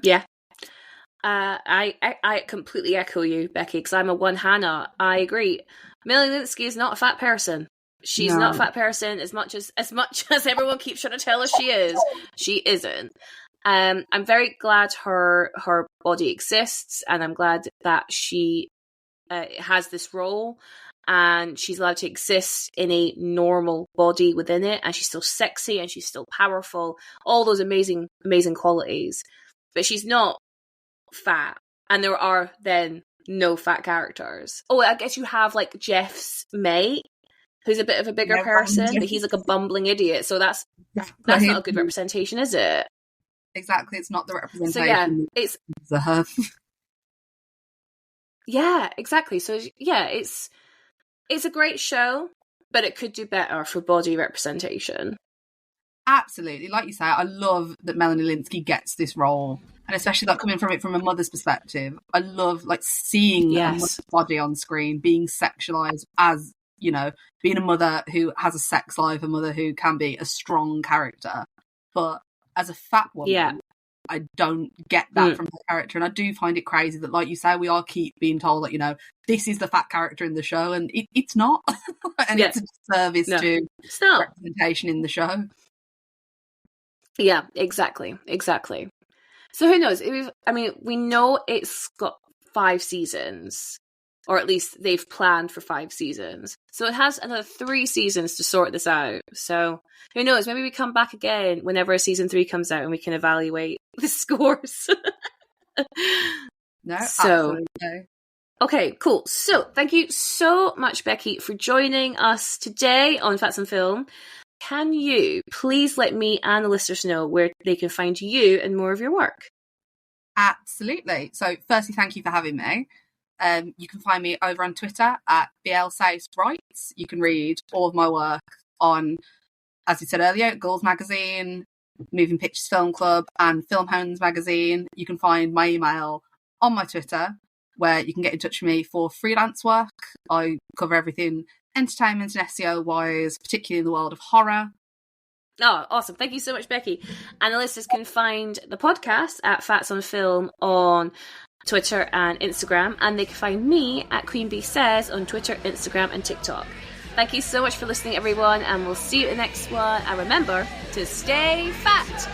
A: Yeah. I completely echo you, Becky, because I'm a one Hannah. I agree. Melanie Lynskey is not a fat person. She's not a fat person as much as everyone keeps trying to tell us she is. She isn't. I'm very glad her body exists, and I'm glad that she has this role, and she's allowed to exist in a normal body within it, and she's still sexy and she's still powerful. All those amazing qualities, but she's not fat, and there are then no fat characters. Oh, I guess you have like Jeff's mate, who's a bit of a bigger person, but he's like a bumbling idiot. So that's not a good representation, is it?
B: Exactly, it's not the representation.
A: So yeah, it's
B: her.
A: Yeah, exactly. So yeah, it's a great show, but it could do better for body representation.
B: Absolutely, like you say, I love that Melanie Lynskey gets this role, and especially like coming from a mother's perspective. I love like seeing a mother's body on screen being sexualized as, you know, being a mother who has a sex life, a mother who can be a strong character, but as a fat woman, I don't get that from the character, and I do find it crazy that, like you say, we all keep being told that, you know, this is the fat character in the show, and it's not, and it's a service to representation in the show.
A: Yeah, exactly. So who knows? We know it's got 5 seasons, or at least they've planned for 5 seasons. So it has another 3 seasons to sort this out. So who knows? Maybe we come back again whenever season 3 comes out and we can evaluate the scores.
B: No, absolutely.
A: Okay, cool. So thank you so much, Becky, for joining us today on Fats on Film. Can you please let me and the listeners know where they can find you and more of your work?
B: Absolutely. So firstly, thank you for having me. You can find me over on Twitter at Becci Sayce. You can read all of my work on, as you said earlier, Girls Magazine, Moving Pictures Film Club, and Film Hounds Magazine. You can find my email on my Twitter, where you can get in touch with me for freelance work. I cover everything entertainment and SEO wise, particularly in the world of horror.
A: Oh, awesome. Thank you so much, Becky. And the listeners can find the podcast at Fats on Film on Twitter and Instagram, and they can find me at Queen Bee Says on Twitter, Instagram, and TikTok. Thank you so much for listening, everyone, and we'll see you in the next one. And remember to stay fat.